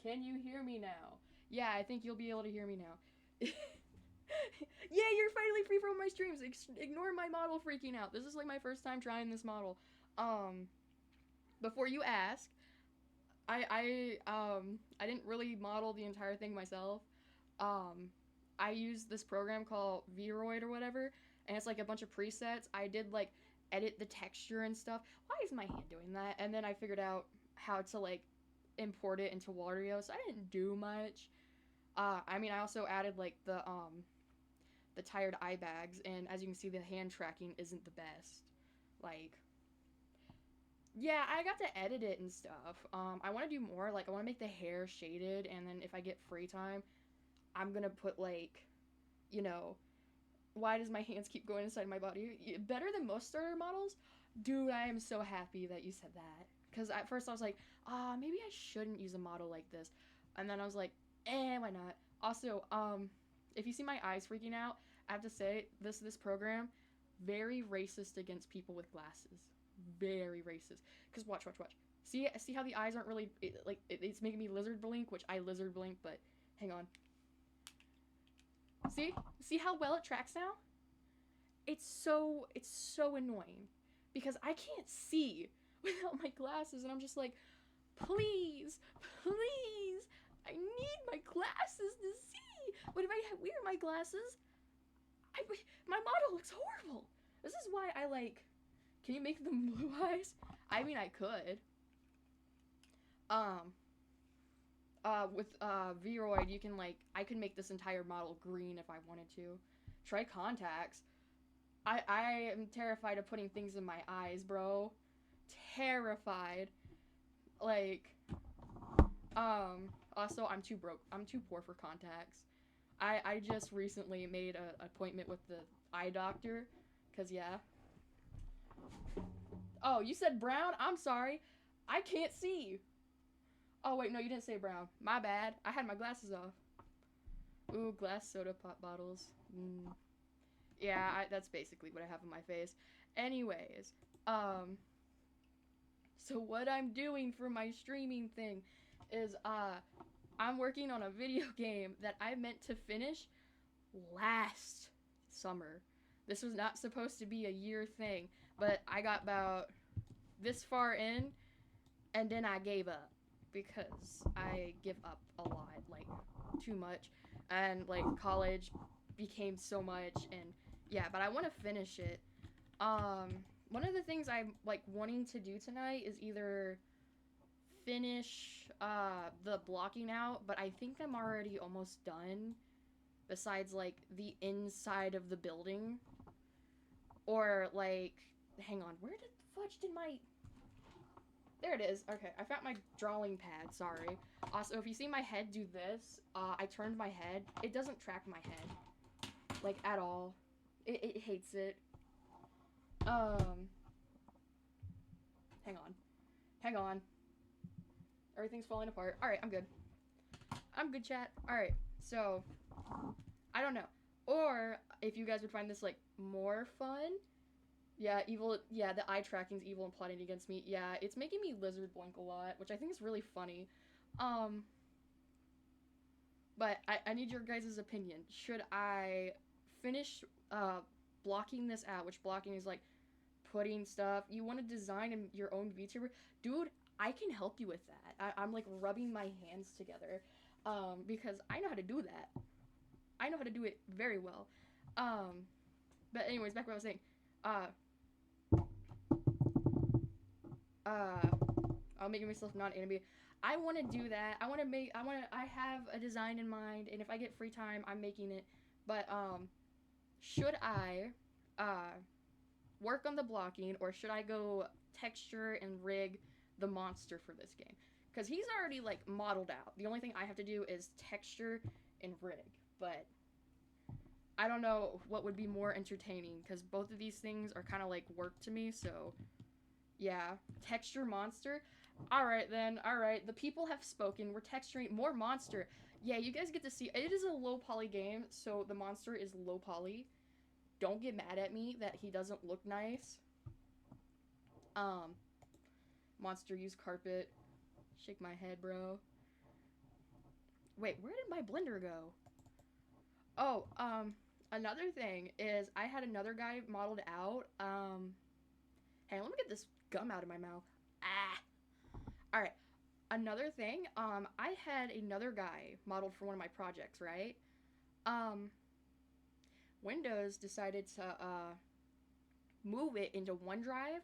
Can you hear me now? Yeah, I think you'll be able to hear me now. Yeah, you're finally free from my streams. Ignore my model freaking out. This is like my first time trying this model. Um, Before you ask, I didn't really model the entire thing myself. Um, I used this program called Vroid or whatever, and it's like a bunch of presets. I did like edit the texture and stuff. Why is my hand doing that? And then I figured out how to like import it into Wario, so I didn't do much. I mean, I also added like the tired eye bags, and as you can see, the hand tracking isn't the best. Like, yeah, I got to edit it and stuff. I want to do more. Like, I want to make the hair shaded, and then if I get free time, I'm gonna put like, you know, why does my hands keep going inside my body? Better than most starter models, dude. I am so happy that you said that. Cause at first I was like, maybe I shouldn't use a model like this, and then I was like, why not? Also, if you see my eyes freaking out, I have to say this program, very racist against people with glasses. Very racist. Cause watch. See how the eyes aren't really it's making me lizard blink, which I lizard blink, but hang on. See how well it tracks now? It's so annoying because I can't see without my glasses, and I'm just like, please, please, I need my glasses to see. But if I wear my glasses, I my model looks horrible. This is why I like. Can you make them blue eyes? I mean, I could. Um, with Vroid, you can like I could make this entire model green if I wanted to. Try contacts. I am terrified of putting things in my eyes, bro. Terrified. Like, also I'm too broke. I'm too poor for contacts. I just recently made an appointment with the eye doctor, cause yeah. Oh, you said brown? I'm sorry. I can't see. Oh wait, no, you didn't say brown. My bad. I had my glasses off. Ooh, glass soda pop bottles. Yeah, that's basically what I have on my face. Anyways, um, so what I'm doing for my streaming thing is I'm working on a video game that I meant to finish last summer. This was not supposed to be a year thing, but I got about this far in and then I gave up because I give up a lot, like too much, and like college became so much, and yeah, but I want to finish it. One of the things I'm like wanting to do tonight is either finish the blocking out, but I think I'm already almost done. Besides like the inside of the building, or like, hang on, where the fudge did my there it is. Okay, I found my drawing pad. Sorry. Also, if you see my head do this, I turned my head. It doesn't track my head, like at all. It hates it. Um, hang on. Everything's falling apart. All right, I'm good. I'm good, chat. All right, so I don't know. Or if you guys would find this like more fun, yeah, evil. Yeah, the eye tracking's evil and plotting against me. Yeah, it's making me lizard blink a lot, which I think is really funny. Um, but I need your guys' opinion. Should I finish blocking this out, which blocking is like putting stuff. You want to design in your own VTuber? Dude, I can help you with that. I'm like rubbing my hands together because I know how to do that. I know how to do it very well. Um, but anyways, back what I was saying. Uh, uh, I'm making myself not animated. I want to do that. I want to make. I want to. I have a design in mind, and if I get free time, I'm making it. But should I work on the blocking, or should I go texture and rig the monster for this game? Because he's already like modeled out. The only thing I have to do is texture and rig. But I don't know what would be more entertaining because both of these things are kind of like work to me. So yeah, texture monster. All right then. All right, the people have spoken. We're texturing more monster. Yeah, you guys get to see. It is a low poly game, so the monster is low poly. Don't get mad at me that he doesn't look nice. Um, monster use carpet. Shake my head, bro. Wait, where did my blender go? Oh, another thing is I had another guy modeled out. Hey, let me get this gum out of my mouth. Ah. All right. Another thing, I had another guy modeled for one of my projects, right? Um, Windows decided to move it into OneDrive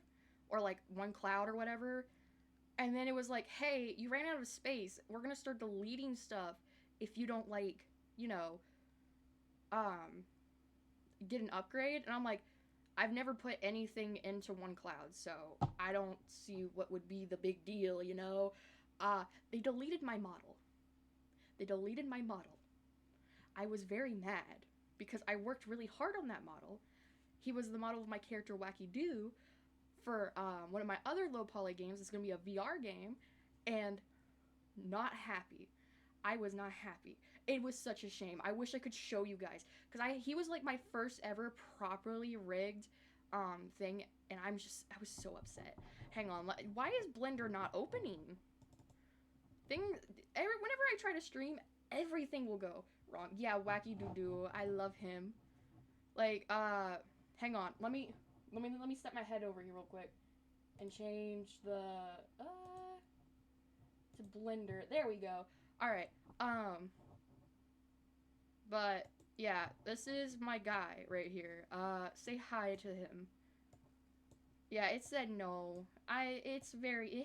or like OneCloud or whatever. And then it was like, hey, you ran out of space. We're gonna start deleting stuff if you don't like, you know, um, get an upgrade. And I'm like, I've never put anything into OneCloud, so I don't see what would be the big deal, you know? They deleted my model. They deleted my model. I was very mad because I worked really hard on that model. He was the model of my character Wacky Doo for one of my other low poly games. It's gonna be a VR game, and not happy. I was not happy. It was such a shame. I wish I could show you guys because he was like my first ever properly rigged thing, and I was so upset. Hang on, why is Blender not opening? Whenever I try to stream, everything will go wrong. Yeah, Wacky Doo Doo. I love him. Like, hang on. Let me step my head over here real quick and change the to Blender. There we go. All right. But yeah, this is my guy right here. Say hi to him. Yeah, it said no. It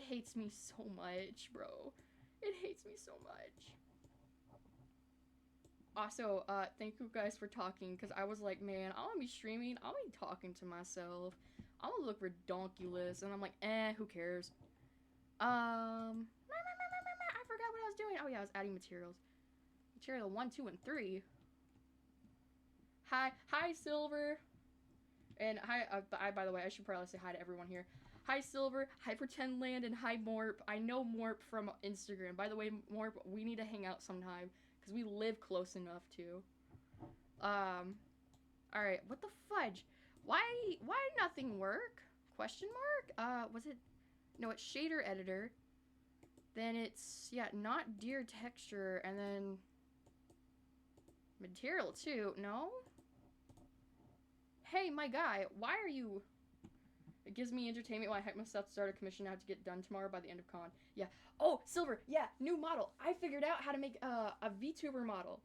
hates me so much, bro. It hates me so much. Also, thank you guys for talking, because I was like, man, I'm gonna be streaming, I'll be talking to myself. I'm gonna look redonkulous, and I'm like, who cares? I forgot what I was doing. Oh yeah, I was adding materials. Material 1, 2, and 3. Hi, Silver. And hi, by the way, I should probably say hi to everyone here. Hi, Silver. Hi, Pretend Land, and hi, Morp. I know Morp from Instagram. By the way, Morp, we need to hang out sometime because we live close enough to. All right. What the fudge? Why nothing work? Question mark? Was it? No, it's shader editor. Then it's not deer texture, and then material too. No. Hey, my guy, why are you? It gives me entertainment while I hype myself to start a commission I have to get done tomorrow by the end of con. Yeah. Oh, Silver. Yeah, new model. I figured out how to make a VTuber model.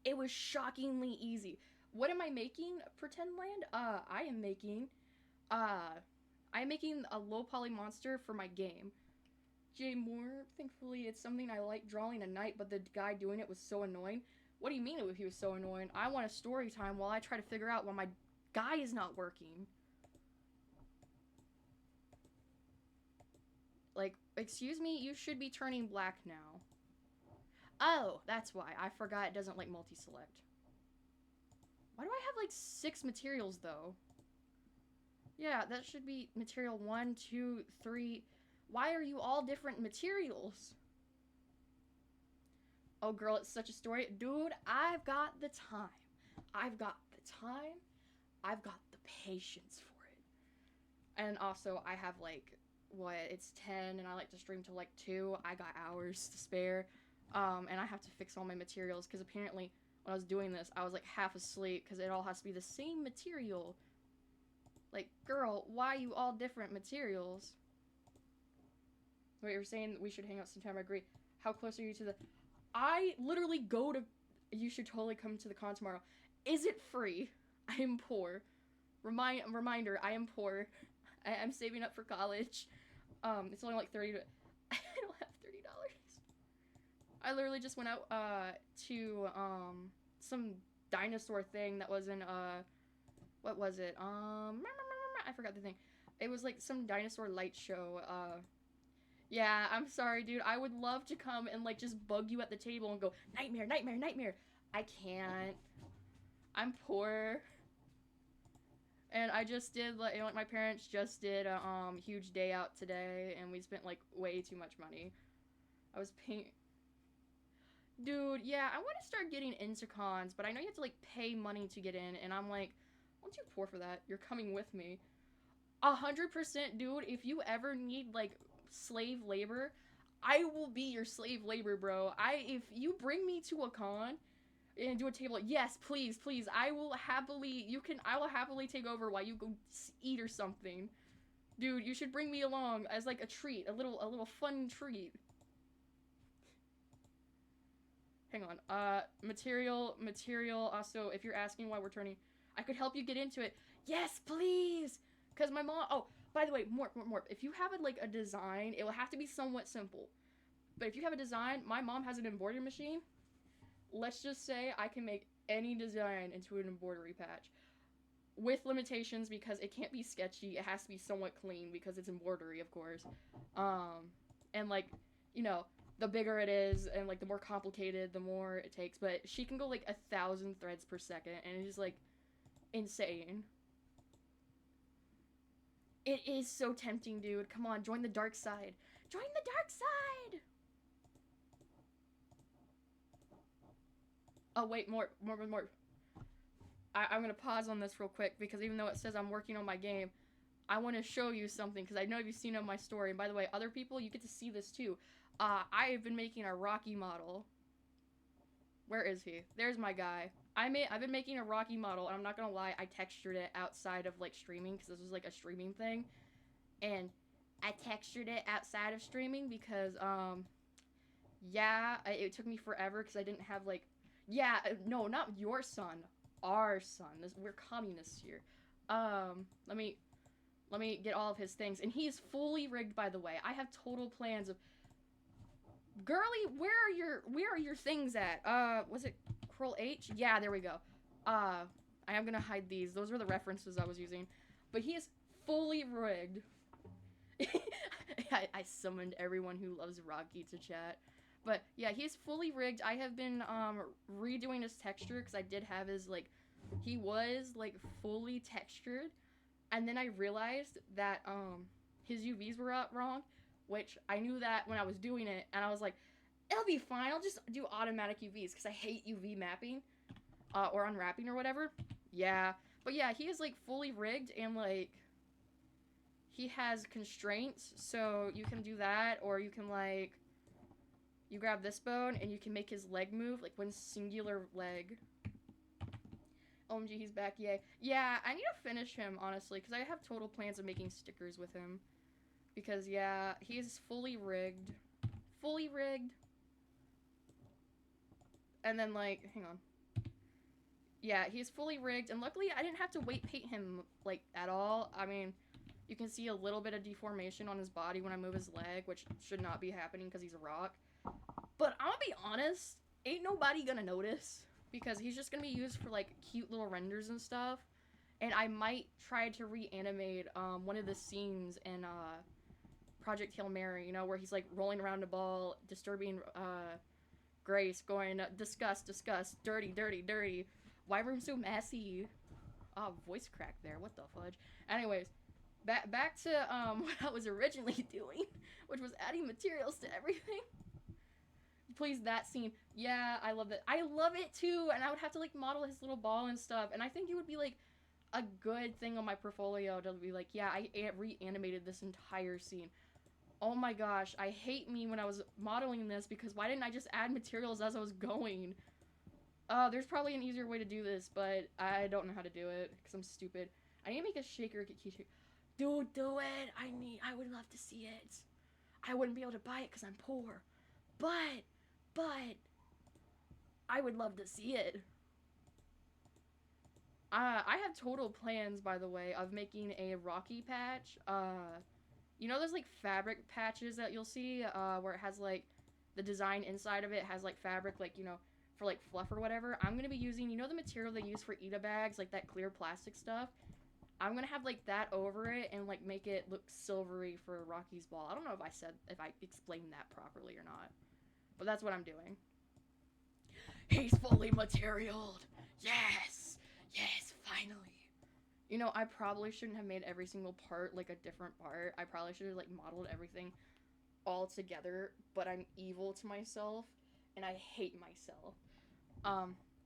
It was shockingly easy. What am I making? Pretend Land. I'm making a low poly monster for my game. Jay Moore. Thankfully, it's something I like drawing at night, but the guy doing it was so annoying. What do you mean he was so annoying? I want a story time while I try to figure out why my guy is not working. Like, excuse me, you should be turning black now. Oh, that's why. I forgot it doesn't like multi-select. Why do I have like 6 materials though? Yeah, that should be material 1, 2, 3. Why are you all different materials? Oh, girl, it's such a story. Dude, I've got the time. I've got the time. I've got the patience for it. And also, I have like, it's 10 and I like to stream till like 2. I got hours to spare. And I have to fix all my materials because apparently when I was doing this, I was like half asleep because it all has to be the same material. Like, girl, why you all different materials? Wait, you're saying we should hang out sometime. I agree. How close are you to the... I literally go to... You should totally come to the con tomorrow. Is it free? I am poor. Reminder, I am poor. I'm saving up for college. It's only like $30. I don't have $30. I literally just went out to some dinosaur thing that was in what was it? I forgot the thing. It was like some dinosaur light show. Yeah, I'm sorry, dude. I would love to come and like just bug you at the table and go, nightmare, nightmare, nightmare. I can't. I'm poor. And I just did like my parents just did a huge day out today, and we spent like way too much money. I was paying. Dude, yeah, I want to start getting into cons, but I know you have to like pay money to get in, and I'm like, I'm too poor for that. You're coming with me. 100%, dude. If you ever need like slave labor, I will be your slave labor, bro. If you bring me to a con and do a table, yes, please, please, I will happily, I will happily take over while you go eat or something. Dude, you should bring me along as like a treat, a little fun treat. Hang on. Material. Also, if you're asking why we're turning, I could help you get into it. Yes, please. Cause my mom. Oh, by the way, more. If you have a design, it will have to be somewhat simple. But if you have a design, my mom has an embroidery machine. Let's just say I can make any design into an embroidery patch, with limitations because it can't be sketchy. It has to be somewhat clean because it's embroidery, of course. And like, you know, the bigger it is and like the more complicated, the more it takes. But she can go like 1,000 threads per second, and it is like insane. It is so tempting, dude. Come on, join the dark side. Join the dark side. Oh wait, more. I'm gonna pause on this real quick because even though it says I'm working on my game, I want to show you something because I know you've seen it on my story. And by the way, other people, you get to see this too. I have been making a Rocky model. Where is he? There's my guy. I've been making a Rocky model, and I'm not gonna lie, I textured it outside of like streaming because this was like a streaming thing, and I textured it outside of streaming because yeah, it took me forever because I didn't have like, yeah, no, not your son, our son. We're communists here. Let me get all of his things, and he's fully rigged, by the way. I have total plans of. Girly, where are your things at? Was it Control H? Yeah, there we go. I am gonna hide these. Those were the references I was using. But he is fully rigged. I summoned everyone who loves Rocky to chat. But yeah, he's fully rigged. I have been redoing his texture because I did have his like, he was like fully textured, and then I realized that his UVs were up wrong, which I knew that when I was doing it, and I was like, it'll be fine. I'll just do automatic UVs because I hate UV mapping, or unwrapping or whatever. Yeah, but yeah, he is like fully rigged and like he has constraints, so you can do that, or you can like you grab this bone and you can make his leg move like one singular leg. OMG, he's back, yay. Yeah, I need to finish him, honestly, because I have total plans of making stickers with him. Because, yeah, he is fully rigged. Fully rigged. And then, like, hang on. Yeah, he's fully rigged, and luckily I didn't have to weight paint him, like, at all. I mean, you can see a little bit of deformation on his body when I move his leg, which should not be happening because he's a rock. But I'm gonna be honest, ain't nobody gonna notice. Because he's just gonna be used for like cute little renders and stuff. And I might try to reanimate one of the scenes in Project Hail Mary, you know, where he's like rolling around a ball, disturbing Grace, going, disgust, dirty, dirty. Why room so messy? Oh, voice crack there, what the fudge? Anyways, back to what I was originally doing, which was adding materials to everything. Please, that scene. Yeah, I love it. I love it too. And I would have to like model his little ball and stuff. And I think it would be like a good thing on my portfolio to be like, yeah, I reanimated this entire scene. Oh my gosh, I hate me when I was modeling this because why didn't I just add materials as I was going? There's probably an easier way to do this, but I don't know how to do it because I'm stupid. I need to make a shaker key. Dude, do it. I would love to see it. I wouldn't be able to buy it because I'm poor. But I would love to see it. I have total plans, by the way, of making a Rocky patch. You know those like fabric patches that you'll see, where it has like the design inside of it has like fabric, like, you know, for like fluff or whatever. I'm gonna be using, you know, the material they use for Ita bags, like that clear plastic stuff. I'm gonna have like that over it and like make it look silvery for Rocky's ball. I don't know if I explained that properly or not. But that's what I'm doing. He's fully materialed. Yes, finally. You know, I probably shouldn't have made every single part like a different part. I probably should have like modeled everything all together, but I'm evil to myself and I hate myself.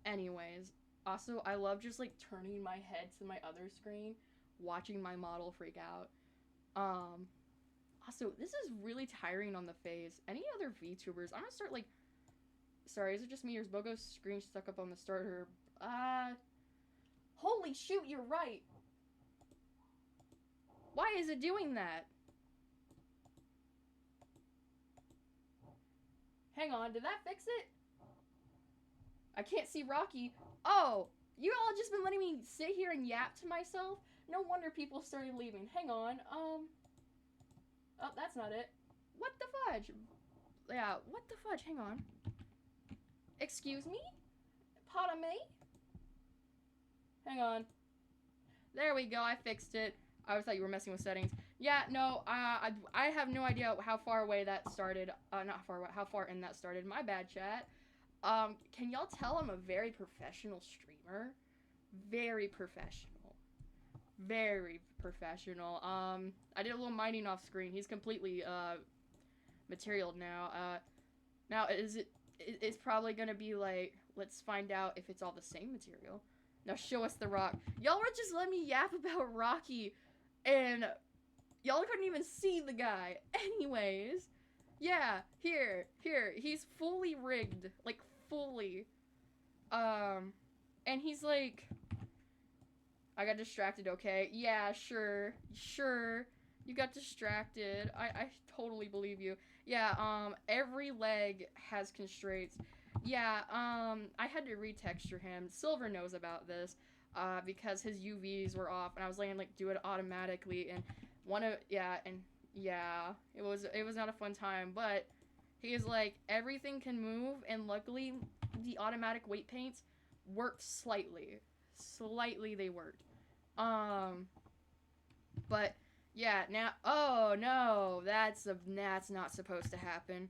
Anyways, also I love just like turning my head to my other screen, watching my model freak out. Also, this is really tiring on the face. Any other VTubers? I'm gonna start like. Sorry, is it just me or is Bogo's screen stuck up on the starter? Holy shoot, you're right. Why is it doing that? Hang on, did that fix it? I can't see Rocky. Oh, you all just been letting me sit here and yap to myself? No wonder people started leaving. Hang on, oh, that's not it. What the fudge? Yeah, what the fudge? Hang on. Excuse me? Pardon me? Hang on. There we go, I fixed it. I thought you were messing with settings. Yeah, no, I have no idea how far away that started. Not far away, how far in that started. My bad, chat. Can y'all tell I'm a very professional streamer? Very professional. Very professional. I did a little mining off screen. He's completely, material now. Now, it's probably gonna be like, let's find out if it's all the same material. Now show us the rock. Y'all were just letting me yap about Rocky, and y'all couldn't even see the guy. Anyways, yeah, here, he's fully rigged, like, fully. And he's like, I got distracted, okay? Yeah, sure, you got distracted. I totally believe you. Yeah, every leg has constraints. Yeah, I had to retexture him. Silver knows about this, because his UVs were off, and I was letting him, like, do it automatically, and it was not a fun time, but he is like, everything can move, and luckily, the automatic weight paints worked slightly. Slightly they worked. But, yeah, now, oh, no, that's not supposed to happen.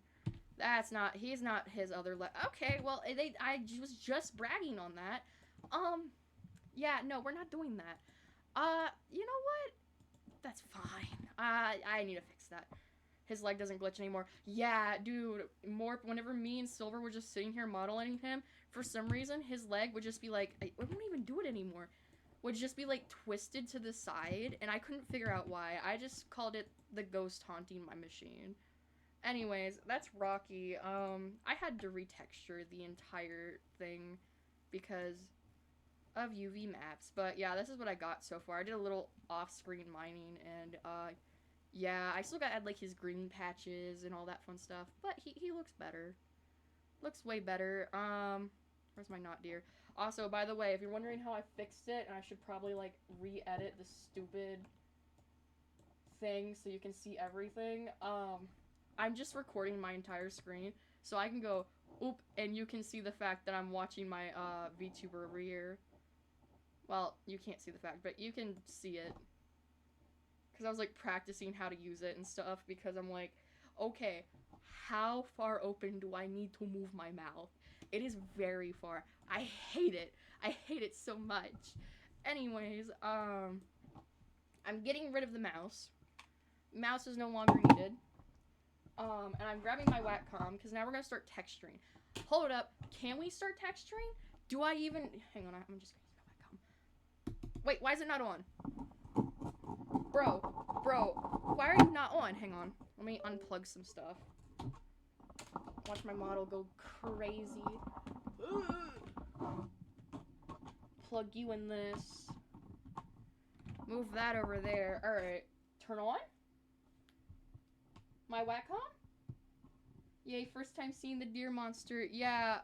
He's not his other okay, well, I was just bragging on that. Yeah, no, we're not doing that. You know what? That's fine. I need to fix that. His leg doesn't glitch anymore. Yeah, dude, whenever me and Silver were just sitting here modeling him, for some reason, his leg would just be like, it wouldn't even do it anymore. Would just be like twisted to the side, and I couldn't figure out why. I just called it the ghost haunting my machine. Anyways, that's Rocky. I had to retexture the entire thing because of UV maps. But yeah, this is what I got so far. I did a little off-screen mining, and yeah, I still got to add like his green patches and all that fun stuff. But he looks better. Looks way better. Where's my not deer? Also, by the way, if you're wondering how I fixed it, and I should probably like re-edit the stupid thing so you can see everything. I'm just recording my entire screen, so I can go, oop, and you can see the fact that I'm watching my, VTuber over here. Well, you can't see the fact, but you can see it. Because I was, like, practicing how to use it and stuff, because I'm like, okay, how far open do I need to move my mouth? It is very far. I hate it. I hate it so much. Anyways, I'm getting rid of the mouse. Mouse is no longer needed. And I'm grabbing my Wacom, because now we're going to start texturing. Hold up. Can we start texturing? Do I even... Hang on, I'm just going to use my Wacom. Wait, why is it not on? Bro, why are you not on? Hang on. Let me unplug some stuff. Watch my model go crazy. Plug you in this. Move that over there. Alright. Turn on? My Wacom? Yay, first time seeing the deer monster. Yeah,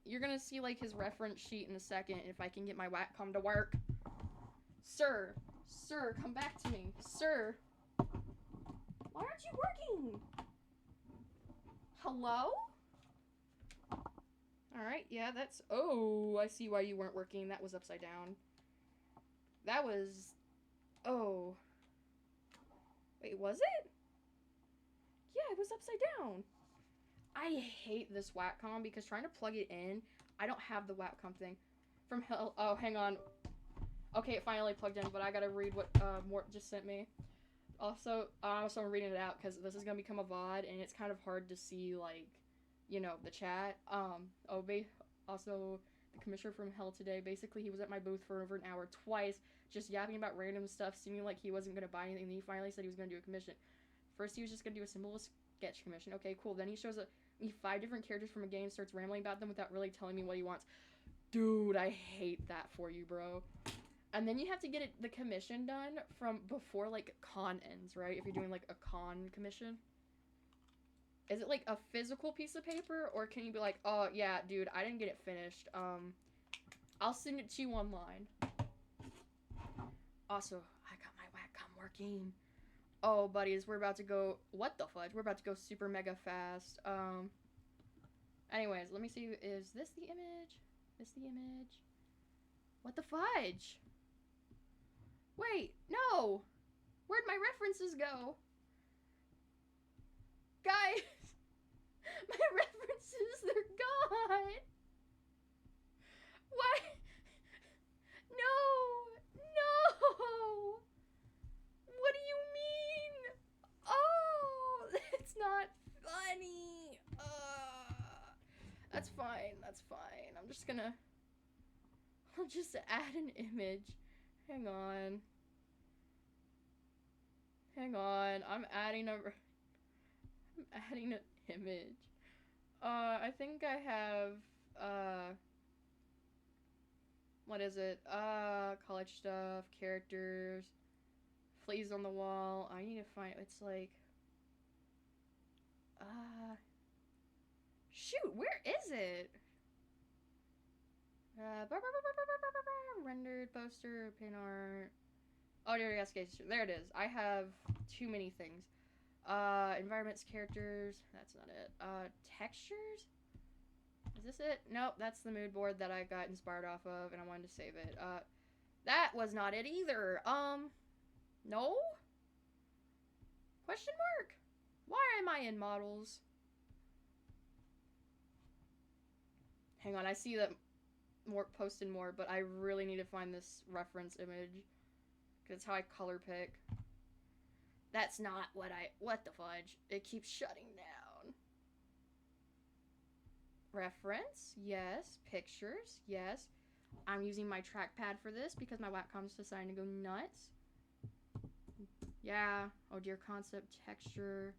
you're gonna see, like, his reference sheet in a second if I can get my Wacom to work. Sir, come back to me. Sir. Why aren't you working? Hello? Alright, yeah, that's... Oh, I see why you weren't working. That was upside down. That was... Oh. Wait, was it? Yeah, it was upside down. I hate this Wacom because trying to plug it in, I don't have the Wacom thing. From hell... Oh, hang on. Okay, it finally plugged in, but I gotta read what Mort just sent me. Also, I'm reading it out because this is gonna become a VOD, and it's kind of hard to see, like, you know, the chat. Also, the commissioner from hell today, basically, he was at my booth for over an hour twice, just yapping about random stuff, seeming like he wasn't gonna buy anything, and he finally said he was gonna do a commission. First, he was just gonna do a simple sketch commission. Okay, cool. Then he shows me 5 different characters from a game, starts rambling about them without really telling me what he wants. Dude, I hate that for you, bro. And then you have to get the commission done from before, like, con ends, right? If you're doing, like, a con commission. Is it, like, a physical piece of paper? Or can you be like, oh, yeah, dude, I didn't get it finished. I'll send it to you online. Also, I got my Wacom working. Oh, buddies, we're about to go... What the fudge? We're about to go super mega fast. Anyways, let me see. Is this the image? This the image? What the fudge? Wait, no! Where'd my references go? Guys! My references, they're gone! What? No! No! What do you mean? Oh! That's not funny! That's fine, that's fine. I'll just add an image. Hang on. I'm adding an image. I think I have, what is it? College stuff, characters, fleas on the wall. I need to find, it's like, shoot, where is it? Rendered poster, pin art. Oh, there it is. I have too many things. Environments, characters. That's not it. Textures? Is this it? Nope, that's the mood board that I got inspired off of, and I wanted to save it. That was not it either. No? Question mark? Why am I in models? Hang on, I see that more posted more, but I really need to find this reference image. Because it's how I color pick. That's not what the fudge? It keeps shutting down. Reference, yes. Pictures, yes. I'm using my trackpad for this because my Wacom's deciding to go nuts. Yeah. Oh dear, concept, texture.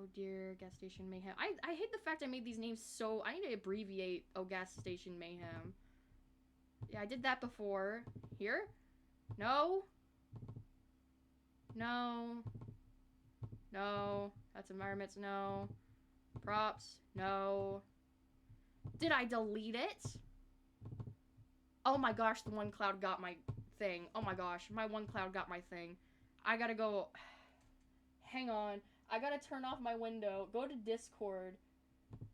Oh dear, gas station mayhem. I hate the fact I made these names so... I need to abbreviate, oh, gas station mayhem. Yeah, I did that before. Here? No. No. No. That's environments, no. Props, no. Did I delete it? Oh my gosh, the one cloud got my thing. Oh my gosh, my one cloud got my thing. I gotta go... Hang on. I gotta turn off my window, go to Discord,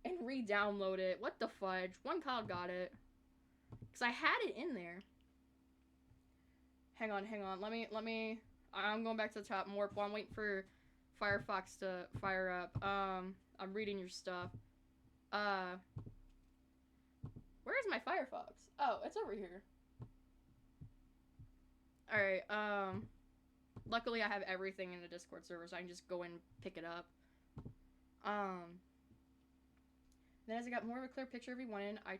and re-download it. What the fudge? One cloud got it. Because I had it in there. Hang on. Let me... I'm going back to the top more while I'm waiting for Firefox to fire up. I'm reading your stuff. Where is my Firefox? Oh, it's over here. Alright, luckily I have everything in the Discord server, so I can just go and pick it up. Then as I got more of a clear picture of everyone, I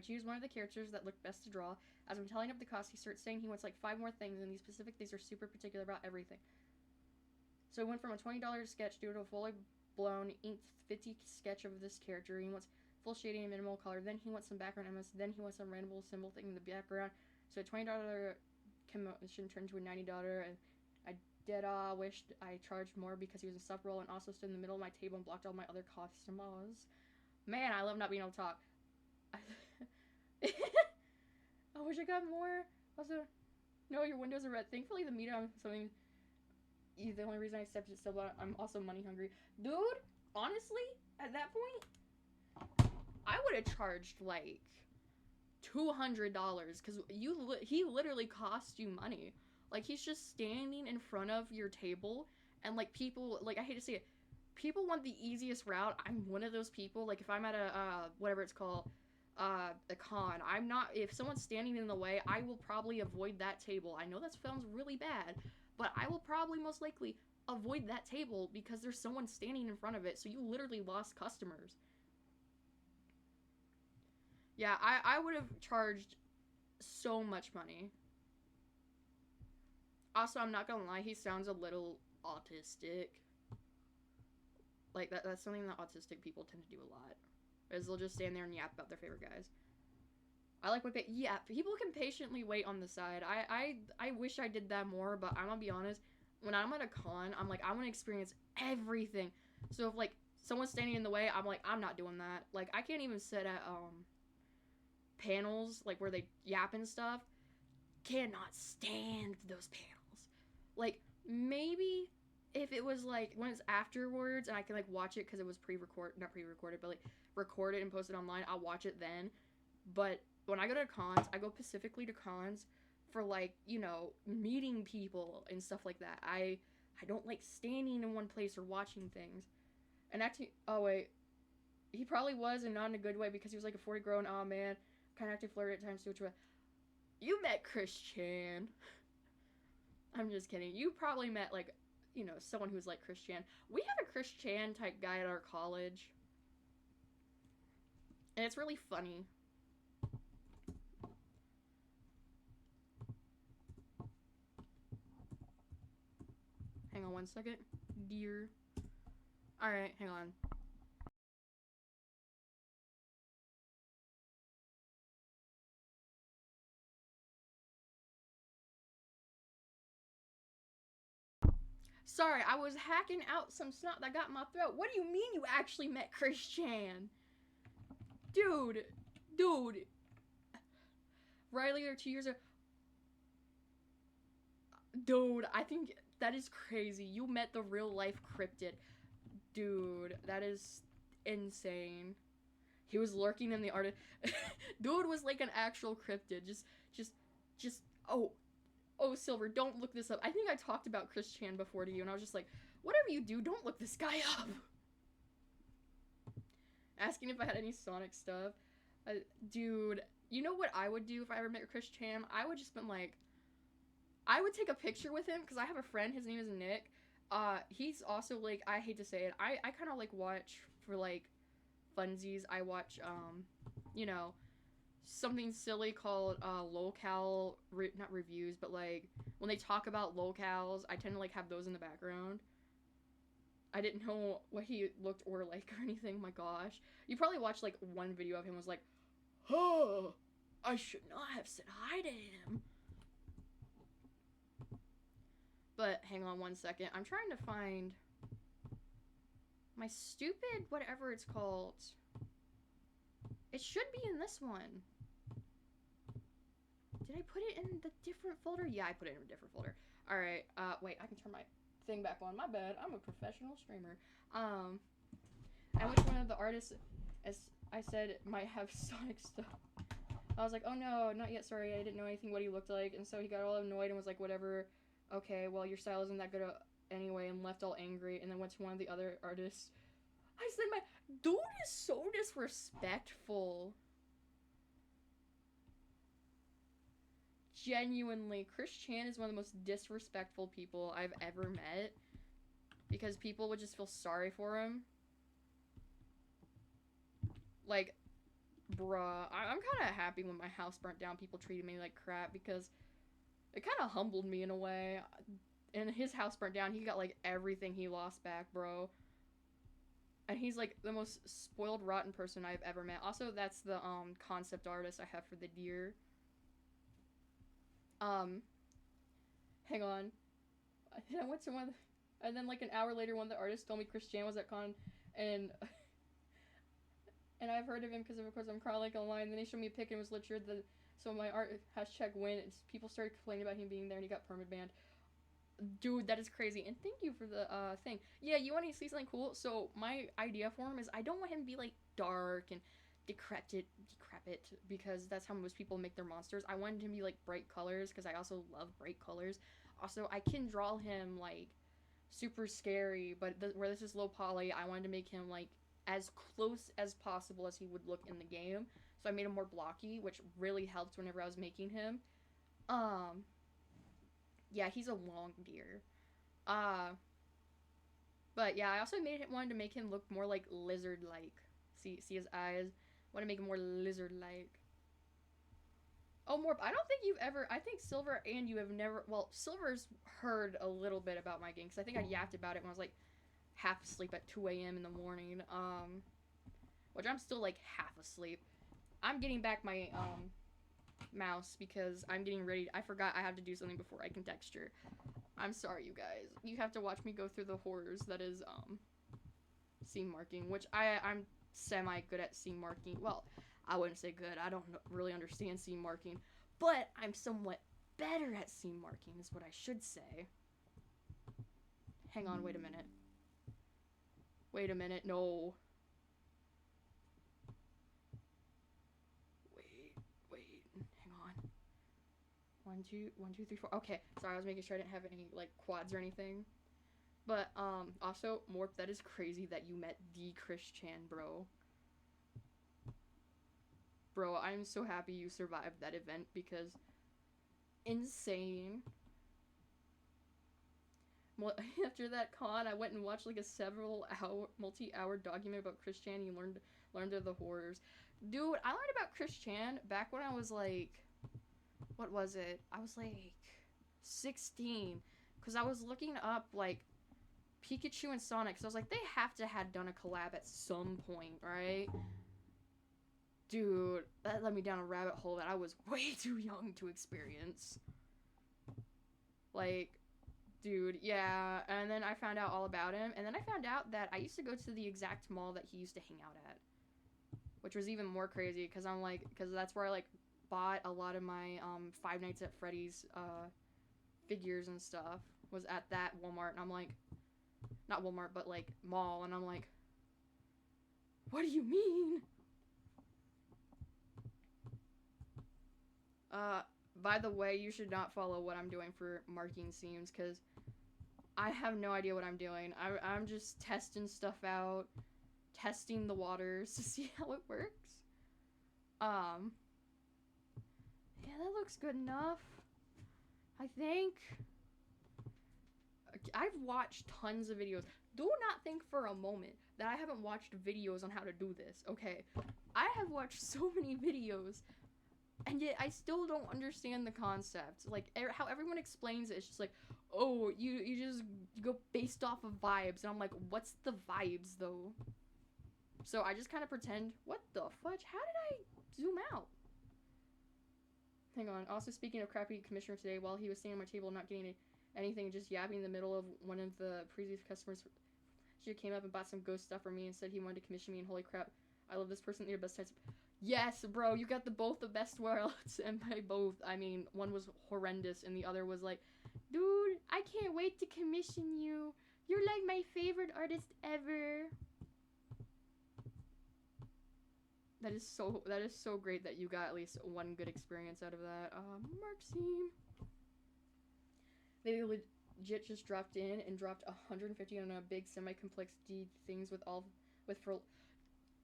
choose one of the characters that looked best to draw. As I'm telling up the cost, he starts saying he wants like 5 more things, and these specific things are super particular about everything. So he went from a $20 sketch to a fully blown, inked 50 sketch of this character. He wants full shading and minimal color. Then he wants some background MS. Then he wants some random symbol thing in the background. So a $20 commission turned to a $90, and I did wished I charged more because he was a sub role and also stood in the middle of my table and blocked all my other customers. Man, I love not being able to talk. I wish I got more. Also, no, your windows are red. Thankfully, the meter on something. The only reason I accepted it still, but I'm also money hungry, dude. Honestly, at that point, I would have charged like $200 because he literally cost you money. Like, he's just standing in front of your table, and like people, like, I hate to say it, people want the easiest route. I'm one of those people. Like, if I'm at a whatever it's called, a con, I'm not, if someone's standing in the way, I will probably avoid that table. I know that sounds really bad, but I will probably most likely avoid that table because there's someone standing in front of it, so you literally lost customers. Yeah, I would have charged so much money. Also, I'm not gonna lie, he sounds a little autistic. Like, that's something that autistic people tend to do a lot. Is they'll just stand there and yap about their favorite guys. I like what they... Yeah, people can patiently wait on the side. I wish I did that more, but I'm gonna be honest. When I'm at a con, I'm like, I want to experience everything. So if, like, someone's standing in the way, I'm like, I'm not doing that. Like, I can't even sit at, panels, like, where they yap and stuff. Cannot stand those panels. Like, maybe if it was, like, when it's afterwards and I can, like, watch it because it was not pre-recorded, but, like, record it and post it online, I'll watch it then. But when I go to cons, I go specifically to cons for, like, you know, meeting people and stuff like that. I don't like standing in one place or watching things. And actually, oh wait, he probably was, and not in a good way, because he was like a 40 grown, oh man, kind of acting flirty at times too. You met Chris Chan. I'm just kidding. You probably met, like, you know, someone who's like Chris Chan. We have a Chris Chan type guy at our college. And it's really funny. Hang on one second. Dear. Alright, hang on. Sorry, I was hacking out some snot that got in my throat. What do you mean you actually met Chris Chan? Dude. Riley or 2 years ago. Dude, I think that is crazy. You met the real life cryptid. Dude, that is insane. He was lurking in the art. Dude was like an actual cryptid. Just. Oh, Silver, don't look this up. I think I talked about Chris Chan before to you, and I was just like, whatever you do, don't look this guy up. Asking if I had any Sonic stuff. Dude, you know what I would do if I ever met Chris Chan? I would just been like, I would take a picture with him, because I have a friend, his name is Nick. He's also, like, I hate to say it, I kind of, like, watch for, like, funsies. I watch, you know, something silly called, locale, not reviews, but, like, when they talk about locales, I tend to, like, have those in the background. I didn't know what he looked or like or anything, my gosh. You probably watched, like, one video of him was like, oh, I should not have said hi to him. But hang on one second. I'm trying to find my stupid whatever it's called. It should be in this one. Did I put it in the different folder? Yeah, I put it in a different folder. Alright, wait, I can turn my thing back on. My bad. I'm a professional streamer. I wish one of the artists, as I said, might have Sonic stuff. I was like, oh no, not yet, sorry, I didn't know anything what he looked like. And so he got all annoyed and was like, whatever, okay, well, your style isn't that good anyway, and left all angry, and then went to one of the other artists. I said, my dude is so disrespectful. Genuinely, Chris Chan is one of the most disrespectful people I've ever met, because people would just feel sorry for him. Like, bruh, I'm kind of happy when my house burnt down, people treated me like crap, because it kind of humbled me in a way. And his house burnt down, he got, like, everything he lost back, bro. And he's, like, the most spoiled, rotten person I've ever met. Also, that's the, concept artist I have for the deer. Hang on. I went to one, and then, like, an hour later, one of the artists told me Chris Chan was at con, and and I've heard of him because, of course, I'm crawling online, and then he showed me a pic, and it was literally so my art hashtag win, people started complaining about him being there, and he got perma-banned. Dude, that is crazy, and thank you for the, thing. Yeah, you want to see something cool? So, my idea for him is I don't want him to be, like, dark and decrepit, because that's how most people make their monsters. I want him to be, like, bright colors, because I also love bright colors. Also, I can draw him, like, super scary, but where this is low poly, I wanted to make him, like, as close as possible as he would look in the game. So I made him more blocky, which really helped whenever I was making him. Yeah, he's a long deer. But yeah, I also wanted to make him look more like lizard-like. See his eyes? Want to make him more lizard-like. Oh, Morp, I don't think you've ever. I think Silver and you have never. Well, Silver's heard a little bit about my game because I think I yapped about it when I was like half asleep at 2 a.m. in the morning. Which I'm still like half asleep. I'm getting back my mouse because I'm getting ready. I forgot I have to do something before I can texture. I'm sorry, you guys. You have to watch me go through the horrors that is scene marking, which I'm semi good at scene marking. Well, I wouldn't say good. I don't really understand scene marking, but I'm somewhat better at scene marking is what I should say. Hang on, wait a minute. Wait a minute, no. Wait, hang on. 1, 2, 1, 2, 3, 4. Okay, sorry, I was making sure I didn't have any like quads or anything. But also, Morp, that is crazy that you met the Chris Chan, bro. Bro, I'm so happy you survived that event because insane. Well, after that con, I went and watched like a multi-hour document about Chris Chan. He learned of the horrors. Dude, I learned about Chris Chan back when I was like, what was it? I was like 16, because I was looking up like Pikachu and Sonic. So I was like, they have to have done a collab at some point, right? Dude, that led me down a rabbit hole that I was way too young to experience. Like, dude, yeah. And then I found out all about him. And then I found out that I used to go to the exact mall that he used to hang out at. Which was even more crazy, because I'm like, because that's where I like bought a lot of my Five Nights at Freddy's figures and stuff. Was at that Walmart. And I'm like, not Walmart, but like mall. And I'm like, what do you mean? By the way, you should not follow what I'm doing for marking seams, because I have no idea what I'm doing. I'm just testing stuff out, testing the waters to see how it works. Yeah, that looks good enough, I think. I've watched tons of videos. Do not think for a moment that I haven't watched videos on how to do this, okay? I have watched so many videos, and yet I still don't understand the concept. Like, how everyone explains it, it's just like, oh, you just go based off of vibes. And I'm like, what's the vibes, though? So I just kind of pretend, what the fudge? How did I zoom out? Hang on. Also, speaking of crappy commissioner today, while he was sitting on my table not getting anything, just yapping in the middle of one of the previous customers, she came up and bought some ghost stuff for me and said he wanted to commission me, and holy crap, I love this person. They're best types. Yes, bro, you got both the best worlds, and by both, I mean, one was horrendous, and the other was like, dude, I can't wait to commission you. You're like my favorite artist ever. That is so great that you got at least one good experience out of that. Mark Seam. They legit just dropped in and dropped 150 on a big semi-complex D things for.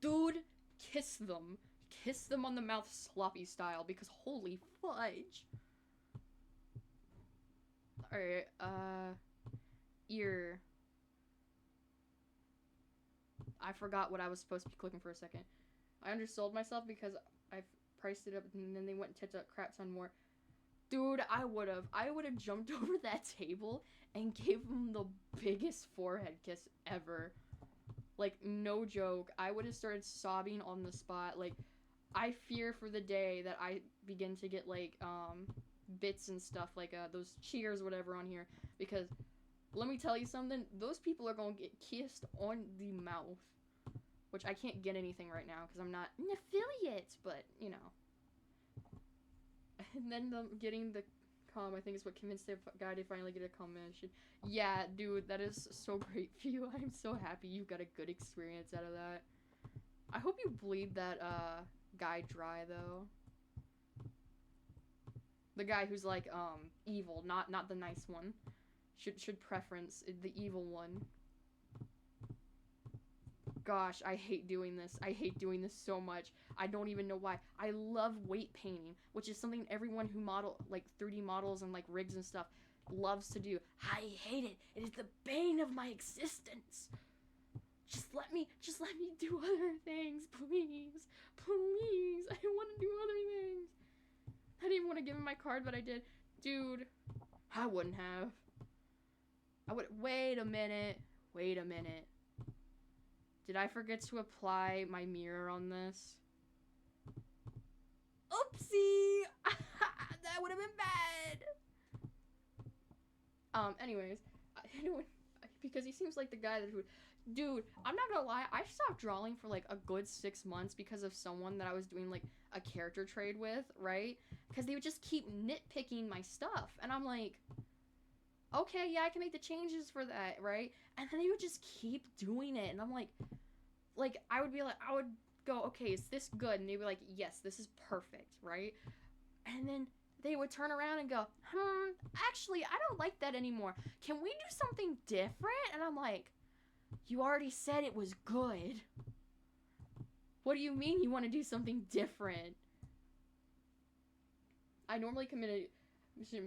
Dude, kiss them. Kiss them on the mouth sloppy style, because holy fudge. Alright, ear. I forgot what I was supposed to be clicking for a second. I undersold myself because I've priced it up, and then they went and tipped up crap ton more. Dude, I would have jumped over that table and gave him the biggest forehead kiss ever. Like, no joke. I would have started sobbing on the spot. Like, I fear for the day that I begin to get, like, bits and stuff, like, those cheers, whatever, on here. Because, let me tell you something, those people are gonna get kissed on the mouth. Which I can't get anything right now, because I'm not an affiliate, but, you know. And then getting the I think is what convinced the guy to finally get a commission. Yeah, dude, that is so great for you. I'm so happy you got a good experience out of that. I hope you bleed that guy dry, though. The guy who's like evil, not the nice one. Should preference the evil one. Gosh, I hate doing this. I hate doing this so much. I don't even know why. I love weight painting, which is something everyone who like 3D models and like rigs and stuff loves to do. I hate it. It is the bane of my existence. Just let me do other things, please. Please. I want to do other things. That give him my card, but I did. Dude, I wouldn't have. I would. Wait a minute. Wait a minute. Did I forget to apply my mirror on this? Oopsie! That would have been bad. Anyways, because he seems like the guy that would. Dude, I'm not gonna lie, I stopped drawing for like a good 6 months because of someone that I was doing like a character trade with, right? Because they would just keep nitpicking my stuff, and I'm like, okay, yeah, I can make the changes for that, right? And then they would just keep doing it, and I'm like, I would go, okay, is this good? And they'd be like, yes, this is perfect, right? And then they would turn around and go, actually, I don't like that anymore. Can we do something different? And I'm like, you already said it was good. What do you mean you want to do something different? I normally commit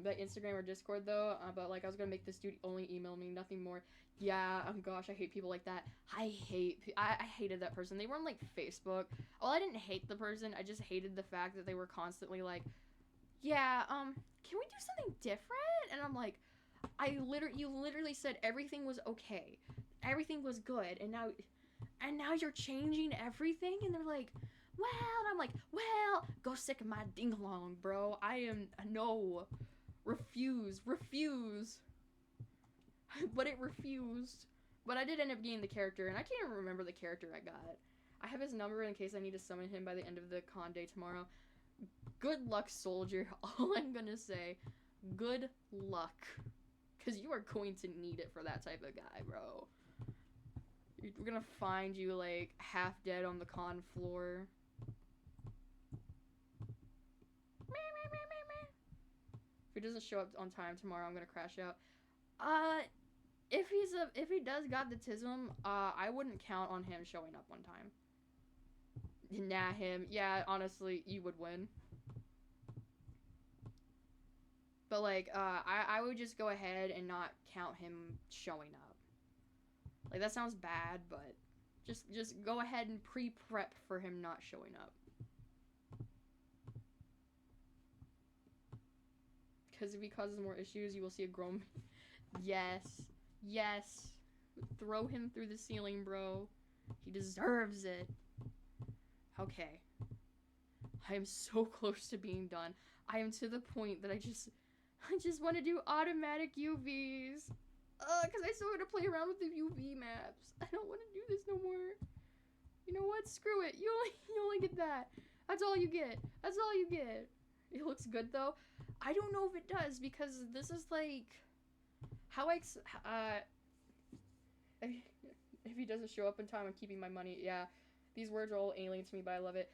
by Instagram or Discord though, but like I was gonna make this dude only email me, nothing more. Yeah, oh gosh, I hate people like that. I hated that person. They were on like Facebook. Well, I didn't hate the person. I just hated the fact that they were constantly like, yeah, can we do something different? And I'm like, you literally said everything was okay. Everything was good, and now you're changing everything, and they're like, well, and I'm like, well, go sick of my ding-along, bro. No, refuse, but it refused, but I did end up getting the character, and I can't even remember the character I got. I have his number in case I need to summon him by the end of the con day tomorrow. Good luck, soldier. All I'm gonna say, good luck, because you are going to need it for that type of guy, bro. We're gonna find you, like, half dead on the con floor. If he doesn't show up on time tomorrow, I'm gonna crash out. If he does got the tism, I wouldn't count on him showing up on time. Nah, him. Yeah, honestly, you would win. But, like, I would just go ahead and not count him showing up. Like, that sounds bad, but just go ahead and pre-prep for him not showing up. Because if he causes more issues, you will see a grown... Yes. Yes. Throw him through the ceiling, bro. He deserves it. Okay. I am so close to being done. I am to the point that I just want to do automatic UVs. Because I still want to play around with the UV maps. I don't want to do this no more. You know what? Screw it. You only get that. That's all you get. That's all you get. It looks good, though. I don't know if it does, because this is, like... How if he doesn't show up in time, I'm keeping my money. Yeah. These words are all alien to me, but I love it.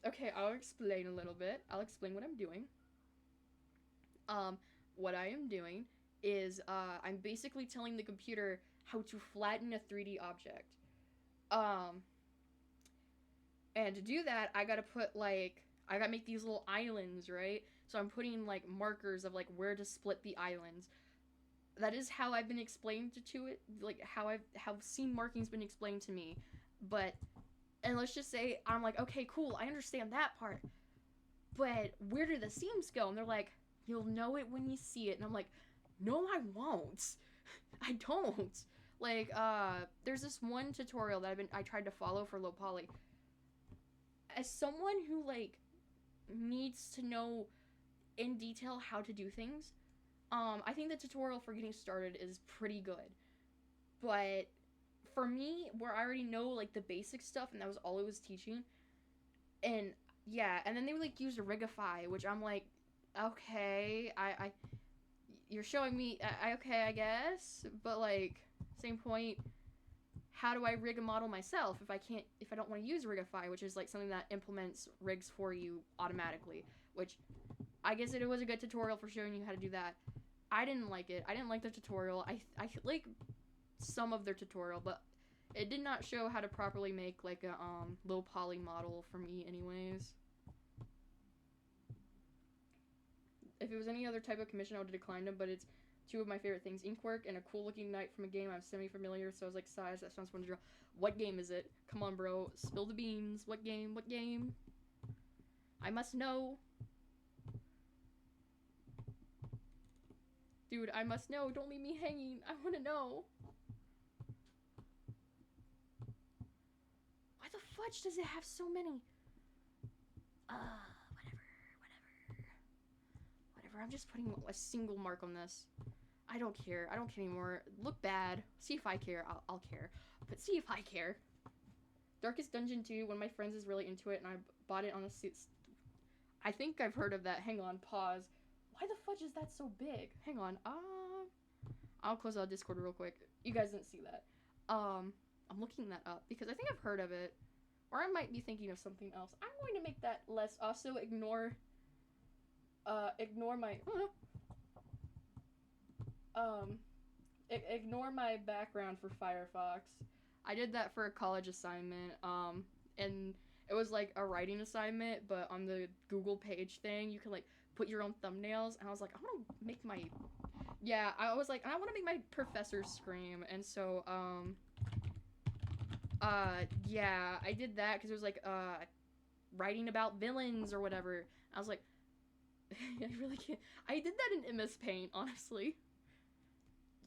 Okay, I'll explain a little bit. I'll explain what I'm doing. What I am doing is, I'm basically telling the computer how to flatten a 3D object. And to do that, I gotta put, like, I gotta make these little islands, right? So I'm putting, like, markers of, like, where to split the islands. That is how I've been explained to it, like, how seam marking's been explained to me. But, and let's just say, I'm like, okay, cool, I understand that part. But where do the seams go? And they're like, you'll know it when you see it. And I'm like, no, I won't. I don't. Like, there's this one tutorial that I tried to follow for low poly. As someone who, like, needs to know in detail how to do things, I think the tutorial for getting started is pretty good. But for me, where I already know, like, the basic stuff, and that was all it was teaching, and yeah, and then they would, like, use Rigify, which I'm like, okay, you're showing me, okay, I guess, but, like, same point, how do I rig a model myself if I don't want to use Rigify, which is, like, something that implements rigs for you automatically, which, I guess it was a good tutorial for showing you how to do that. I didn't like it. I didn't like the tutorial. I like some of their tutorial, but it did not show how to properly make, like, a, low poly model for me anyways. If it was any other type of commission, I would have declined them, but it's two of my favorite things. Ink work and a cool looking knight from a game I'm semi-familiar, so I was like, size, that sounds fun to draw. What game is it? Come on, bro. Spill the beans. What game? What game? I must know. Dude, I must know. Don't leave me hanging. I want to know. Why the fudge does it have so many? Whatever. I'm just putting a single mark on this. I don't care. I don't care anymore. Look bad. See if I care. I'll care. But see if I care. Darkest Dungeon 2, one of my friends is really into it, and I bought it on a... I think I've heard of that. Hang on, pause. Why the fudge is that so big? Hang on. I'll close out Discord real quick. You guys didn't see that. I'm looking that up because I think I've heard of it. Or I might be thinking of something else. I'm going to make that less. Also, ignore my... ignore my background for Firefox. I did that for a college assignment, and it was like a writing assignment, but on the Google page thing, you can like put your own thumbnails, and I was like, I want to make my... Yeah, I was like, I want to make my professor scream, and so, yeah, I did that, because it was like, writing about villains or whatever. I was like, I really can't... I did that in MS Paint, honestly.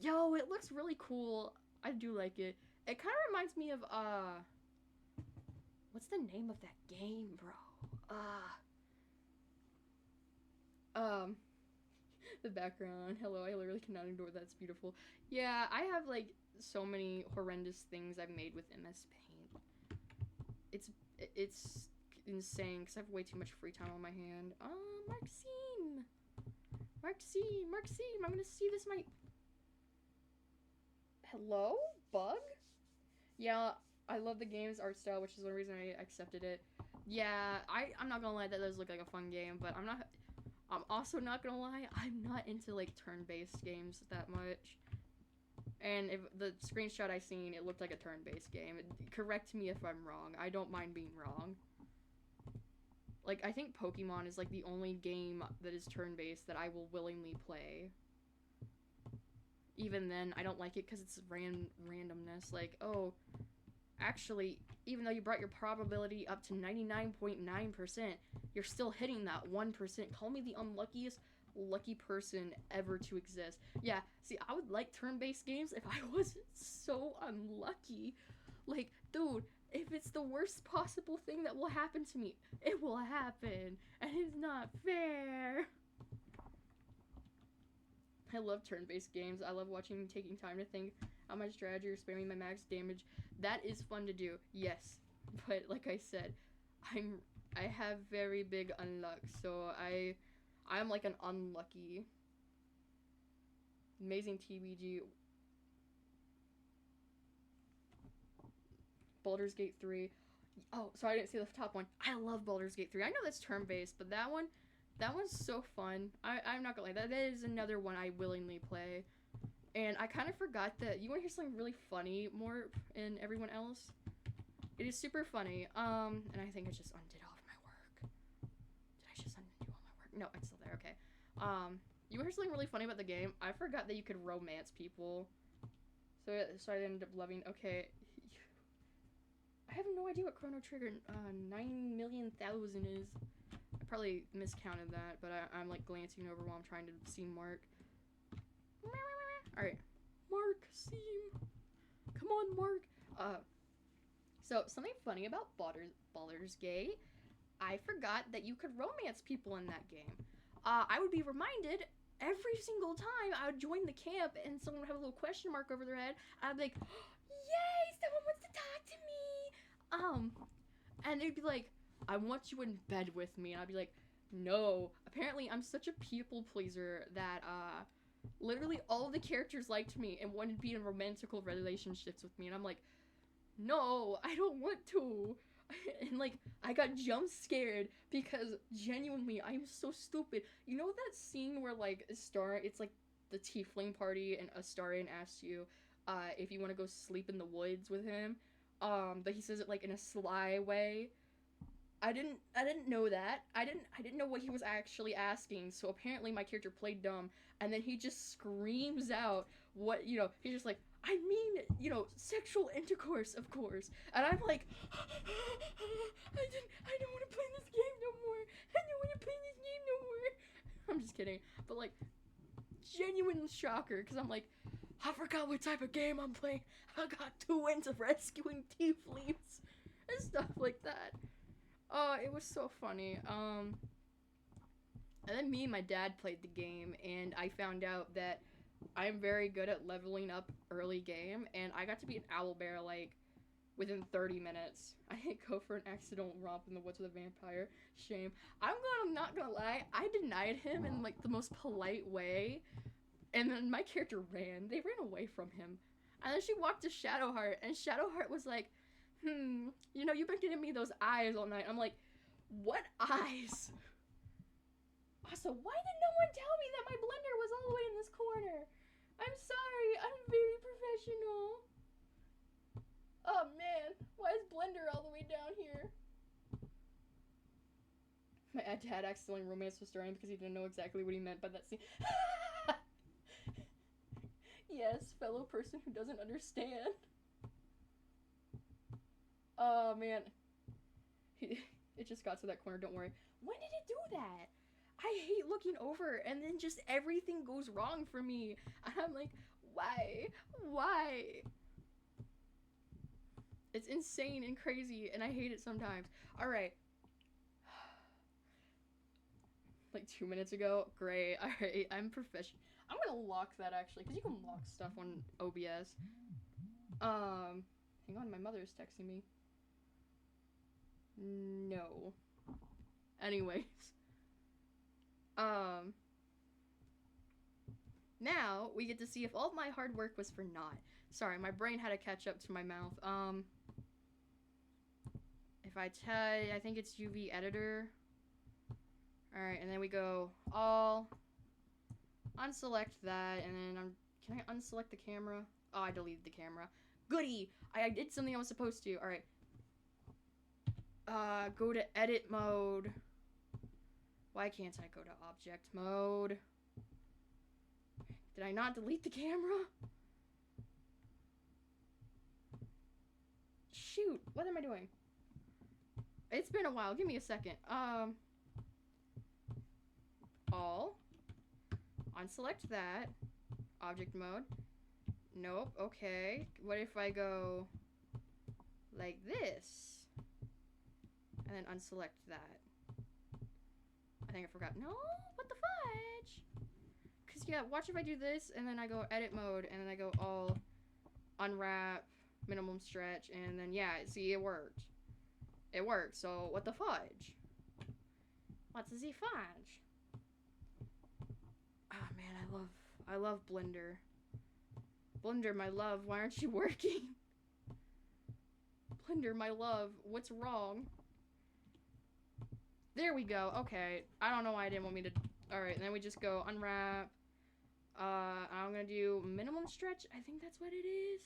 Yo, it looks really cool. I do like it. It kind of reminds me of, what's the name of that game, bro? The background. Hello, I literally cannot ignore that. It's beautiful. Yeah, I have, like, so many horrendous things I've made with MS Paint. It's insane, because I have way too much free time on my hand. Marxine, I'm gonna see this might... Hello? Bug? Yeah, I love the game's art style, which is one reason I accepted it. Yeah, I'm not gonna lie, that does look like a fun game, but I'm also not gonna lie, I'm not into, like, turn-based games that much. And if the screenshot I seen, it looked like a turn-based game. Correct me if I'm wrong. I don't mind being wrong. Like, I think Pokemon is, like, the only game that is turn-based that I will willingly play. Even then, I don't like it because it's randomness. Like, oh, actually, even though you brought your probability up to 99.9%, you're still hitting that 1%. Call me the unluckiest lucky person ever to exist. Yeah, see, I would like turn-based games if I wasn't so unlucky. Like, dude, if it's the worst possible thing that will happen to me, it will happen. And it's not fair. I love turn-based games. I love taking time to think how my strategy or spamming my max damage. That is fun to do, yes. But like I said, I have very big unluck, so I'm like an unlucky. Amazing TBG. Baldur's Gate 3. Oh, sorry, I didn't see the top one. I love Baldur's Gate 3. I know that's turn-based, but that one's so fun. I'm not gonna lie, that is another one I willingly play. And I kind of forgot that, you want to hear something really funny more in everyone else? It is super funny, and I think I just undid all of my work. Did I just undo all my work? No, it's still there, okay. You want to hear something really funny about the game? I forgot that you could romance people. So I ended up loving, okay. I have no idea what Chrono Trigger 9,000,000 is. I probably miscounted that, but I'm like glancing over while I'm trying to see Mark. Alright. Mark, Seam. Come on, Mark. So, something funny about Baldur's Gate, I forgot that you could romance people in that game. I would be reminded every single time I would join the camp and someone would have a little question mark over their head. I'd be like, yay, someone wants to talk to me. And they'd be like, I want you in bed with me. And I'd be like, no. Apparently, I'm such a people pleaser that, literally all of the characters liked me and wanted to be in romantical relationships with me. And I'm like, no, I don't want to. And, like, I got jump scared because, genuinely, I'm so stupid. You know that scene where, like, it's, like, the tiefling party and Astarion asks you, if you want to go sleep in the woods with him? But he says it, like, in a sly way. I didn't know that. I didn't know what he was actually asking, so apparently my character played dumb, and then he just screams out what, you know, he's just like, I mean, you know, sexual intercourse, of course. And I'm like, I don't want to play this game no more. I don't want to play this game no more. I'm just kidding. But, like, genuine shocker, because I'm like, I forgot what type of game I'm playing. I got 2 wins of rescuing tieflings and stuff like that. It was so funny. And then me and my dad played the game, and I found out that I'm very good at leveling up early game, and I got to be an owlbear, like, within 30 minutes. I didn't go for an accidental romp in the woods with a vampire. Shame. I'm not gonna lie, I denied him in, like, the most polite way, and then my character ran. They ran away from him. And then she walked to Shadowheart, and Shadowheart was like, you know, you've been giving me those eyes all night. I'm like, what eyes? Also, why did no one tell me that my blender was all the way in this corner? I'm sorry, I'm very professional. Oh man, why is blender all the way down here? My dad accidentally romanced with Sterling because he didn't know exactly what he meant by that scene. Yes, fellow person who doesn't understand. Oh man. It just got to that corner, don't worry. When did it do that? I hate looking over and then just everything goes wrong for me. And I'm like, why? Why? It's insane and crazy and I hate it sometimes. Alright. Like 2 minutes ago. Great. Alright, I'm professional. I'm gonna lock that actually, because you can lock stuff on OBS. Hang on, my mother's texting me. No. Anyways. Now we get to see if all of my hard work was for naught. Sorry, my brain had to catch up to my mouth. If I tell, I think it's UV editor. Alright, and then we go all, unselect that, and then can I unselect the camera? Oh, I deleted the camera. Goody! I did something I was supposed to. Alright. Go to edit mode. Why can't I go to object mode? Did I not delete the camera? Shoot, what am I doing? It's been a while, give me a second. All. Unselect that. Object mode. Nope, okay. What if I go like this? And then unselect that. I think I forgot. No, what the fudge? Because, yeah, watch if I do this, and then I go edit mode, and then I go all unwrap, minimum stretch, and then, yeah, see, it worked. It worked, so what the fudge? What's the fudge? Ah, oh, man, I love Blender. Blender, my love, why aren't you working? Blender, my love, what's wrong? There we go. Okay. I don't know why I didn't want me to... Alright, and then we just go unwrap. I'm gonna do minimum stretch. I think that's what it is.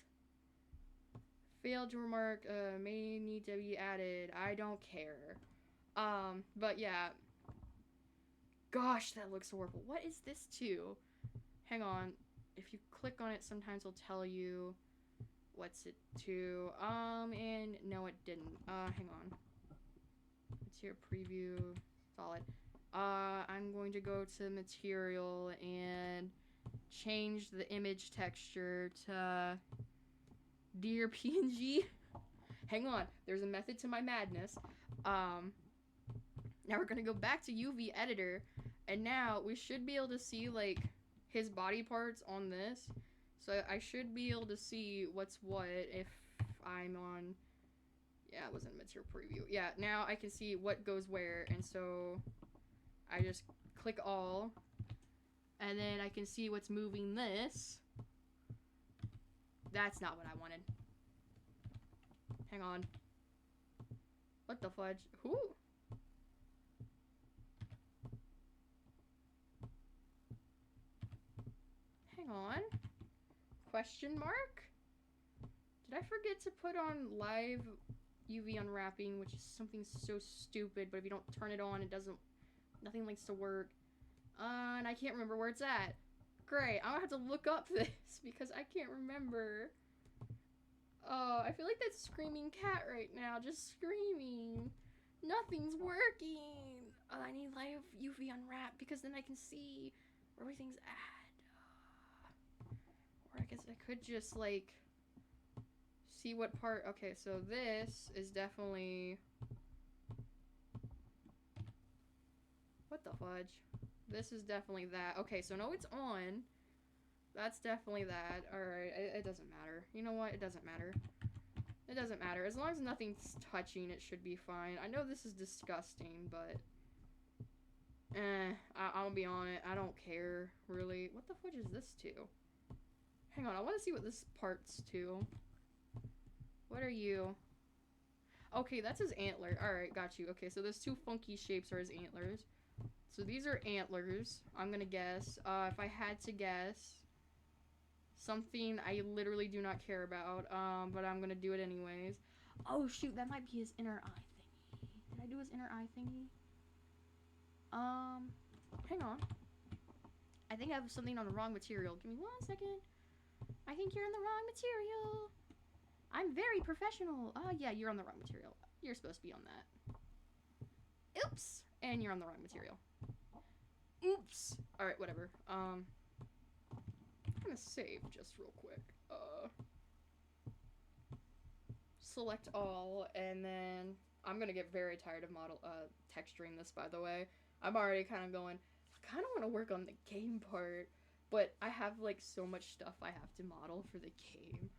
Failed to remark. May need to be added. I don't care. But yeah. Gosh, that looks horrible. What is this to? Hang on. If you click on it, sometimes it'll tell you what's it to. And no, it didn't. Hang on. It's here, preview, solid. I'm going to go to material and change the image texture to dear PNG. Hang on, there's a method to my madness. Now we're gonna go back to UV editor, and now we should be able to see like his body parts on this. So I should be able to see what's what if I'm on. Yeah, it wasn't a material preview. Yeah, now I can see what goes where, and so I just click all, and then I can see what's moving this. That's not what I wanted. Hang on. What the fudge? Who? Hang on. Question mark? Did I forget to put on live UV unwrapping, which is something so stupid, but if you don't turn it on, it doesn't, nothing likes to work. And I can't remember where it's at. Great, I'm gonna have to look up this, because I can't remember. Oh, I feel like that screaming cat right now, just screaming. Nothing's working. Oh, I need live UV unwrap, because then I can see where everything's at. Or I guess I could just, like, see what part... Okay, so this is definitely... What the fudge? This is definitely that. Okay, so no, it's on. That's definitely that. Alright, it doesn't matter. You know what? It doesn't matter. It doesn't matter. As long as nothing's touching, it should be fine. I know this is disgusting, but... I'll be on it. I don't care, really. What the fudge is this to? Hang on, I want to see what this part's to. What are you? Okay, that's his antler. Alright, got you. Okay, so those two funky shapes are his antlers. So these are antlers, I'm gonna guess. If I had to guess... Something I literally do not care about, but I'm gonna do it anyways. Oh shoot, that might be his inner eye thingy. Did I do his inner eye thingy? Hang on. I think I have something on the wrong material. Give me 1 second. I think you're on the wrong material. I'm very professional. Yeah, you're on the wrong material. You're supposed to be on that. Oops! And you're on the wrong material. Oops! Alright, whatever. I'm gonna save just real quick. Select all, and then I'm gonna get very tired of texturing this, by the way. I'm already kind of going, I kind of want to work on the game part, but I have, like, so much stuff I have to model for the game.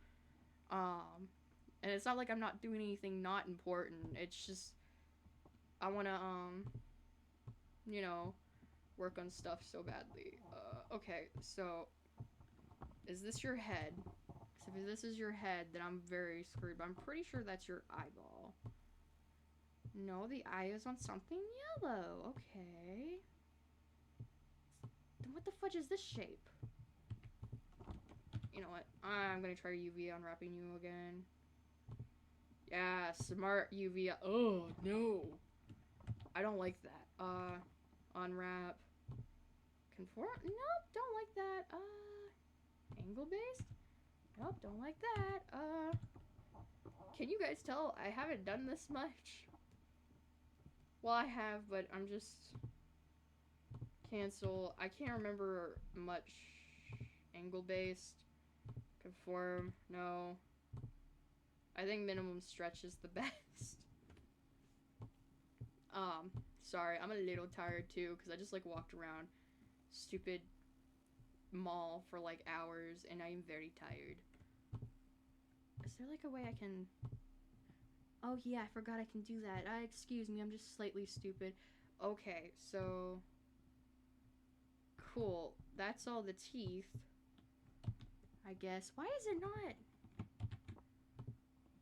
And it's not like I'm not doing anything not important. It's just, I want to, you know, work on stuff so badly. Okay, so, is this your head? Because if this is your head, then I'm very screwed, but I'm pretty sure that's your eyeball. No, the eye is on something yellow. Okay. Then what the fudge is this shape? You know what? I'm gonna try UV unwrapping you again. Yeah, smart UV. Oh, no. I don't like that. Unwrap. Conform? Nope, don't like that. Angle based? Nope, don't like that. Can you guys tell I haven't done this much? Well, I have, but I'm just... Cancel. I can't remember much. Angle based. Conform. No. I think minimum stretch is the best. Sorry, I'm a little tired too, because I just, like, walked around stupid mall for, like, hours, and I'm very tired. Is there, like, a way I can... Oh, yeah, I forgot I can do that. Excuse me, I'm just slightly stupid. Okay, so... Cool. That's all the teeth, I guess. Why is it not?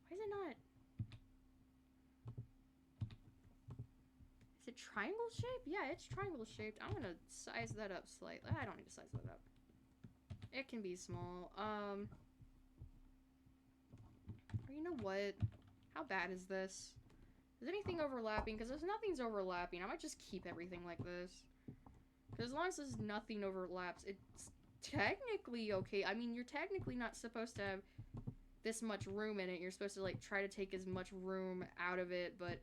Why is it not? Is it triangle shaped? Yeah, it's triangle shaped. I'm gonna size that up slightly. I don't need to size that up. It can be small. Or you know what? How bad is this? Is anything overlapping? Because if nothing's overlapping, I might just keep everything like this. Because as long as there's nothing overlaps, it's technically okay. I mean, you're technically not supposed to have this much room in it. You're supposed to, like, try to take as much room out of it, but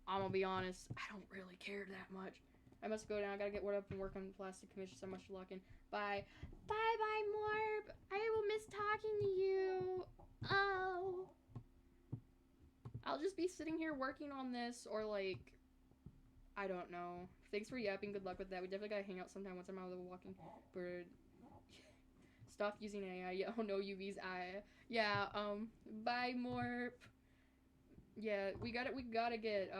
I'm gonna be honest, I don't really care that much. I must go down. I gotta get up and work on plastic commissions. So much luck and bye. Bye, Morb. I will miss talking to you. Oh. I'll just be sitting here working on this, or, like, I don't know. Thanks for yapping. Good luck with that. We definitely gotta hang out sometime once I'm out of the walking bird. Stop using AI. Yeah, oh no, UV's eye. Yeah, bye, Morp. Yeah, we gotta get,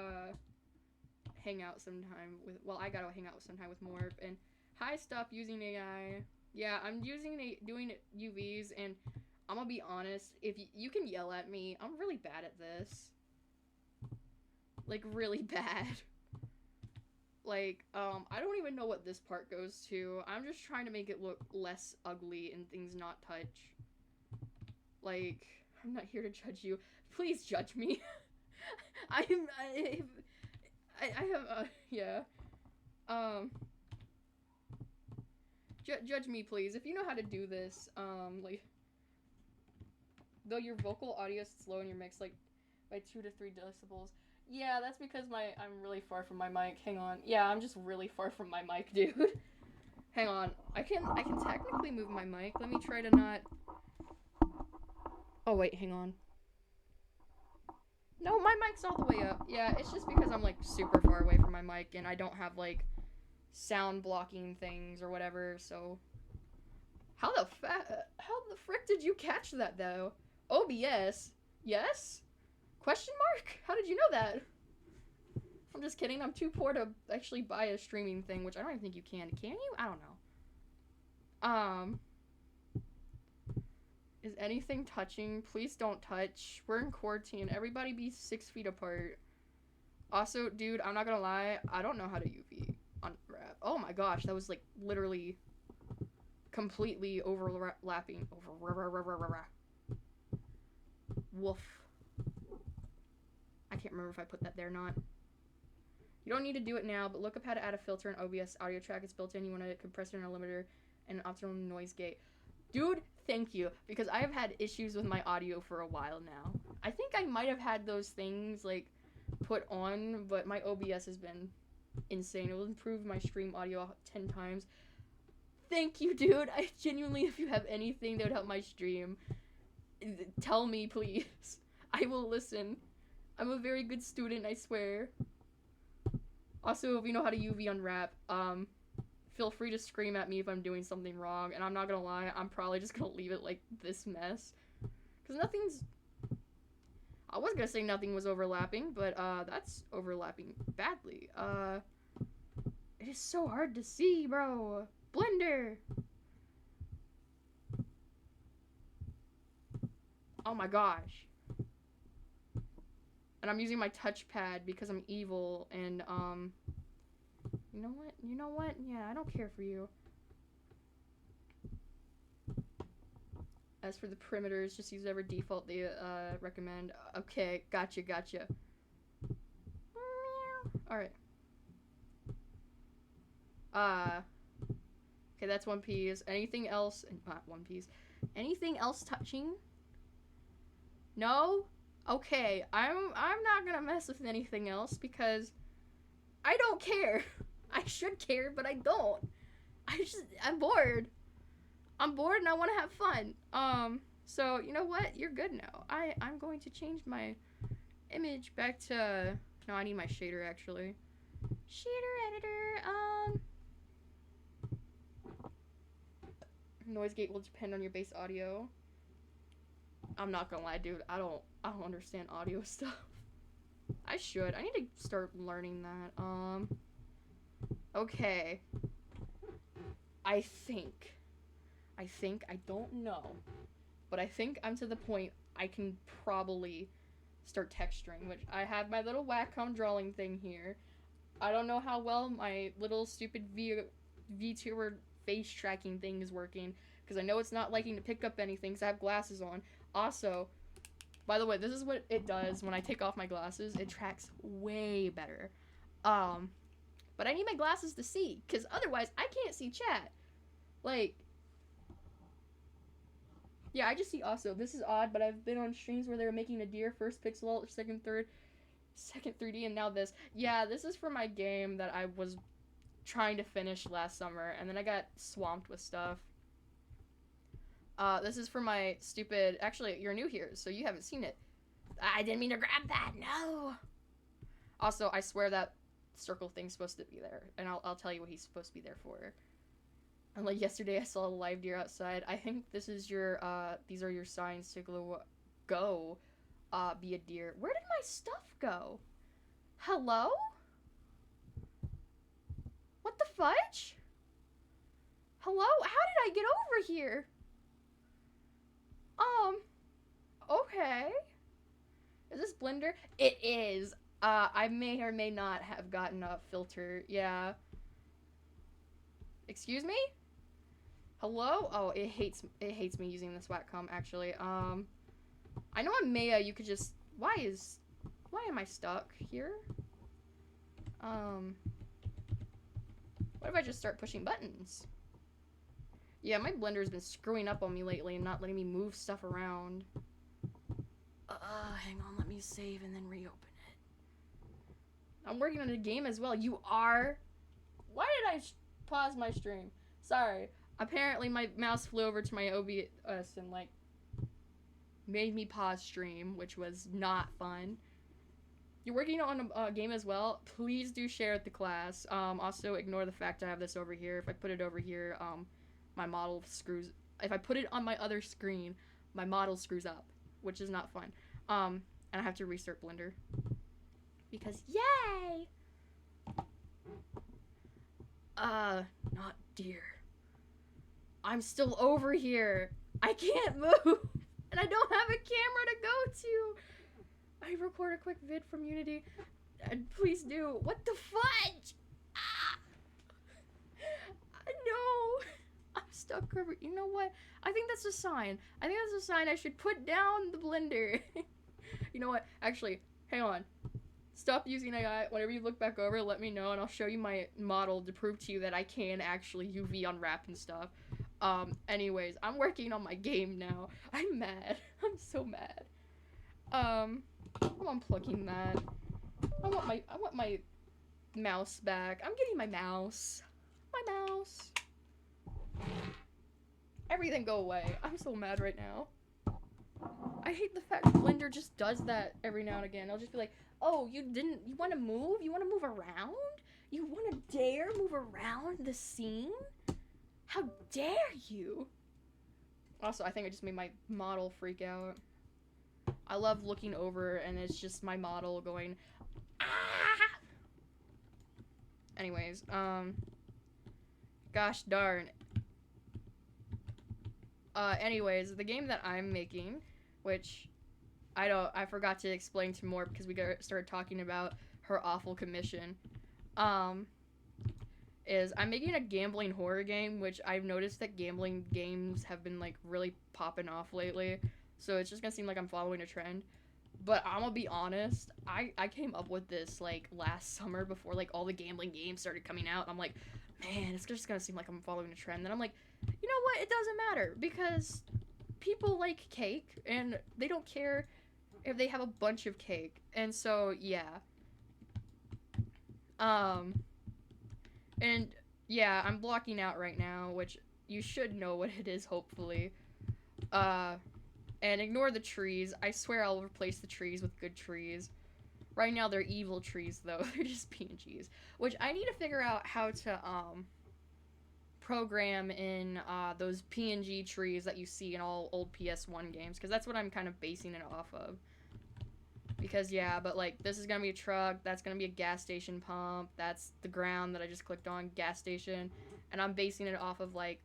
hang out sometime with, well, I gotta hang out sometime with Morp. And hi, stop using AI. Yeah, I'm doing UVs, and I'm gonna be honest, if you can yell at me, I'm really bad at this. Like, really bad. Like, I don't even know what this part goes to. I'm just trying to make it look less ugly and things not touch. Like, I'm not here to judge you. Please judge me. I have, yeah. Judge me, please. If you know how to do this, like, though your vocal audio is slow in your mix, like, by 2 to 3 decibels. Yeah, that's because I'm really far from my mic. Hang on. Yeah, I'm just really far from my mic, dude. Hang on. I can technically move my mic. Let me try to not... Oh, wait, hang on. No, my mic's all the way up. Yeah, it's just because I'm, like, super far away from my mic, and I don't have, like, sound blocking things or whatever, so... How the frick did you catch that, though? OBS? Yes? Question mark? How did you know that? I'm just kidding. I'm too poor to actually buy a streaming thing, which I don't even think you can. Can you? I don't know. Is anything touching? Please don't touch. We're in quarantine. Everybody be 6 feet apart. Also, dude, I'm not gonna lie. I don't know how to UV unwrap. Oh my gosh, that was like literally completely overlapping. Woof. I can't remember if I put that there or not. You don't need to do it now, but look up how to add a filter in OBS audio track. It's built in. You want to compress it in a limiter and an optimal noise gate. Dude, thank you, because I have had issues with my audio for a while now. I think I might have had those things, like, put on, but my OBS has been insane. It will improve my stream audio 10 times. Thank you, dude. I genuinely, if you have anything that would help my stream, tell me, please. I will listen. I'm a very good student, I swear. Also, if you know how to UV unwrap, feel free to scream at me if I'm doing something wrong, and I'm not gonna lie, I'm probably just gonna leave it like this mess. Because nothing's... I was gonna say nothing was overlapping, but, that's overlapping badly. It is so hard to see, bro. Blender! Oh my gosh. And I'm using my touchpad because I'm evil, and, you know what? You know what? Yeah, I don't care for you. As for the perimeters, just use whatever default they, recommend. Okay, gotcha. Alright. Okay, that's One Piece. Anything else? Not One Piece. Anything else touching? No? Okay, I'm not gonna mess with anything else because I don't care. I should care, but I don't. I'm bored. I'm bored and I want to have fun. So, you know what? You're good now. I'm going to change my image back to... No, I need my shader, actually. Shader editor, Noise gate will depend on your base audio. I'm not gonna lie, dude. I don't understand audio stuff. I should. I need to start learning that. Okay. I don't know, but I think I'm to the point I can probably start texturing, which I have my little Wacom drawing thing here. I don't know how well my little stupid VTuber face tracking thing is working, because I know it's not liking to pick up anything because I have glasses on. Also, by the way, this is what it does when I take off my glasses. It tracks way better. But I need my glasses to see, because otherwise I can't see chat. Like, yeah, I just see also. This is odd, but I've been on streams where they were making a deer, first pixel art, second 3D, and now this. Yeah, this is for my game that I was trying to finish last summer, and then I got swamped with stuff. This is for my stupid... Actually, you're new here, so you haven't seen it. I didn't mean to grab that, no! Also, I swear that circle thing's supposed to be there, and I'll tell you what he's supposed to be there for. And like yesterday, I saw a live deer outside. I think this is your, these are your signs to go, be a deer. Where did my stuff go? Hello? What the fudge? Hello? How did I get over here? Okay. Is this Blender? It is. I may or may not have gotten a filter. Yeah. Excuse me? Hello? Oh, it hates me using this Wacom, actually. I know on Maya you could just... Why am I stuck here? What if I just start pushing buttons? Yeah, my Blender's been screwing up on me lately and not letting me move stuff around. Hang on, let me save and then reopen it. I'm working on a game as well. You are? Why did I pause my stream? Sorry. Apparently my mouse flew over to my OBS and like made me pause stream, which was not fun. You're working on a game as well, please do share with the class. Also ignore the fact I have this over here. If I put it over here, my model screws. If I put it on my other screen, my model screws up, which is not fun. And I have to restart Blender. Because yay! Not deer. I'm still over here. I can't move. And I don't have a camera to go to. I record a quick vid from Unity. Please do. What the fudge? Ah! No. I'm stuck over. You know what? I think that's a sign. I think that's a sign I should put down the Blender. You know what? Actually, hang on. Stop using AI. Whenever you look back over, let me know, and I'll show you my model to prove to you that I can actually UV unwrap and stuff. Anyways, I'm working on my game now. I'm mad. I'm so mad. I'm unplugging that. I want my mouse back. I'm getting my mouse. My mouse. Everything go away. I'm so mad right now. I hate the fact Blender just does that every now and again. I'll just be like, oh, you want to move? You want to move around? You want to dare move around the scene? How dare you? Also, I think I just made my model freak out. I love looking over and it's just my model going, ah! Anyways, gosh darn. Anyways, the game that I'm making, which I forgot to explain to more because we started talking about her awful commission, is I'm making a gambling horror game, which I've noticed that gambling games have been like really popping off lately, so it's just gonna seem like I'm following a trend. But I'm gonna be honest, I came up with this like last summer before like all the gambling games started coming out, and I'm like, man, it's just gonna seem like I'm following a trend. Then I'm like, you know what, it doesn't matter, because people like cake and they don't care if they have a bunch of cake. And so yeah, and yeah, I'm blocking out right now, which you should know what it is, hopefully. And ignore the trees. I swear I'll replace the trees with good trees. Right now they're evil trees though. They're just PNGs, which I need to figure out how to program in those PNG trees that you see in all old PS1 games, because that's what I'm kind of basing it off of. Because yeah, but like this is gonna be a truck, that's gonna be a gas station pump, that's the ground that I just clicked on, gas station, and I'm basing it off of like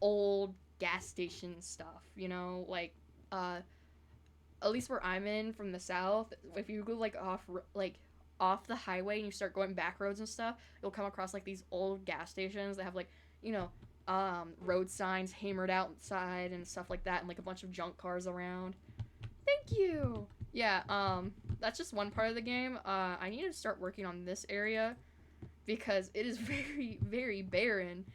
old gas station stuff, you know, like at least where I'm in from the south, if you go like off the highway and you start going back roads and stuff, you'll come across like these old gas stations that have like, you know, road signs hammered outside and stuff like that, and like a bunch of junk cars around. Thank you. Yeah, that's just one part of the game. I need to start working on this area because it is very, very barren.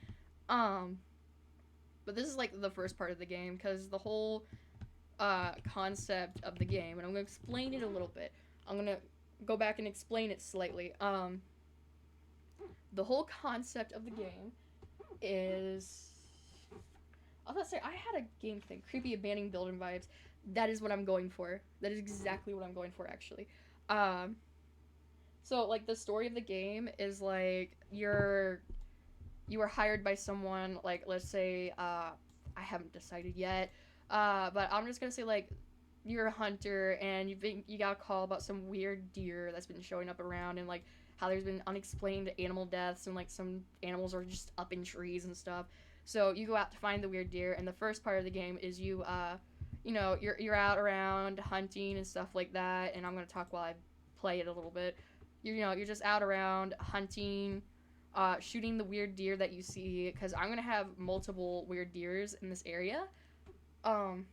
But this is like the first part of the game, because the whole concept of the game, and I'm gonna explain it a little bit. I'm gonna go back and explain it slightly. The whole concept of the game is, I was gonna say, I had a game thing, creepy abandoned building vibes. That is what I'm going for. That is exactly what I'm going for, actually. So like the story of the game is like you were hired by someone, like let's say I haven't decided yet, but I'm just gonna say like you're a hunter and you got a call about some weird deer that's been showing up around, and like how there's been unexplained animal deaths, and like some animals are just up in trees and stuff. So you go out to find the weird deer, and the first part of the game is you know, you're out around hunting and stuff like that, and I'm gonna talk while I play it a little bit. You're just out around hunting, shooting the weird deer that you see, because I'm gonna have multiple weird deers in this area, and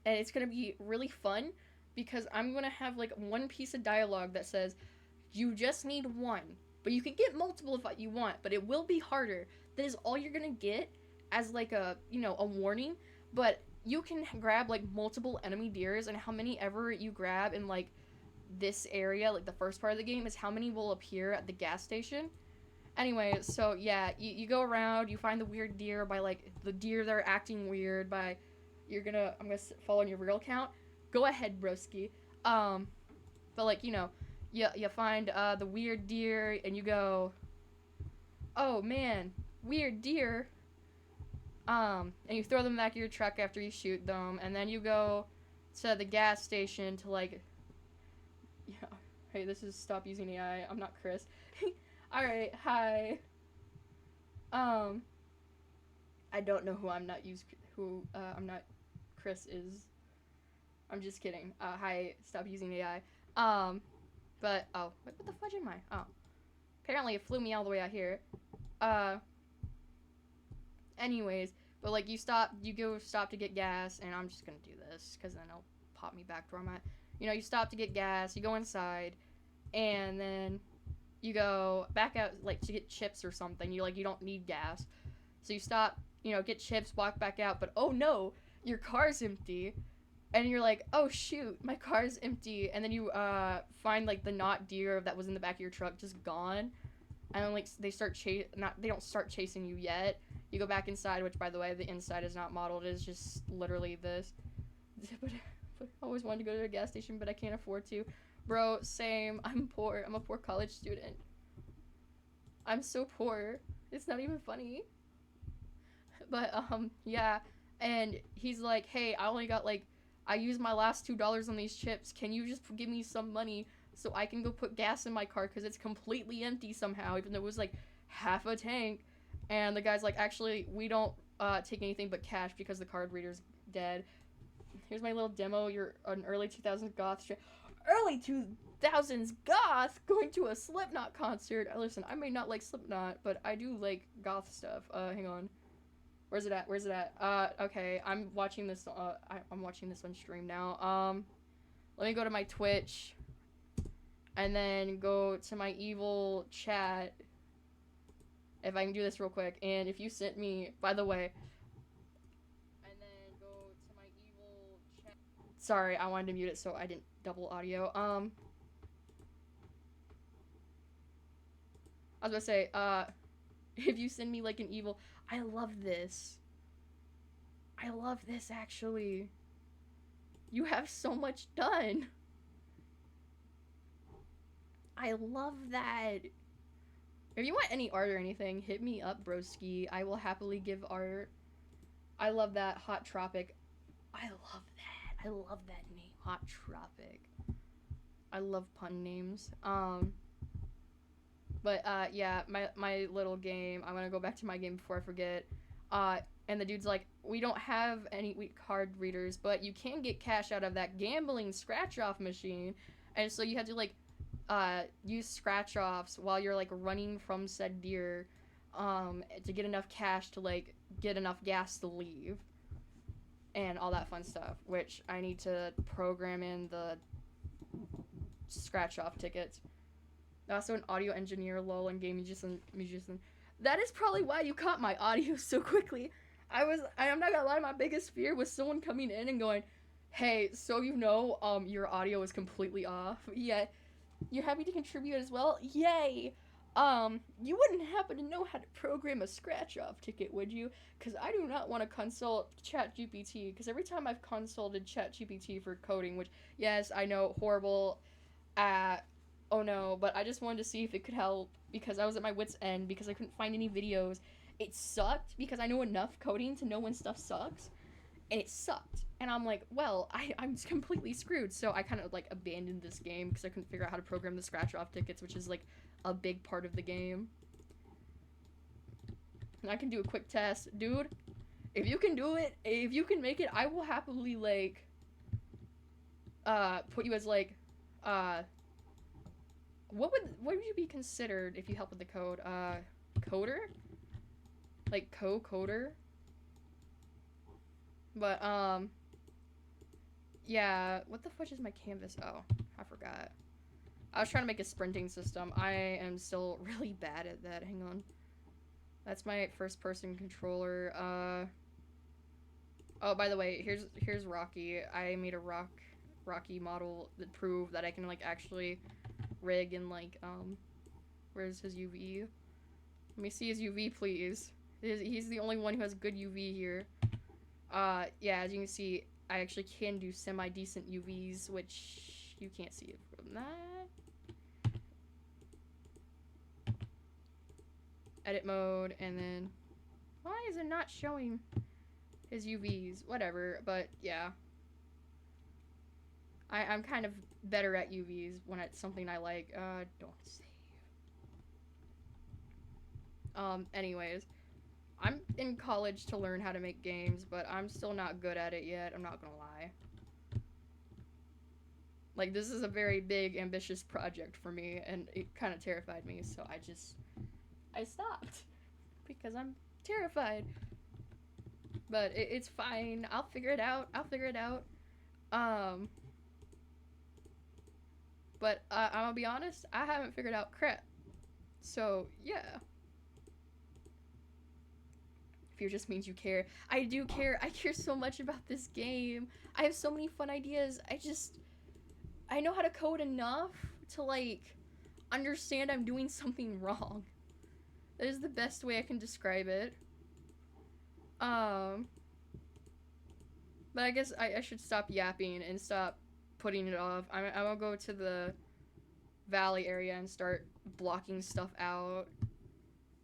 it's gonna be really fun because I'm gonna have like one piece of dialogue that says, "You just need one, but you can get multiple if you want, but it will be harder." That is all you're gonna get as like a warning, but you can grab like multiple enemy deers, and how many ever you grab in like this area, like the first part of the game, is how many will appear at the gas station. Anyway, so yeah, you go around, you find the weird deer by like the deer that are acting weird by I'm gonna follow on your real account. Go ahead, broski. But like, you find the weird deer and you go, oh man, weird deer. And you throw them back in your truck after you shoot them, and then you go to the gas station to like, yeah. Hey, this is Stop Using AI. I'm not Chris. All right, hi. I don't know who I'm not Chris is. I'm just kidding. Hi, Stop Using AI. But oh, what the fudge am I? Oh, apparently it flew me all the way out here. Anyways, but like you go stop to get gas, and I'm just gonna do this because then it'll pop me back to where I'm at. You stop to get gas, you go inside, and then you go back out like to get chips or something. You don't need gas, so you stop, get chips, walk back out, but oh no, your car's empty, and you're like, oh shoot, my car's empty, and then you find like the not deer that was in the back of your truck just gone, and then like they don't start chasing you yet. You go back inside, which, by the way, the inside is not modeled. It is just literally this. But I always wanted to go to a gas station, but I can't afford to. Bro, same. I'm poor. I'm a poor college student. I'm so poor. It's not even funny. But, yeah. And he's like, hey, I used my last $2 on these chips. Can you just give me some money so I can go put gas in my car? Because it's completely empty somehow, even though it was, like, half a tank. And the guy's like, actually, we don't take anything but cash because the card reader's dead. Here's my little demo. You're an early 2000s goth. Early 2000s goth going to a Slipknot concert. Listen, I may not like Slipknot, but I do like goth stuff. Hang on. Where's it at? Okay, I'm watching this. I'm watching this on stream now. Let me go to my Twitch, and then go to my evil chat. If I can do this real quick, and if you sent me, by the way, and then go to my evil chat. Sorry, I wanted to mute it so I didn't double audio. I was gonna say, if you send me like an evil, I love this. I love this actually. You have so much done. I love that. If you want any art or anything, hit me up, broski. I will happily give art. I love that. Hot Tropic. I love that. I love that name. Hot Tropic. I love pun names. But, yeah, my little game. I'm gonna go back to my game before I forget. And the dude's like, we don't have any card readers, but you can get cash out of that gambling scratch-off machine. And so you have to, like, use scratch-offs while you're, like, running from said deer, to get enough cash to, like, get enough gas to leave. And all that fun stuff, which I need to program in the scratch-off tickets. Also an audio engineer, lol, and game musician. That is probably why you caught my audio so quickly. I'm not gonna lie, my biggest fear was someone coming in and going, hey, so your audio is completely off. Yeah, you're happy to contribute as well? Yay! You wouldn't happen to know how to program a scratch-off ticket, would you? Because I do not want to consult ChatGPT, because every time I've consulted ChatGPT for coding, which, yes, I know, horrible, oh no, but I just wanted to see if it could help, because I was at my wit's end, because I couldn't find any videos. It sucked, because I know enough coding to know when stuff sucks, and it sucked. And I'm like, well, I'm completely screwed, so I kind of, like, abandoned this game, because I couldn't figure out how to program the scratch-off tickets, which is, like, a big part of the game. And I can do a quick test. Dude, if you can do it, if you can make it, I will happily, like, put you as, like, what would you be considered if you help with the code? Coder? Like, coder? But, yeah, what the fuck is my canvas? Oh, I forgot. I was trying to make a sprinting system. I am still really bad at that. Hang on. That's my first-person controller. Oh, by the way, here's Rocky. I made a Rocky model that proved that I can, like, actually rig and, like, where's his UV? Let me see his UV, please. He's the only one who has good UV here. Yeah, as you can see, I actually can do semi-decent UVs, which you can't see it from that. Edit mode, and then... Why is it not showing his UVs? Whatever, but yeah. I'm kind of better at UVs when it's something I like. Don't save. Anyways. I'm in college to learn how to make games, but I'm still not good at it yet, I'm not gonna lie. Like, this is a very big, ambitious project for me, and it kind of terrified me, so I stopped. Because I'm terrified. But it's fine, I'll figure it out, But, I'm gonna be honest, I haven't figured out crap. So, yeah. Fear just means you care. I do care. I care so much about this game. I have so many fun ideas. I know how to code enough to, like, understand I'm doing something wrong. That is the best way I can describe it. But I guess I should stop yapping and stop putting it off. I'm gonna go to the valley area and start blocking stuff out.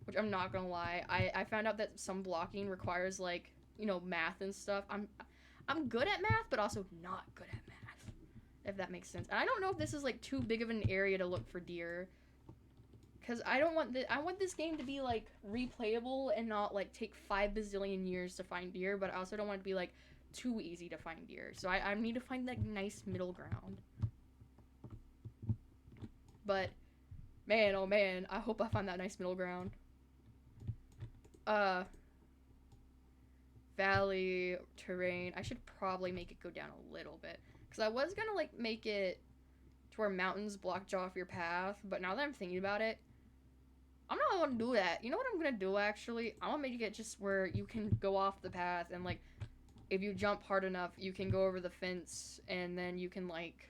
Which I'm not gonna lie, I found out that some blocking requires, like, you know, math and stuff. I'm good at math, but also not good at math, if that makes sense. And I don't know if this is, like, too big of an area to look for deer. Because I want this game to be, like, replayable and not, like, take 5 bazillion years to find deer, but I also don't want it to be, like, too easy to find deer. So I need to find, like, nice middle ground. But, man, oh man, I hope I find that nice middle ground. Valley terrain. I should probably make it go down a little bit. Because I was gonna, like, make it to where mountains block off your path. But now that I'm thinking about it, I'm not gonna do that. You know what I'm gonna do, actually? I'm gonna make it just where you can go off the path. And, like, if you jump hard enough, you can go over the fence. And then you can, like,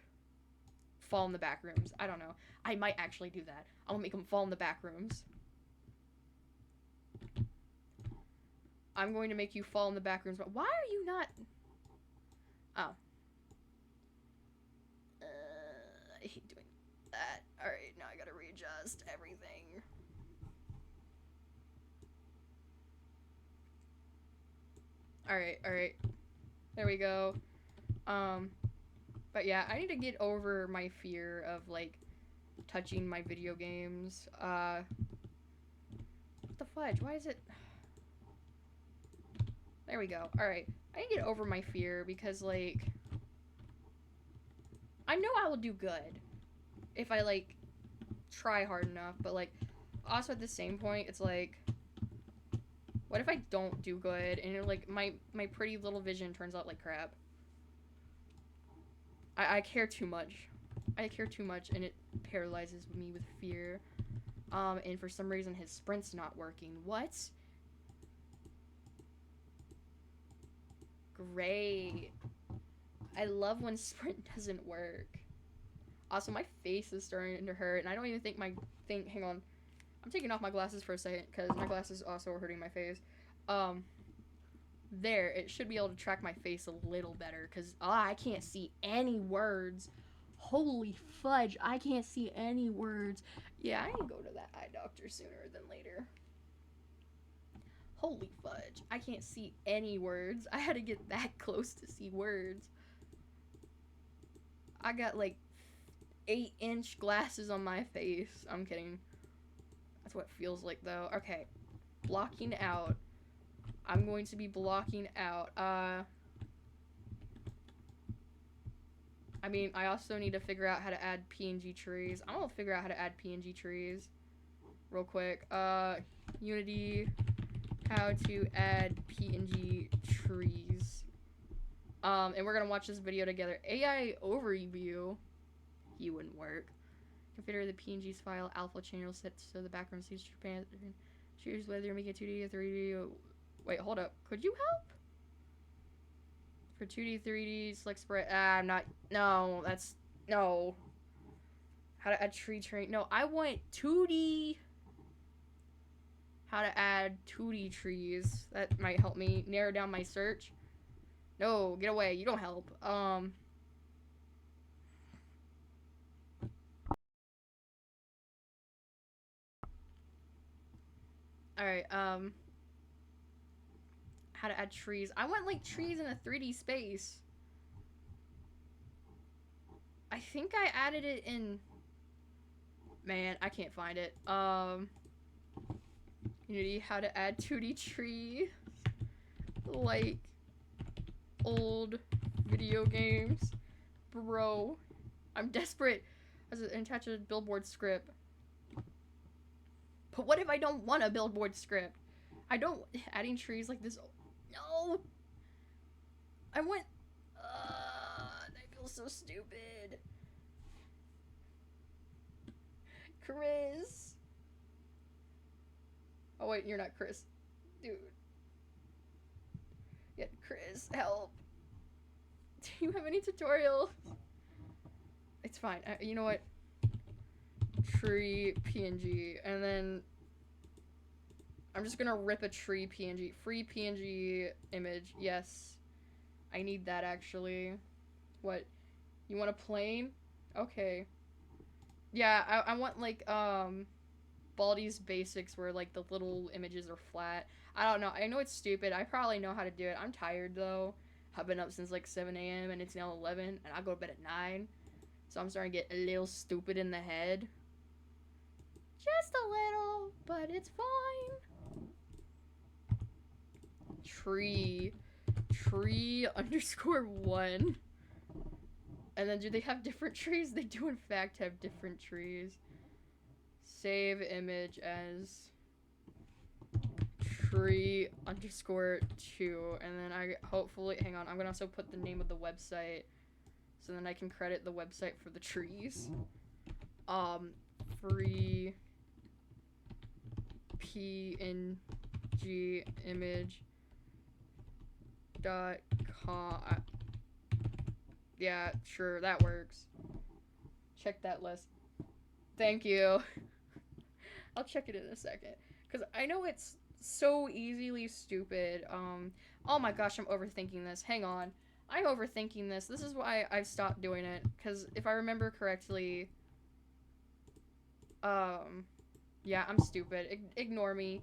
fall in the back rooms. I don't know. I might actually do that. I'm gonna make them fall in the back rooms. I'm going to make you fall in the back rooms. But why are you not... Oh. I hate doing that. Alright, now I gotta readjust everything. Alright. There we go. But yeah, I need to get over my fear of, like, touching my video games. What the fudge? Why is it... There we go. Alright. I need to get over my fear because, like... I know I will do good if I, like, try hard enough, but, like, also at the same point, it's like... What if I don't do good and, like, my pretty little vision turns out like crap? I care too much. I care too much, and it paralyzes me with fear. And for some reason, his sprint's not working. What? Great. I love when sprint doesn't work. Also, my face is starting to hurt, and I don't even think my thing... Hang on. I'm taking off my glasses for a second, because my glasses also are hurting my face. There. It should be able to track my face a little better, because I can't see any words. Holy fudge, I can't see any words. Yeah, I need to go to that eye doctor sooner than later. Holy fudge, I can't see any words. I had to get that close to see words. I got, like, 8-inch glasses on my face. I'm kidding. That's what it feels like, though. Okay. Blocking out. I'm going to be blocking out. I mean, I also need to figure out how to add PNG trees. I'm gonna figure out how to add PNG trees real quick. Unity, how to add PNG trees. And we're gonna watch this video together. AI overview. He wouldn't work. Configure the PNGs file alpha channel set so the background sees Japan. Choose whether you make it 2D or 3D. Wait, hold up. Could you help? For 2D, 3D, select spread. I'm not. No, that's. No. How to add tree train. No, I want 2D. how to add 2D trees. That might help me narrow down my search. No, get away. You don't help. Alright, how to add trees. I want, like, trees in a 3D space. I think I added it in... Man, I can't find it. Unity, how to add 2D tree. Like, old video games. Bro. I'm desperate. As an attached billboard script. But what if I don't want a billboard script? I don't... Adding trees like this... No! I want... I feel so stupid. Chris. Oh wait, you're not Chris. Dude. Yeah, Chris, help. Do you have any tutorials? It's fine. You know what? Tree PNG. And then... I'm just gonna rip a tree PNG. Free PNG image. Yes. I need that, actually. What? You want a plane? Okay. Yeah, I want, like, Baldi's Basics where, like, the little images are flat. I don't know. I know it's stupid. I probably know how to do it. I'm tired, though. I've been up since, like, 7 a.m. and it's now 11, and I go to bed at 9. So I'm starting to get a little stupid in the head. Just a little, but it's fine. Tree underscore 1. And then do they have different trees? They do in fact have different trees. Save image as tree underscore 2. And then I hopefully, hang on, I'm gonna also put the name of the website so then I can credit the website for the trees. Free PNG image .com. Yeah, sure, that works. Check that list. Thank you. I'll check it in a second. Because I know it's so easily stupid. Oh my gosh, I'm overthinking this. Hang on. I'm overthinking this. This is why I've stopped doing it. Because if I remember correctly... Yeah, I'm stupid. Ignore me.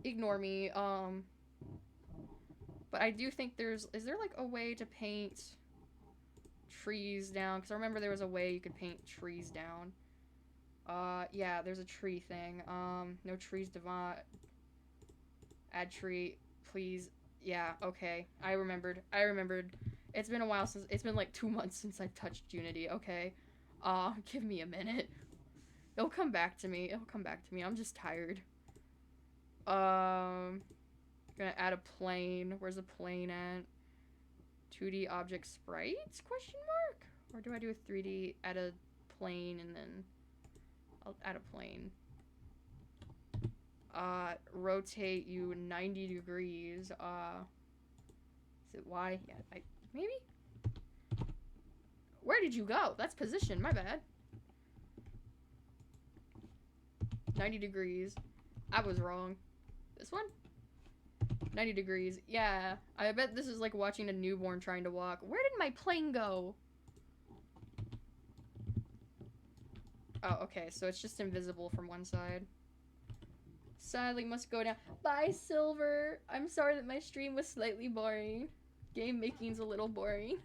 Ignore me. But I do think there's... Is there, like, a way to paint trees down? Because I remember there was a way you could paint trees down. Yeah, there's a tree thing. No trees divide. Add tree, please. Yeah, okay. I remembered. It's been a while since... It's been, like, 2 months since I've touched Unity. Okay. Give me a minute. It'll come back to me. I'm just tired. Gonna add a plane. Where's a plane at? 2D object sprites? Question mark? Or do I do a 3D, add a plane, and then I'll add a plane. Rotate you 90 degrees. Is it Y? Yeah, maybe? Where did you go? That's position, my bad. 90 degrees. I was wrong. This one? 90 degrees. Yeah. I bet this is like watching a newborn trying to walk. Where did my plane go? Oh, okay. So it's just invisible from one side. Sadly must go down. Bye, Silver. I'm sorry that my stream was slightly boring. Game making's a little boring.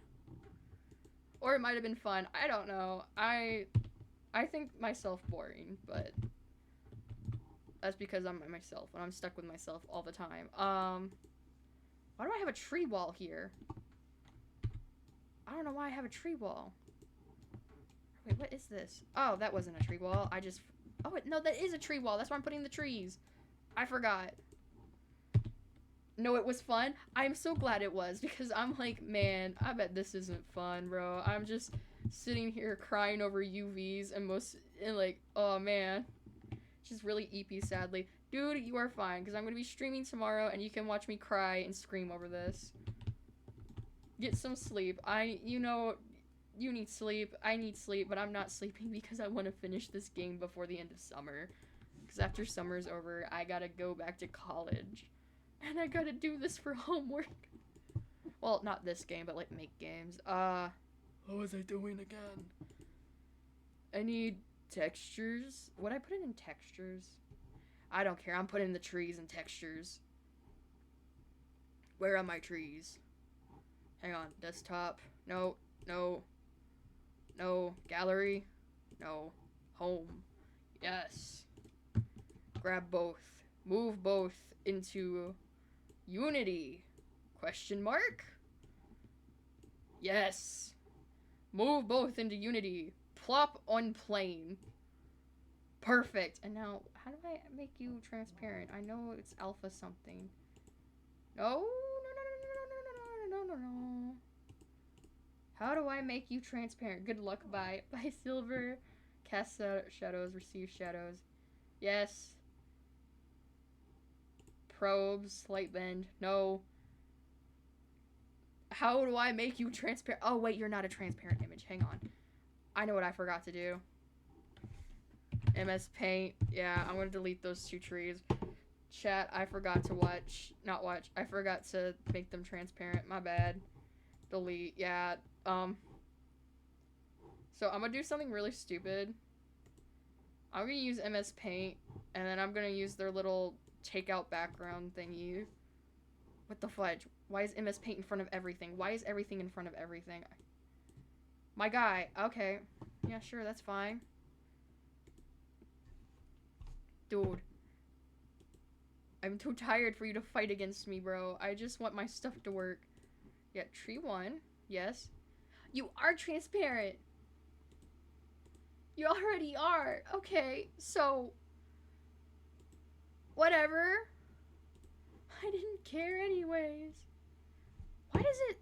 Or it might have been fun. I don't know. I think myself boring, but... That's because I'm myself, and I'm stuck with myself all the time. Why do I have a tree wall here? I don't know why I have a tree wall. Wait, what is this? Oh, that wasn't a tree wall. Oh, wait, no, that is a tree wall. That's where I'm putting the trees. I forgot. No, it was fun. I'm so glad it was, because I'm like, man, I bet this isn't fun, bro. I'm just sitting here crying over UVs and like, oh, man. Just really eepy, sadly. Dude, you are fine, because I'm going to be streaming tomorrow, and you can watch me cry and scream over this. Get some sleep. You know, you need sleep. I need sleep, but I'm not sleeping because I want to finish this game before the end of summer. Because after summer's over, I gotta go back to college. And I gotta do this for homework. Well, not this game, but like make games. What was I doing again? I need textures. What I put in textures? I don't care. I'm putting the trees in textures. Where are my trees? Hang on. Desktop. No. No. No. Gallery. No. Home. Yes. Grab both. Move both into Unity. Question mark? Yes. Move both into Unity. Plop on plane. Perfect. And now, how do I make you transparent? I know it's alpha something. No. No. How do I make you transparent? Good luck. Bye. Bye, Silver. Cast shadows. Receive shadows. Yes. Probes. Light bend. No. How do I make you transparent? Oh, wait. You're not a transparent image. Hang on. I know what I forgot to do. MS Paint. Yeah, I'm going to delete those two trees. Chat, I forgot to I forgot to make them transparent. My bad. Delete. Yeah. So I'm going to do something really stupid. I'm going to use MS Paint, and then I'm going to use their little takeout background thingy. What the fudge? Why is MS Paint in front of everything? Why is everything in front of everything? My guy. Okay. Yeah, sure, that's fine. Dude. I'm too tired for you to fight against me, bro. I just want my stuff to work. Yeah, tree 1. Yes. You are transparent. You already are. Okay, so... whatever. I didn't care anyways. Why does it...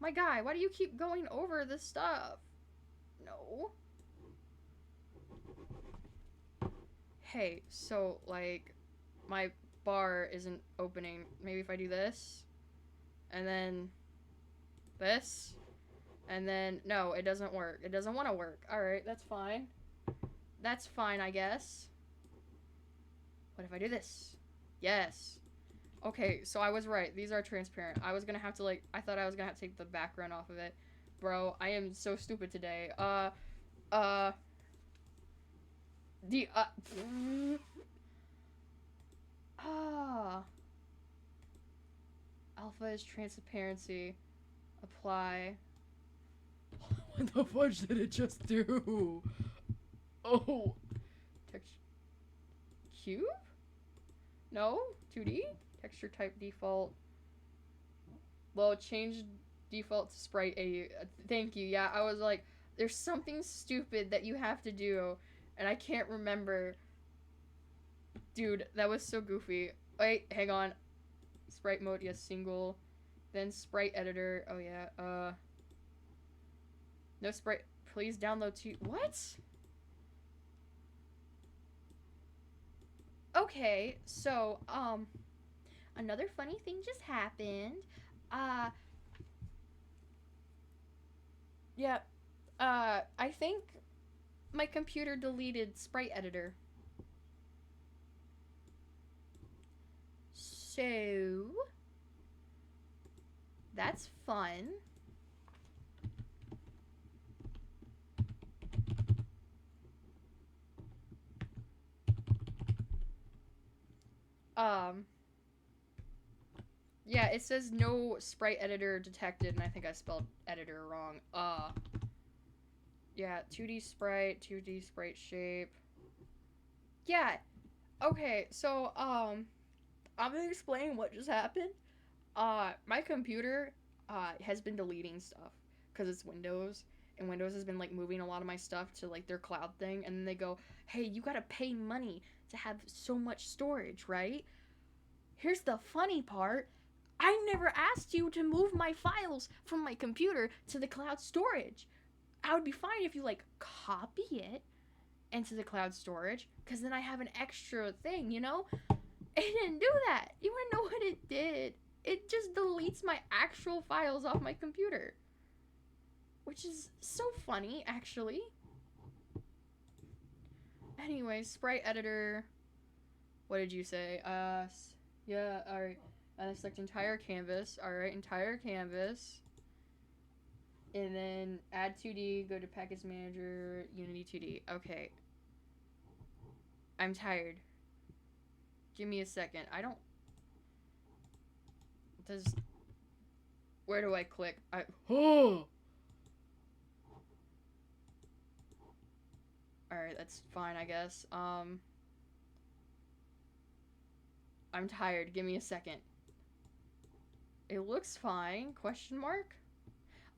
My guy, why do you keep going over this stuff? No. Hey, so, like, my bar isn't opening. Maybe if I do this, and then this, and then, no, it doesn't work. It doesn't want to work. Alright, that's fine. That's fine, I guess. What if I do this? Yes. Okay, so I was right. These are transparent. I was gonna have to, like, I thought I was gonna have to take the background off of it. Bro, I am so stupid today. Alpha is transparency. Apply. What the fudge did it just do? Oh. Texture. Cube? No? 2D? Texture type default. Well, change default to sprite A. Thank you. Yeah, I was like, there's something stupid that you have to do, and I can't remember. Dude, that was so goofy. Wait, hang on. Sprite mode, yes, single. Then sprite editor. Oh, yeah. No sprite. Please download to... What? Okay, so, another funny thing just happened. Yeah, I think my computer deleted sprite editor. So, that's fun. Yeah, it says no sprite editor detected, and I think I spelled editor wrong. Yeah, 2D sprite shape. Yeah, okay, so, I'm gonna explain what just happened. My computer, has been deleting stuff, because it's Windows, and Windows has been, like, moving a lot of my stuff to, like, their cloud thing, and then they go, hey, you gotta pay money to have so much storage, right? Here's the funny part. I never asked you to move my files from my computer to the cloud storage. I would be fine if you, like, copy it into the cloud storage, because then I have an extra thing, you know? It didn't do that. You wanna know what it did? It just deletes my actual files off my computer. Which is so funny, actually. Anyway, sprite editor. What did you say? Yeah, alright. And I select entire canvas. Alright, entire canvas. And then add 2D, go to package manager, Unity 2D. Okay. I'm tired. Give me a second. I don't... Does... Where do I click? Oh! Alright, that's fine, I guess. I'm tired. Give me a second. It looks fine. Question mark?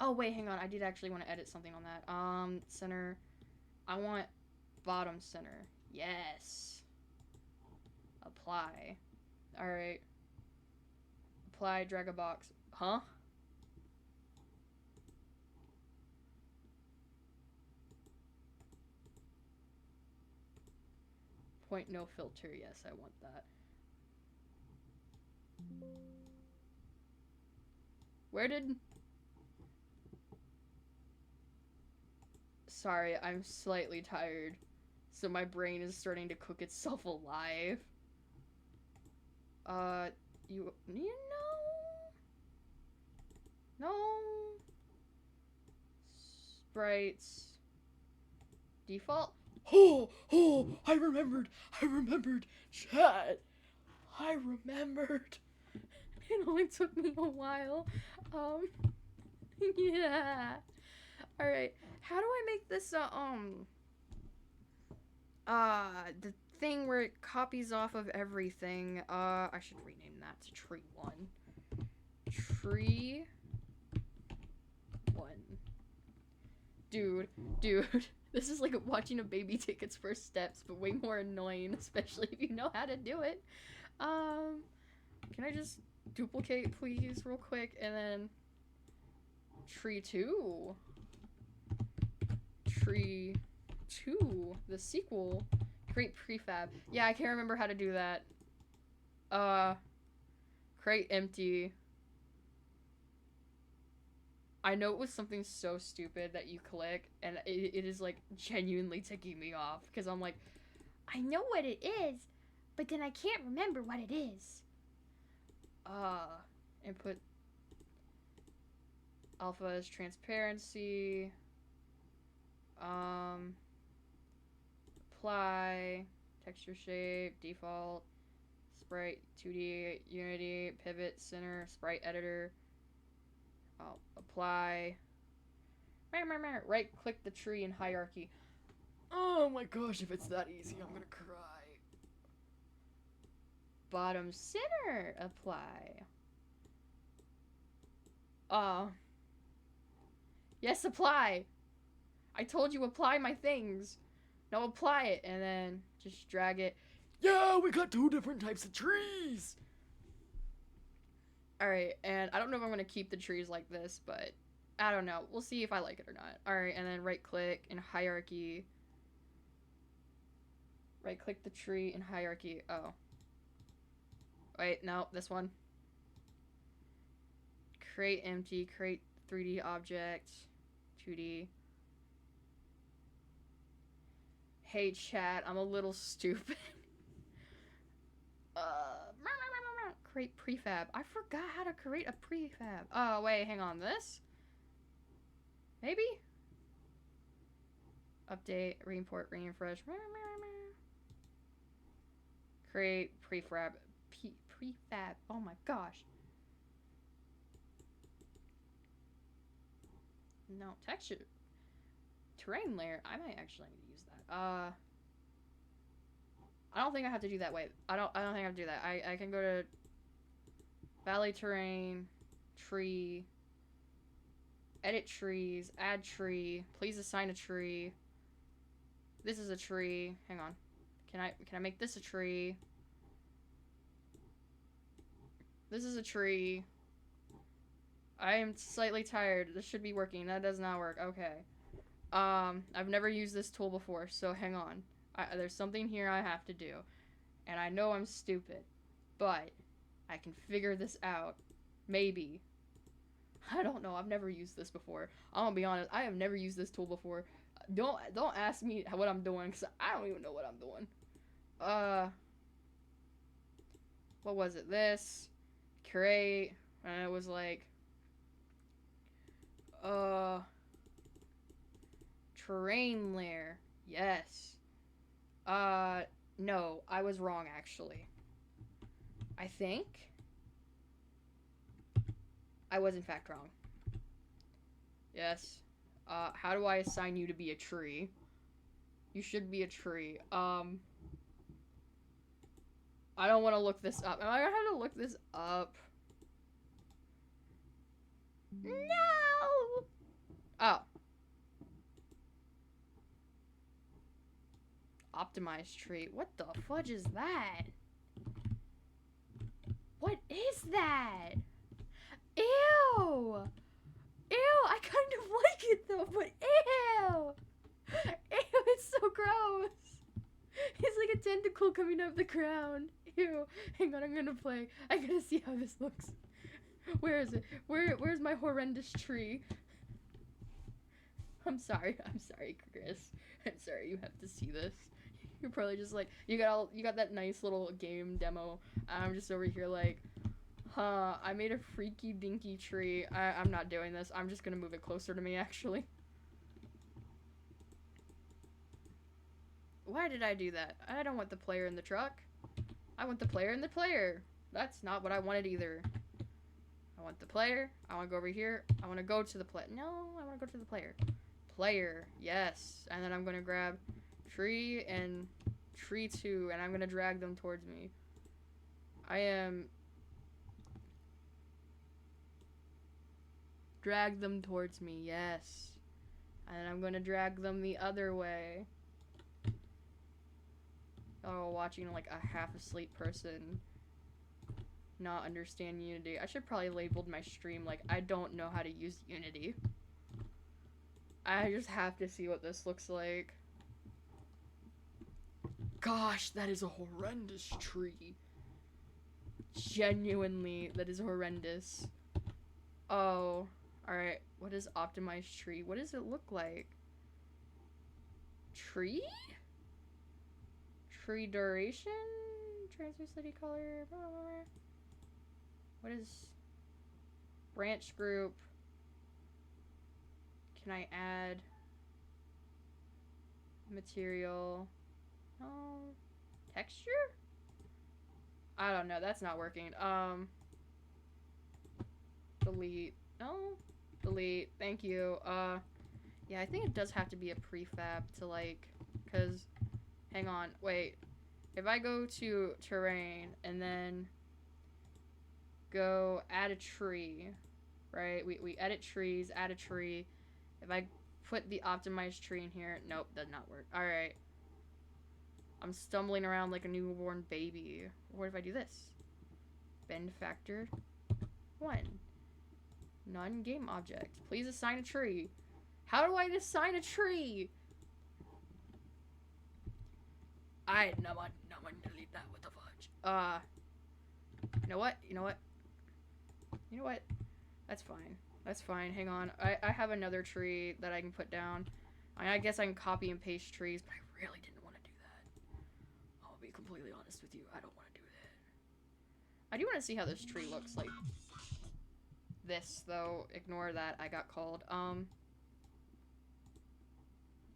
Oh, wait, hang on. I did actually want to edit something on that. Center. I want bottom center. Yes. Apply. Alright. Apply, drag a box. Huh? Point no filter. Yes, I want that. Where did... Sorry, I'm slightly tired. So my brain is starting to cook itself alive. You know? No. Sprites. Default? Oh, I remembered. Chat. I remembered. It only took me a while. Yeah. Alright. How do I make this, the thing where it copies off of everything? I should rename that to Tree 1. Tree 1. Dude. This is like watching a baby take its first steps, but way more annoying, especially if you know how to do it. Can I just duplicate, please, real quick, and then... Tree 2. Tree 2. The sequel. Create prefab. Yeah, I can't remember how to do that. Create empty. I know it was something so stupid that you click, and it is, like, genuinely ticking me off, because I'm like, I know what it is, but then I can't remember what it is. Input alpha is transparency. Apply, texture shape, default, sprite, 2D, Unity, pivot, center, sprite editor. I'll apply. Right click the tree in hierarchy. Oh my gosh, if it's that easy, I'm gonna cry. Bottom center, apply. Yes, apply. I told you apply my things. Now apply it, and then just drag it. Yeah, we got 2 different types of trees. Alright, and I don't know if I'm gonna keep the trees like this, but I don't know. We'll see if I like it or not. Alright, and then right click in hierarchy. Right click the tree in hierarchy. Oh. Wait, no, this one. Create empty, create 3D object, 2D. Hey chat, I'm a little stupid. Create prefab. I forgot how to create a prefab. Oh, wait, hang on. This? Maybe? Update, reimport, refresh. Create prefab. Prefab. Oh my gosh. No, texture. Terrain layer. I might actually need to use that. I don't think I have to do that. Wait, I don't think I have to do that. I can go to valley terrain, tree, edit trees, add tree, please assign a tree. This is a tree. Hang on. Can I make this a tree? This is a tree. I am slightly tired. This should be working. That does not work. Okay. I've never used this tool before, so hang on. There's something here I have to do. And I know I'm stupid. But I can figure this out. Maybe. I don't know. I've never used this before. I'm gonna be honest. I have never used this tool before. Don't ask me what I'm doing, because I don't even know what I'm doing. What was it? This. Create. And it was like... Terrain layer. Yes. No. I was wrong, actually. I think... I was in fact wrong. Yes. How do I assign you to be a tree? You should be a tree. I don't want to look this up. Am I gonna have to look this up? No! Oh. Optimized tree. What the fudge is that? What is that? Ew! Ew, I kind of like it though, but ew! Ew, it's so gross! It's like a tentacle coming up the ground. Ew. Hang on, I'm gonna play. I gotta see how this looks. Where is it? Where's my horrendous tree? I'm sorry, Chris. I'm sorry you have to see this. You're probably just like, you got that nice little game demo. I'm just over here like, huh, I made a freaky dinky tree. I'm not doing this. I'm just gonna move it closer to me, actually. Why did I do that? I don't want the player in the truck. I want the player in the player. That's not what I wanted either. I want the player. I want to go over here. I want to go to the player. No, I want to go to the player. Player. Yes. And then I'm going to grab tree and tree 2, and I'm going to drag them towards me. I am... Drag them towards me. Yes. And I'm going to drag them the other way. Oh, watching like a half asleep person not understand Unity. I should probably labeled my stream like I don't know how to use Unity. I just have to see what this looks like. Gosh, that is a horrendous tree. Genuinely, that is horrendous. Oh, alright. What is optimized tree? What does it look like? Tree? Tree duration? Translucent color? Blah, blah, blah. What is branch group? Can I add material? No. Texture? I don't know. That's not working. Delete. No. Delete. Thank you. Yeah, I think it does have to be a prefab to like, cause, hang on, wait. If I go to terrain and then go add a tree, right? We edit trees, add a tree. If I put the optimized tree in here, nope, does not work. Alright. I'm stumbling around like a newborn baby. What if I do this? Bend factor 1. Non-game object. Please assign a tree. How do I assign a tree? No one delete that. What the fudge? You know what? You know what? You know what? That's fine. That's fine. Hang on. I have another tree that I can put down. I guess I can copy and paste trees, but I really didn't want to do that. I'll be completely honest with you. I don't want to do that. I do want to see how this tree looks like. This, though. Ignore that. I got called. I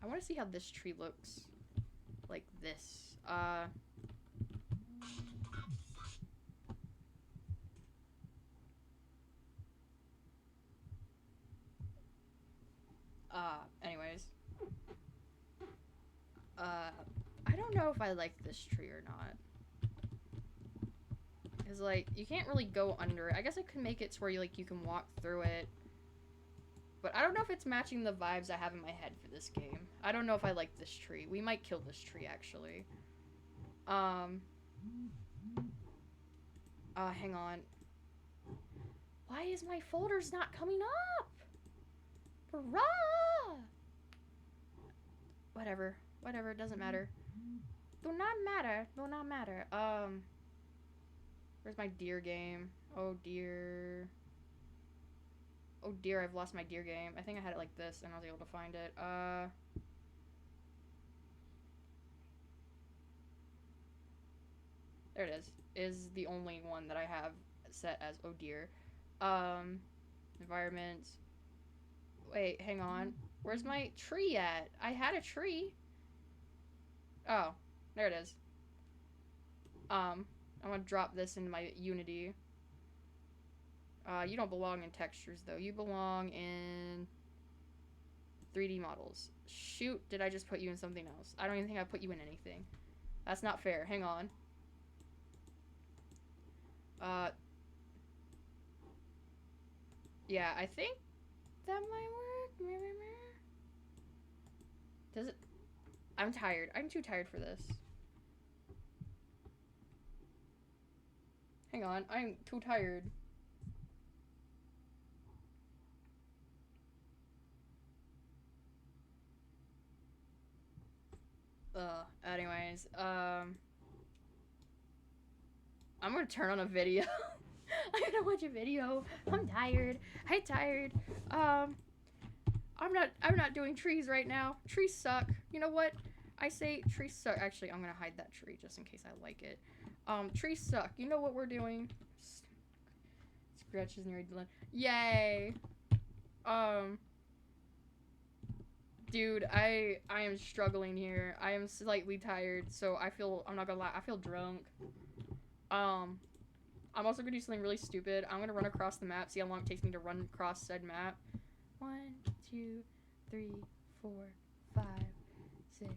want to see how this tree looks. Like this. Anyways. I don't know if I like this tree or not. Because, like, you can't really go under it. I guess I could make it to where you, like, you can walk through it. But I don't know if it's matching the vibes I have in my head for this game. I don't know if I like this tree. We might kill this tree, actually. Hang on. Why is my folders not coming up? Bruh! Whatever. Whatever, it doesn't matter. Do not matter. Do not matter. Where's my deer game? Oh, dear. Oh, dear, I've lost my deer game. I think I had it like this, and I was able to find it. There it is the only one that I have set as oh dear. Environment. Wait, hang on. Where's my tree at? I had a tree. Oh, there it is. I'm gonna drop this into my Unity. You don't belong in textures though. You belong in 3D models. Shoot, did I just put you in something else? I don't even think I put you in anything. That's not fair. Hang on. Yeah, I think that might work. Does it? I'm tired. I'm too tired for this. Hang on. I'm too tired. Anyways, I'm gonna turn on a video. I'm gonna watch a video. I'm tired. I'm not doing trees right now. Trees suck. You know what? I say trees suck. Actually, I'm gonna hide that tree just in case I like it. Trees suck. You know what we're doing? Scratches near done. Yay. Dude, I am struggling here. I am slightly tired, so I'm not gonna lie, I feel drunk. I'm also gonna do something really stupid. I'm gonna run across the map, see how long it takes me to run across said map. 1, 2, 3, 4, 5, 6,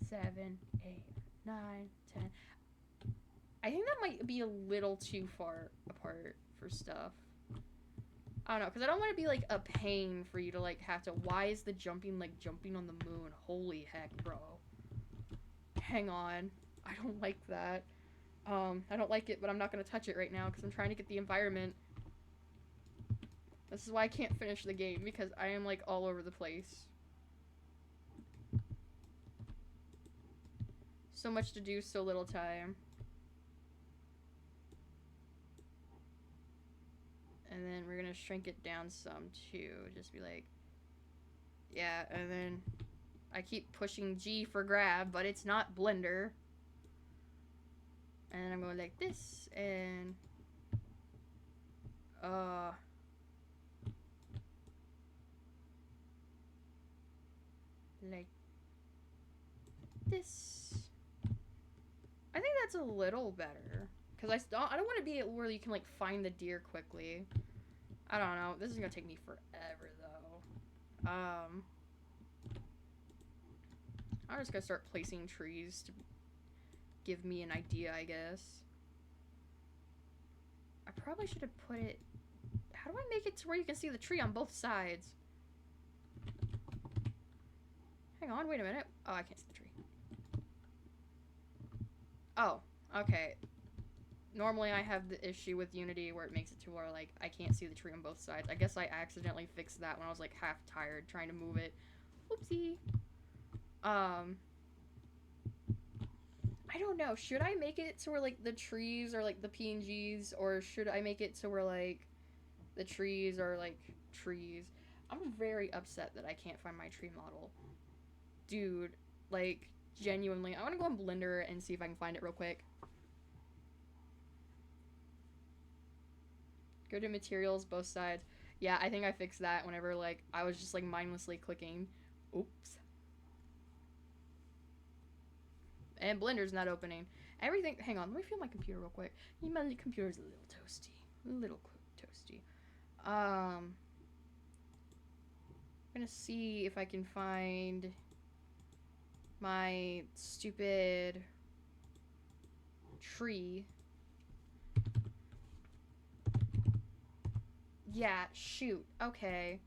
7, 8, 9, 10. I think that might be a little too far apart for stuff. I don't know, because I don't want to be, like, a pain for you to, like, have to... Why is the jumping, like, jumping on the moon? Holy heck, bro. Hang on. I don't like that. I don't like it, but I'm not going to touch it right now, because I'm trying to get the environment. This is why I can't finish the game, because I am, like, all over the place. So much to do, so little time. And then we're gonna shrink it down some too. Just be like, yeah, and then I keep pushing G for grab, but it's not Blender. And I'm going like this, and like this. I think that's a little better. Because I don't want to be where you can, like, find the deer quickly. I don't know. This is going to take me forever, though. I'm just going to start placing trees to give me an idea, I guess. I probably should have put it... How do I make it to where you can see the tree on both sides? Hang on, wait a minute. Oh, I can't see the tree. Oh, okay. Normally I have the issue with Unity where it makes it to where, like, I can't see the tree on both sides. I guess I accidentally fixed that when I was, like, half tired trying to move it. Oopsie. I don't know. Should I make it to where, like, the trees are, like, the PNGs? Or should I make it to where, like, the trees are, like, trees? I'm very upset that I can't find my tree model. Dude, like, genuinely. I want to go on Blender and see if I can find it real quick. Go to materials, both sides. Yeah, I think I fixed that whenever, like, I was just, like, mindlessly clicking. Oops. And Blender's not opening. Everything... Hang on, let me feel my computer real quick. My computer's a little toasty. Toasty. I'm gonna see if I can find my stupid tree. Yeah, shoot. Okay.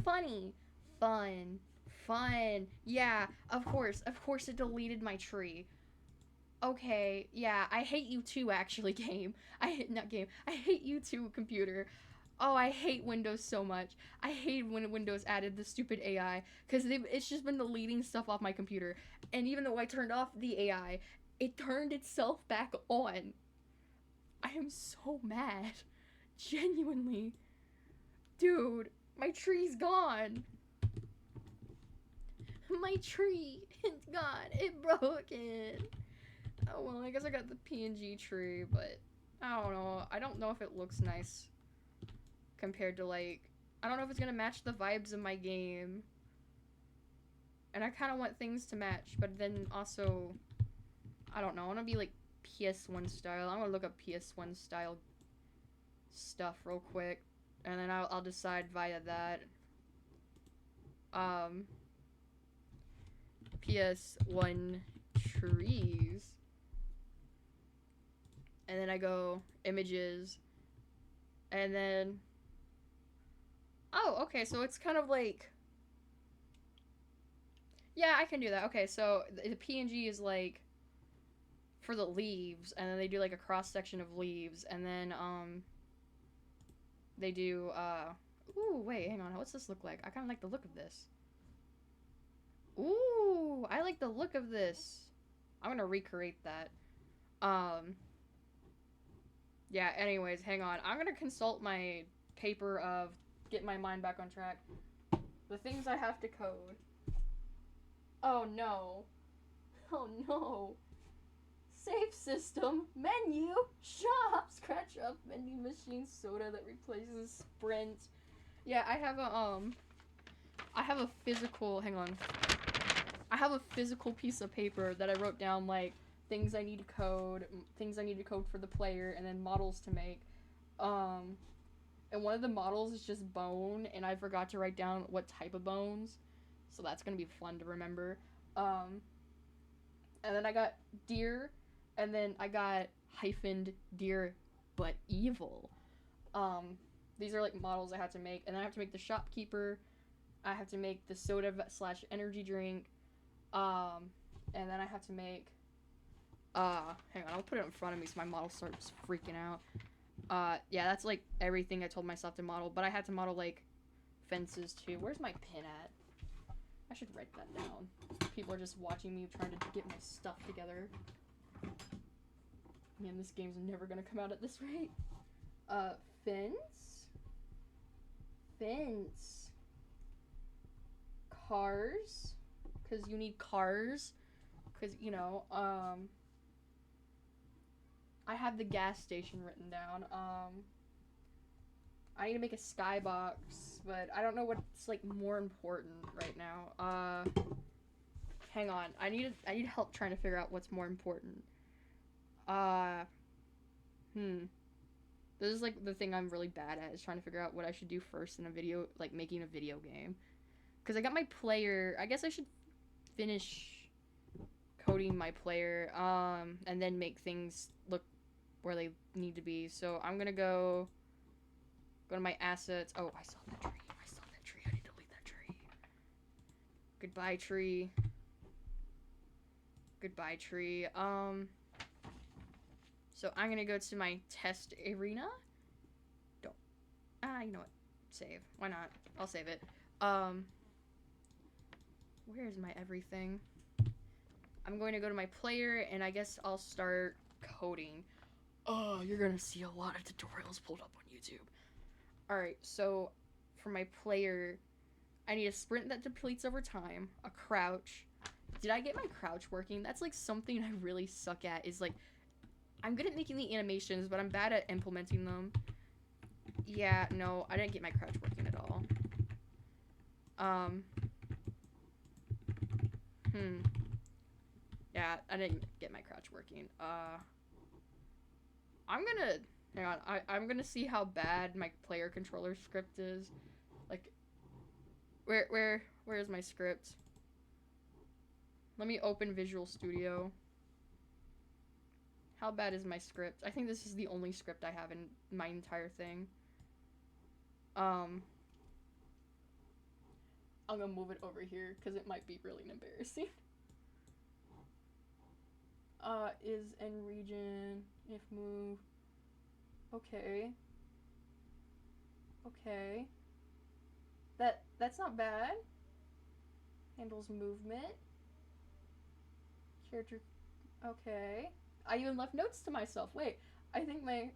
Funny. Fun. Yeah, of course it deleted my tree. Okay, yeah, I hate you too, actually, game. I hate you too, computer. Oh, I hate Windows so much. I hate when Windows added the stupid AI, because it's just been deleting stuff off my computer. And even though I turned off the AI, it turned itself back on. I am so mad. Genuinely. Dude, my tree's gone. My tree, it's gone. It broken. Oh, well, I guess I got the PNG tree, but I don't know. I don't know if it looks nice compared to, like, I don't know if it's gonna match the vibes of my game. And I kind of want things to match, but then also, I don't know. I want to be, like, PS1 style. I'm gonna look up PS1 style stuff real quick, and then I'll decide via that. PS1 trees, and then I go images, and then oh, okay, so it's kind of like, yeah, I can do that. Okay, so the PNG is like for the leaves, and then they do like a cross section of leaves, and then they do ooh, wait, hang on, what's this look like? I kind of like the look of this. Ooh, I like the look of this. I'm gonna recreate that. Yeah, anyways, hang on. I'm gonna consult my paper of get my mind back on track. The things I have to code. Oh no. Oh no. Save system, menu, shop, scratch up, vending machine, soda that replaces Sprint. Yeah, I have a physical, hang on. I have a physical piece of paper that I wrote down, like, things I need to code for the player, and then models to make. And one of the models is just bone, and I forgot to write down what type of bones, so that's gonna be fun to remember. And then I got deer, and then I got hyphened deer, but evil. These are, like, models I have to make, and then I have to make the shopkeeper, I have to make the soda slash energy drink, and then I have to make, hang on, I'll put it in front of me so my model starts freaking out. Yeah, that's, like, everything I told myself to model, but I had to model, like, fences, too. Where's my pin at? I should write that down. People are just watching me trying to get my stuff together. Man, this game's never gonna come out at this rate. Fence. Fence. Cars. Because you need cars. Because, you know, I have the gas station written down. I need to make a skybox, but I don't know what's, like, more important right now. Hang on. I need help trying to figure out what's more important. This is, like, the thing I'm really bad at, is trying to figure out what I should do first in a video, like, making a video game. Because I got my player. I guess I should finish coding my player, and then make things look where they need to be. So I'm gonna go to my assets. Oh, I saw that tree. I need to delete that tree. Goodbye, tree. Goodbye, tree. So I'm gonna go to my test arena. You know what? Save. Why not? I'll save it. Where's my everything? I'm going to go to my player, and I guess I'll start coding. Oh, you're gonna see a lot of tutorials pulled up on YouTube. Alright, so for my player, I need a sprint that depletes over time, a crouch. Did I get my crouch working? That's, like, something I really suck at, is, like, I'm good at making the animations, but I'm bad at implementing them. Yeah, no, I didn't get my crouch working at all. Yeah, I didn't get my crouch working. I'm gonna, hang on, I'm gonna see how bad my player controller script is. Like, where is my script? Let me open Visual Studio. How bad is my script? I think this is the only script I have in my entire thing. I'm gonna move it over here because it might be really embarrassing. Is in region, if move. Okay. Okay. That's not bad. Handles movement. Character. Okay. I even left notes to myself. Wait, I think my...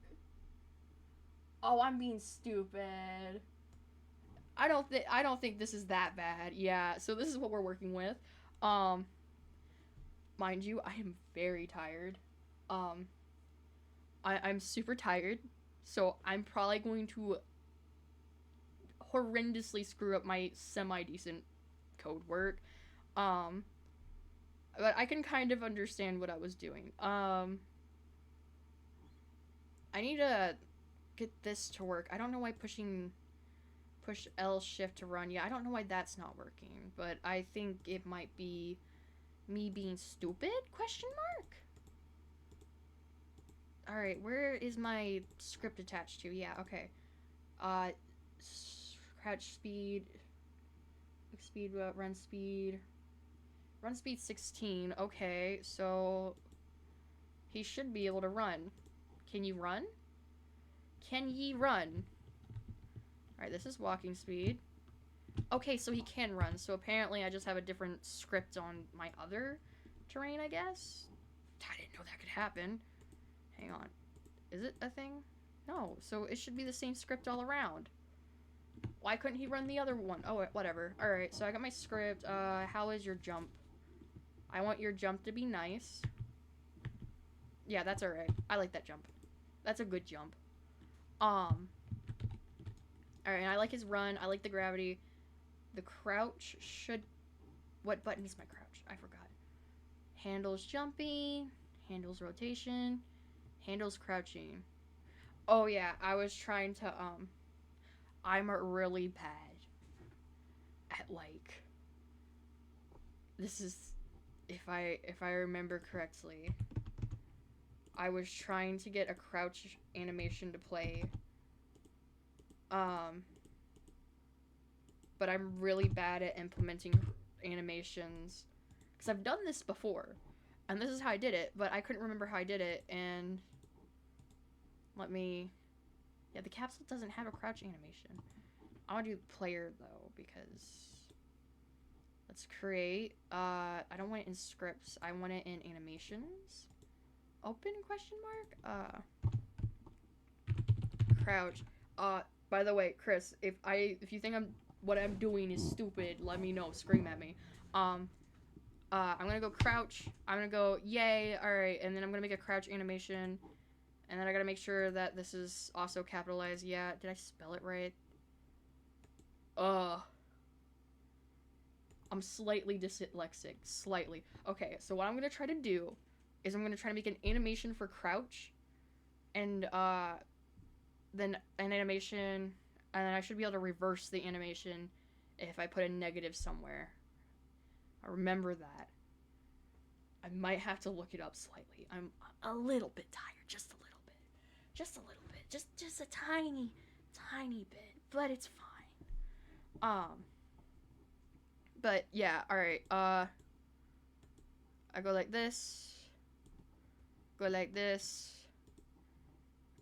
Oh, I'm being stupid. I don't think this is that bad. Yeah, so this is what we're working with. mind you, I am very tired. Um, I'm super tired, so I'm probably going to horrendously screw up my semi-decent code work. Um, but I can kind of understand what I was doing. I need to get this to work. I don't know why push L shift to run. Yeah, I don't know why that's not working, but I think it might be me being stupid? Question mark? Alright, where is my script attached to? Yeah, okay. Uh, crouch speed, run speed. Run speed 16. Okay, so he should be able to run. Can you run? Can ye run? Alright, this is walking speed. Okay, so he can run. So apparently I just have a different script on my other terrain, I guess? I didn't know that could happen. Hang on. Is it a thing? No, so it should be the same script all around. Why couldn't he run the other one? Oh, whatever. Alright, so I got my script. How is your jump? I want your jump to be nice. Yeah, that's alright. I like that jump. That's a good jump. Alright, and I like his run. I like the gravity. The crouch should... What button is my crouch? I forgot. Handles jumping. Handles rotation. Handles crouching. Oh, yeah. I was trying to, I'm really bad at, like... This is... If I remember correctly... I was trying to get a crouch animation to play. But I'm really bad at implementing animations. Because I've done this before. And this is how I did it, but I couldn't remember how I did it, and... Let me... Yeah, the capsule doesn't have a crouch animation. I want to do player, though, because... Let's create... I don't want it in scripts. I want it in animations. Open, question mark? Crouch. By the way, Chris, if you think what I'm doing is stupid, let me know. Scream at me. I'm gonna go crouch. I'm gonna go yay. Alright, and then I'm gonna make a crouch animation. And then I gotta make sure that this is also capitalized. Yeah, did I spell it right? I'm slightly dyslexic. Slightly. Okay, so what I'm gonna try to do is I'm gonna try to make an animation for crouch. And, then an animation, and then I should be able to reverse the animation if I put a negative somewhere. I remember that. I might have to look it up slightly. I'm a little bit tired, just a little bit. Just a little bit. Just a tiny bit, but it's fine. But yeah, alright, I go like this. Go like this.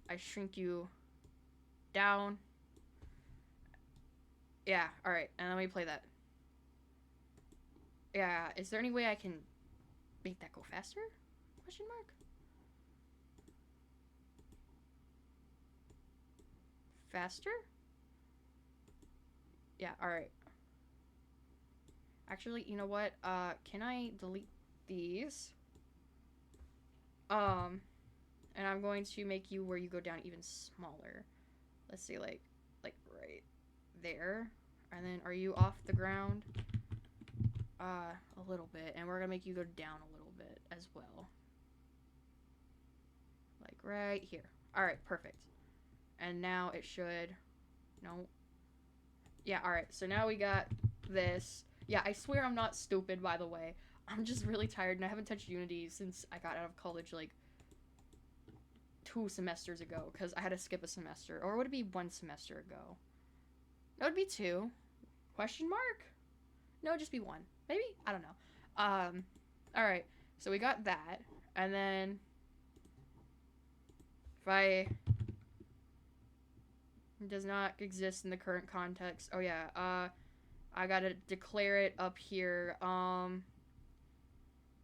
I shrink you down. Yeah, alright, and let me play that. Yeah, is there any way I can make that go faster? Question mark? Faster? Yeah, alright. Actually, you know what? Can I delete these? And I'm going to make you where you go down even smaller. Let's see, like right there. And then, are you off the ground? A little bit. And we're gonna make you go down a little bit as well. Like right here. Alright, perfect. And now it should... No. Yeah, alright. So now we got this. Yeah, I swear I'm not stupid, by the way. I'm just really tired, and I haven't touched Unity since I got out of college, like, 2 semesters ago, because I had to skip a semester. Or would it be 1 semester ago? That would be 2. Question mark? No, it'd just be 1. Maybe? I don't know. Alright. So we got that. And then... If I... It does not exist in the current context. Oh, yeah. I gotta declare it up here.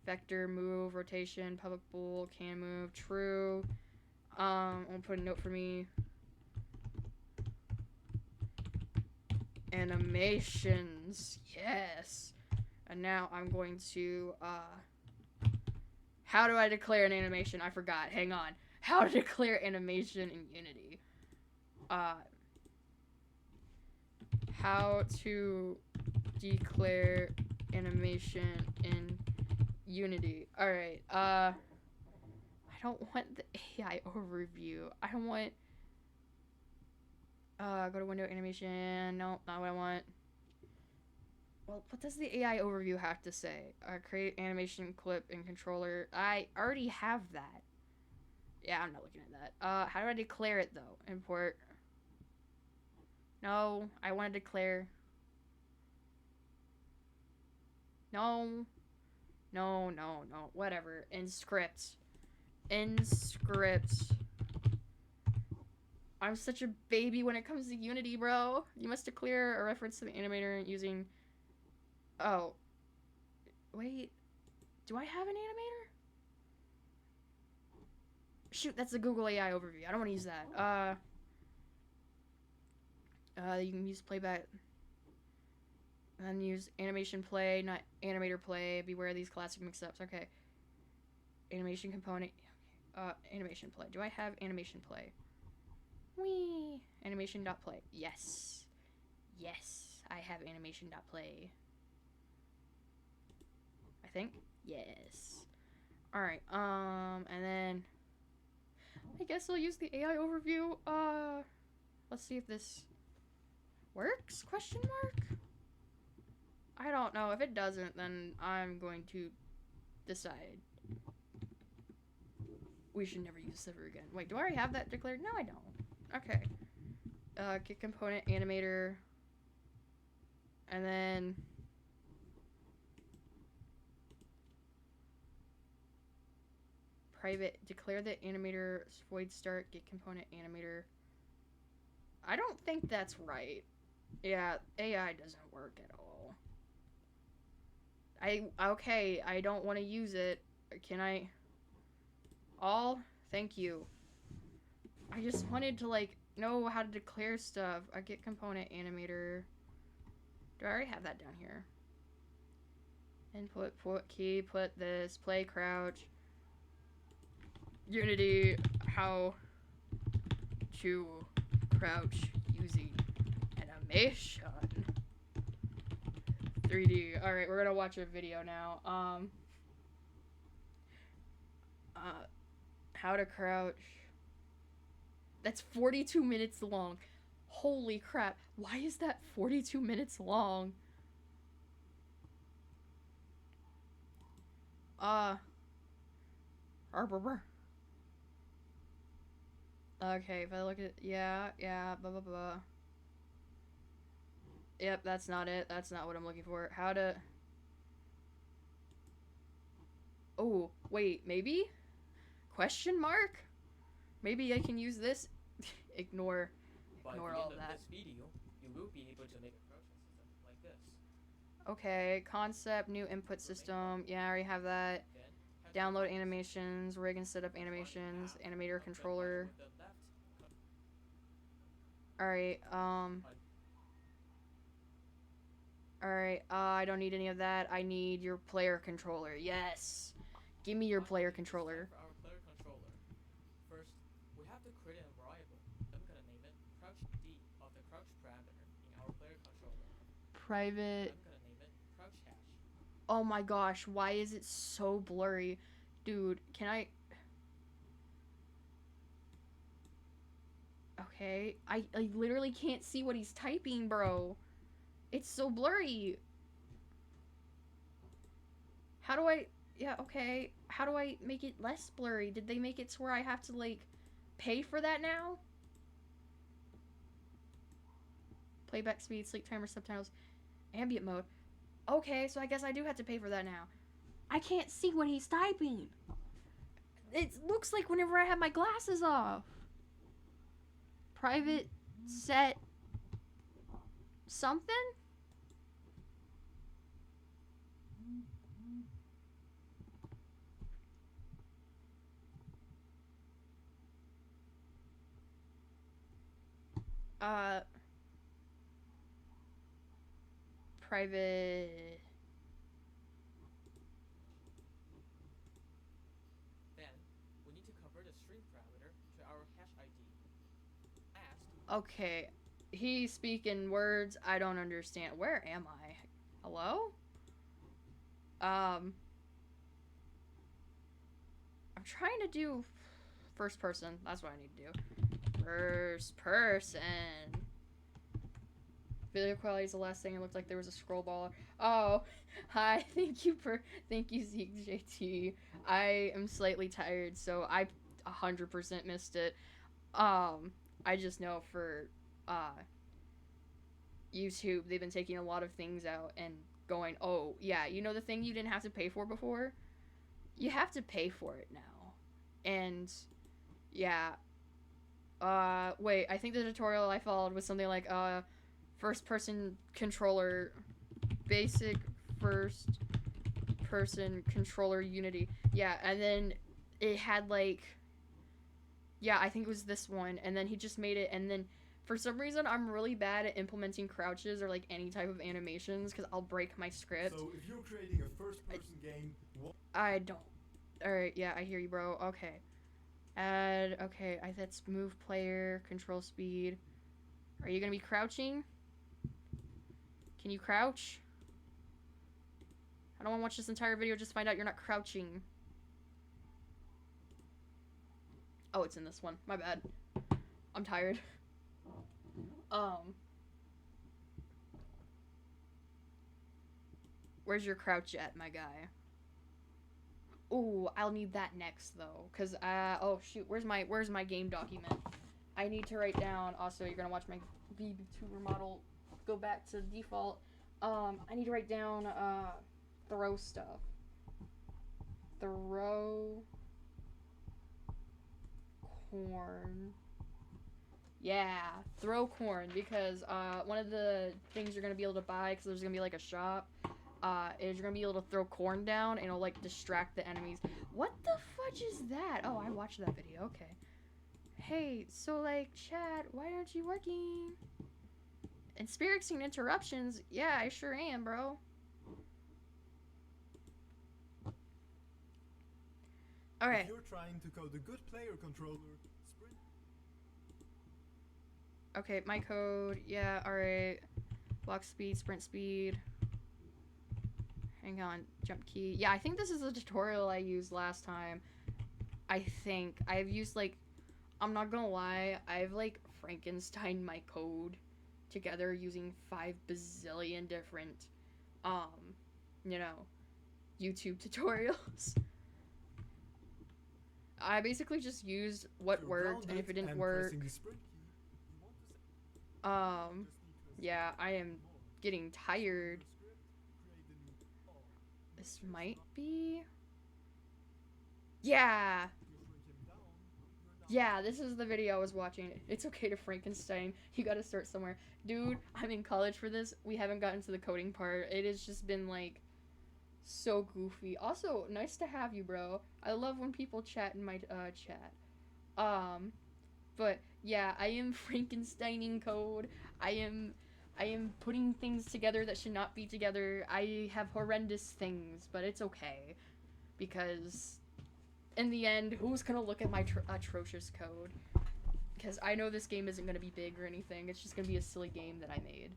Vector, move, rotation, public bool, can move, true. I'll put a note for me. Animations. Yes. And now I'm going to, How do I declare an animation? I forgot. Hang on. How to declare animation in Unity. How to declare animation in Unity. Alright, I don't want the AI overview. I don't want... go to window animation. No, not what I want. Well, what does the AI overview have to say? Create animation clip in controller. I already have that. Yeah, I'm not looking at that. How do I declare it, though? Import. No, I want to declare. No. No. Whatever. In script. I'm such a baby when it comes to Unity, bro. You must declare a reference to the animator using... Oh. Wait. Do I have an animator? Shoot, that's the Google AI overview. I don't want to use that. You can use playback. And use animation play, not animator play. Beware these classic mix-ups. Okay. Animation component. Animation play. Do I have animation play? Whee! Animation.play. Yes. Yes, I have animation.play. I think. Yes. Alright, and then... I guess I'll use the AI overview. Let's see if this works? Question mark? I don't know. If it doesn't, then I'm going to decide we should never use this ever again. Wait, do I already have that declared? No, I don't. Okay. Get component animator. And then... private. Declare the animator void start. Get component animator. I don't think that's right. Yeah, AI doesn't work at all. Okay, I don't want to use it. Can I? All? Thank you. I just wanted to, like, know how to declare stuff. I get component animator. Do I already have that down here? Input, put key, put this, play, crouch. Unity, how to crouch using animation. 3D. Alright, we're gonna watch a video now. How to crouch. That's 42 minutes long. Holy crap. Why is that 42 minutes long? Okay, if I look at... Yeah, blah, blah, blah. Yep, that's not it. That's not what I'm looking for. How to... Oh, wait, maybe? Question mark? Maybe I can use this? Ignore all that. This video, you will be able to make a crouching system like this. Okay, concept, new input system. Yeah, I already have that. Download animations, rig and set up animations, animator controller. Alright, Alright, I don't need any of that. I need your player controller. Yes! Give me your player controller. For our player controller, first, we have to create a variable. I'm gonna name it crouch D of the crouch parameter in our player controller. Private. I'm gonna name it crouch hash. Oh my gosh, why is it so blurry? Dude, can I... Okay, I literally can't see what he's typing, bro. It's so blurry. How do I... Yeah, okay. How do I make it less blurry? Did they make it to where I have to, like, pay for that now? Playback speed, sleep timer, subtitles, ambient mode. Okay, so I guess I do have to pay for that now. I can't see what he's typing. It looks like whenever I have my glasses off. Private set something? Private string parameter to our hash ID. Last, Okay. He's speaking words I don't understand. Where am I? Hello? I'm trying to do first person. That's what I need to do. First person. Video quality is the last thing. It looked like there was a scroll ball. Oh, hi. Thank you, Zeke JT. I am slightly tired, so I 100% missed it. I just know for YouTube, they've been taking a lot of things out and going, oh, yeah, you know the thing you didn't have to pay for before? You have to pay for it now. And, yeah. Wait, I think the tutorial I followed was something like, first-person controller, basic first-person controller Unity. Yeah, and then it had, like, yeah, I think it was this one, and then he just made it, and then for some reason, I'm really bad at implementing crouches or, like, any type of animations, because I'll break my script. So, if you're creating a first-person game... I don't. Alright, yeah, I hear you, bro. Okay. Add, okay, that's move player, control speed. Are you gonna be crouching? Can you crouch? I don't want to watch this entire video just to find out you're not crouching. Oh, it's in this one. My bad. I'm tired. Where's your crouch at, my guy? Ooh, I'll need that next though, cause oh shoot, where's my game document? I need to write down. Also, you're gonna watch my VTuber model go back to default. I need to write down throw stuff. Throw corn. Yeah, throw corn, because one of the things you're gonna be able to buy, because there's gonna be like a shop, is you're gonna be able to throw corn down and it'll like distract the enemies. What the fudge is that? Oh, I watched that video. Okay. Hey, so like, chat, why aren't you working? Experiencing interruptions? Yeah, I sure am, bro. Alright. If you're trying to code a good player controller, sprint. Okay, my code. Yeah, alright. Block speed, sprint speed. Hang on, jump key. Yeah, I think this is the tutorial I used last time. I think. I've used, like, I'm not gonna lie, I've, like, Frankenstein my code together using 5 bazillion different, you know, YouTube tutorials. I basically just used what worked, and if it didn't work, yeah, I am getting tired. This might be... Yeah! Yeah, this is the video I was watching. It's okay to Frankenstein. You gotta start somewhere. Dude, I'm in college for this. We haven't gotten to the coding part. It has just been, like, so goofy. Also, nice to have you, bro. I love when people chat in my, chat. But, yeah, I am Frankensteining code. I am putting things together that should not be together. I have horrendous things, but it's okay. Because... in the end, who's gonna look at my atrocious code? Because I know this game isn't gonna be big or anything. It's just gonna be a silly game that I made.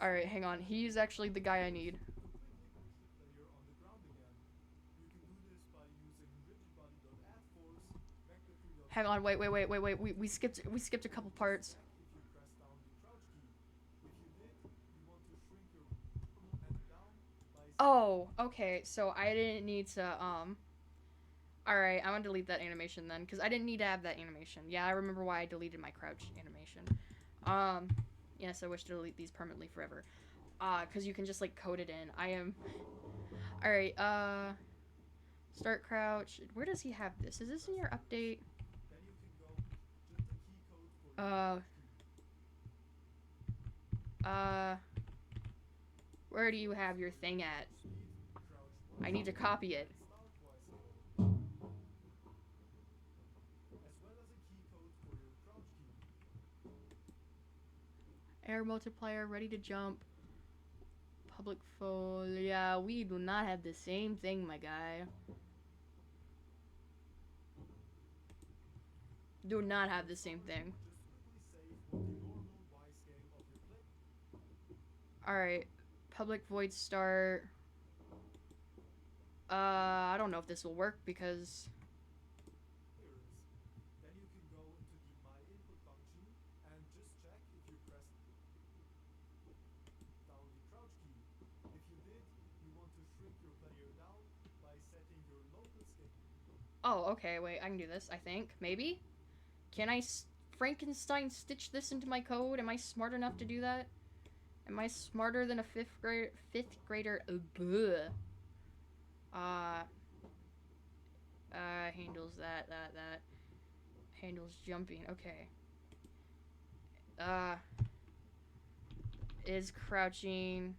Alright, hang on. He's actually the guy I need. Hang on, wait. We skipped a couple parts. Oh, okay, so I didn't need to, alright, I'm gonna delete that animation then, because I didn't need to have that animation. Yeah, I remember why I deleted my crouch animation. Yes, I wish to delete these permanently forever. Because you can just, like, code it in. Alright, start crouch. Where does he have this? Is this in your update? Where do you have your thing at? I need to copy it. Air multiplier, ready to jump. Public fold. Yeah, we do not have the same thing, my guy. do not have the same thing. Alright. Public void start. I don't know if this will work because... Then you can go into the My Input function and just check if you pressed down the crouch key. If you did, you want to shrink your player down by setting your local scale. Oh, okay, wait, I can do this, I think. Maybe? Can I Frankenstein stitch this into my code? Am I smart enough to do that? Am I smarter than a fifth grader? Handles that. Handles jumping, okay. Is crouching.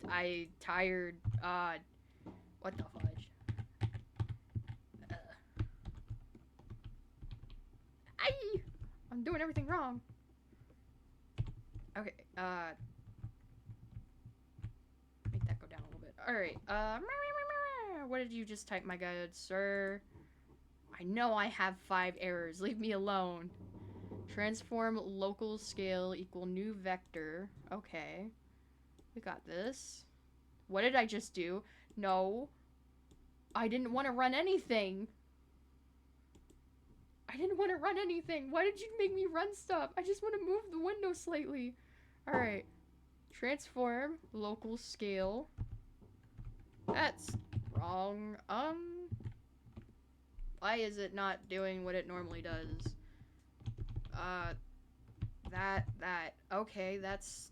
I tired, what the fudge? I'm doing everything wrong. Okay, make that go down a little bit. Alright, what did you just type, my good sir? I know I have 5 errors. Leave me alone. Transform local scale equal new vector. Okay. We got this. What did I just do? No. I didn't want to run anything. I didn't want to run anything. Why did you make me run stuff? I just want to move the window slightly. Alright. Transform local scale. That's wrong. Why is it not doing what it normally does? That. Okay, that's...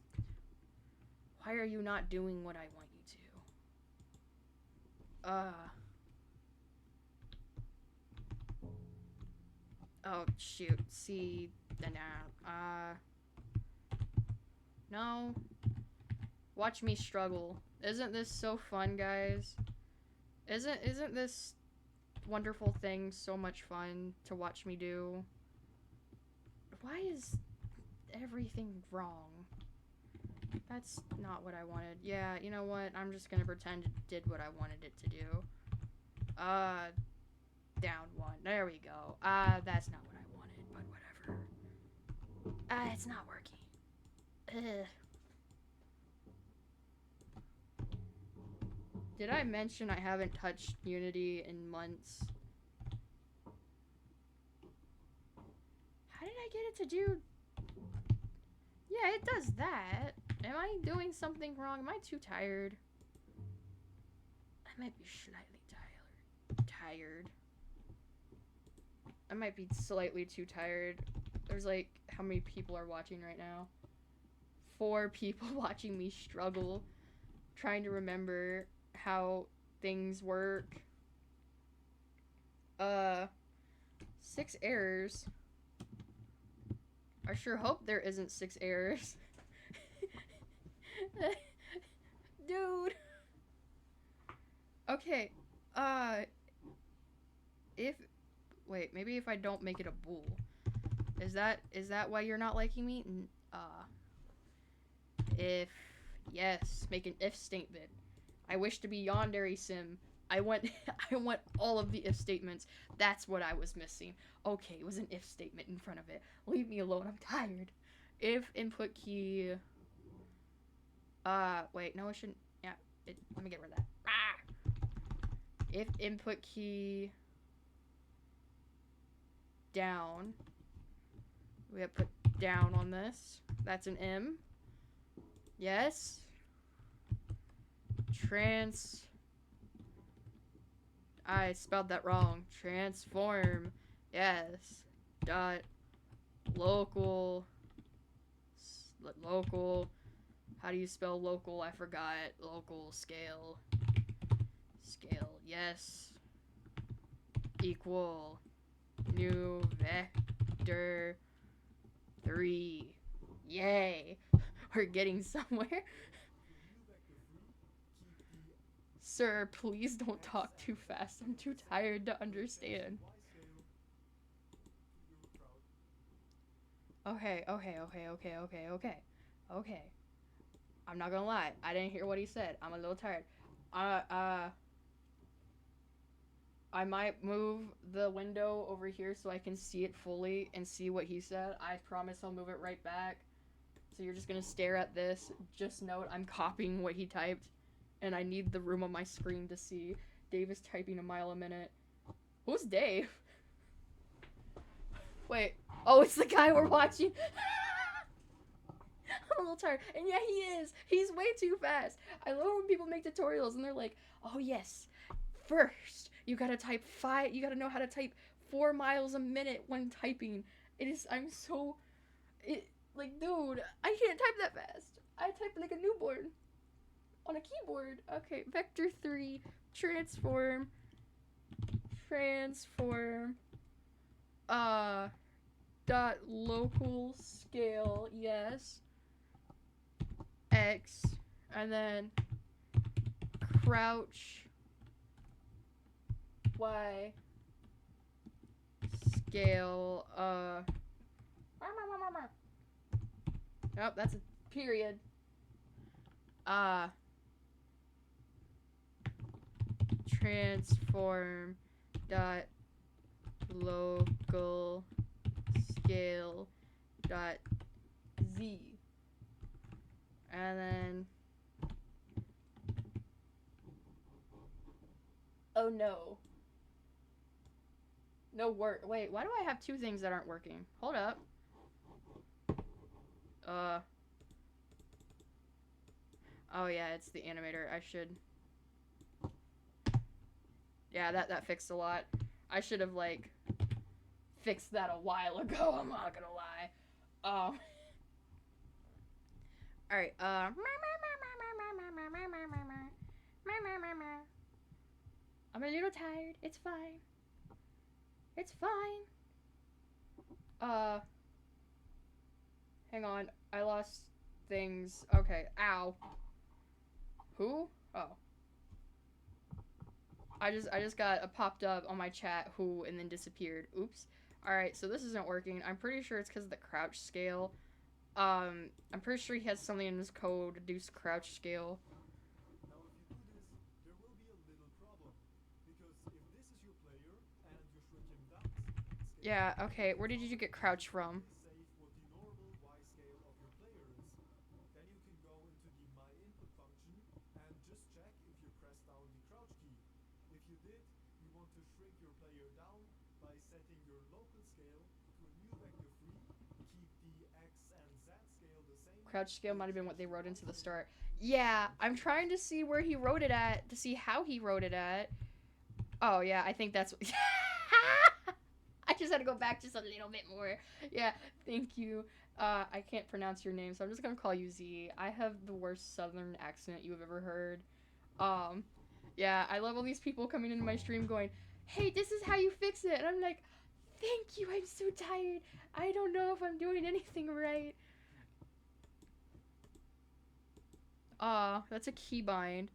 Why are you not doing what I want you to? Oh, shoot. See, no. Watch me struggle. Isn't this so fun, guys? Isn't this wonderful thing so much fun to watch me do? Why is everything wrong? That's not what I wanted. Yeah, you know what? I'm just gonna pretend it did what I wanted it to do. Down 1. There we go. That's not what I wanted, but whatever. It's not working. Ugh. Did I mention I haven't touched Unity in months? How did I get it to do... Yeah, it does that. Am I doing something wrong? Am I too tired? I might be slightly tired. I might be slightly too tired. There's like, how many people are watching right now? 4 people watching me struggle. Trying to remember how things work. 6 errors. I sure hope there isn't 6 errors. Dude. Okay. Wait, maybe if I don't make it a bool. Is that why you're not liking me? If yes, make an if statement. I wish to be yandere sim. I want all of the if statements. That's what I was missing. Okay, it was an if statement in front of it. Leave me alone. I'm tired. If input key. Wait, no, it shouldn't. Yeah, let me get rid of that. If input key down. We have put down on this. That's an M. Yes. I spelled that wrong. Transform. Yes. Dot. Local. Local. How do you spell local? I forgot. Local scale. Scale. Yes. Equal. New vector 3. Yay. We're getting somewhere. Sir, please don't talk too fast. I'm too tired to understand. Okay. I'm not gonna lie. I didn't hear what he said. I'm a little tired. I might move the window over here so I can see it fully and see what he said. I promise I'll move it right back. So you're just gonna stare at this. Just note I'm copying what he typed, and I need the room on my screen to see. Dave is typing a mile a minute. Who's Dave? Wait. Oh, it's the guy we're watching. I'm a little tired. And yeah, he is. He's way too fast. I love when people make tutorials and they're like, oh yes, first you gotta type 5, you gotta know how to type 4 miles a minute when typing. Like, dude, I can't type that fast. I type like a newborn on a keyboard. Okay, vector 3, transform, dot local scale, yes, X, and then crouch Y scale, nope, that's a period. Transform dot local scale dot Z, and then oh no, work. Wait, why do I have 2 things that aren't working? Hold up. Oh yeah, it's the animator. I should. Yeah, that fixed a lot. I should have like fixed that a while ago. I'm not gonna lie. All right. I'm a little tired. It's fine. It's fine. Hang on. I lost things. Okay. Ow. Who? Oh. I just got a popped up on my chat who and then disappeared. Oops. Alright, so this isn't working. I'm pretty sure it's because of the crouch scale. I'm pretty sure he has something in his code, reduce crouch scale. Now, if you do this, there will be a little problem. Because if this is your player and you shrink him down, Yeah, okay. Where did you get crouch from? save what the normal Y scale of your player is. Then you can go into the My Input function and just check if you press down the crouch key. If you did, you want to shrink your player down by setting your local scale to a new vector 3. Keep the X and Z scale the same. Crouch scale might have been what they wrote into the start. Yeah, I'm trying to see where he wrote it at, to see how he wrote it at. Oh, yeah, I think that's... I just had to go back just a little bit more. Yeah, thank you. I can't pronounce your name, so I'm just gonna call you Z. I have the worst southern accent you've ever heard. Yeah, I love all these people coming into my stream going, hey, this is how you fix it. And I'm like, thank you, I'm so tired. I don't know if I'm doing anything right. That's a keybind.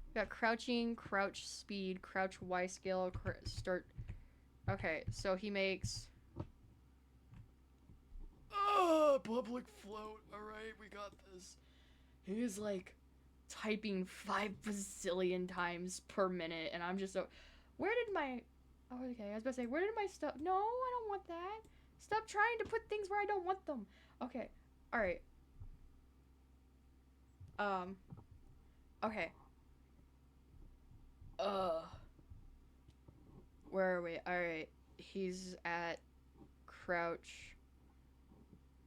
We got crouching, crouch speed, crouch Y scale, start. Okay, so he makes. Public float. Alright, we got this. He is like typing 5 bazillion times per minute, and I'm just so. Where did my. Oh, okay, I was about to say, where did my stuff. No, I don't want that. Stop trying to put things where I don't want them. Okay, alright. Okay. Where are we? Alright. He's at crouch.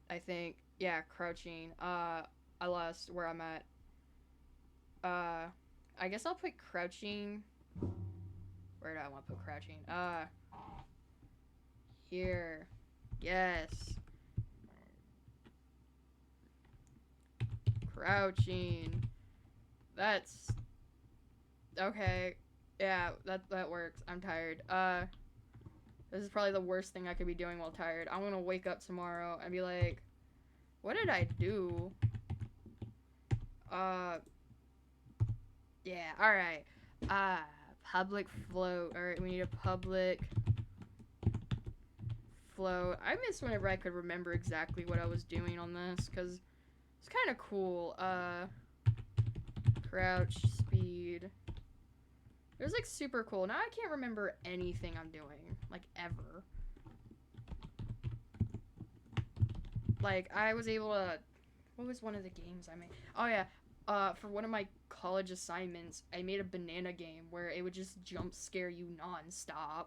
I think. Yeah, crouching. I lost where I'm at. I guess I'll put crouching. Where do I want to put crouching? Here. Yes. Crouching. That's okay. Yeah, that works. I'm tired. This is probably the worst thing I could be doing while tired. I'm gonna wake up tomorrow and be like, what did I do? Yeah, alright. Public float. Alright, we need a public float. I miss whenever I could remember exactly what I was doing on this, because it's kind of cool. Crouch speed It was like super cool. Now I can't remember anything I'm doing, like ever. Like I was able to. What was one of the games I made? Oh yeah. For one of my college assignments, I made a banana game where it would just jump scare you nonstop.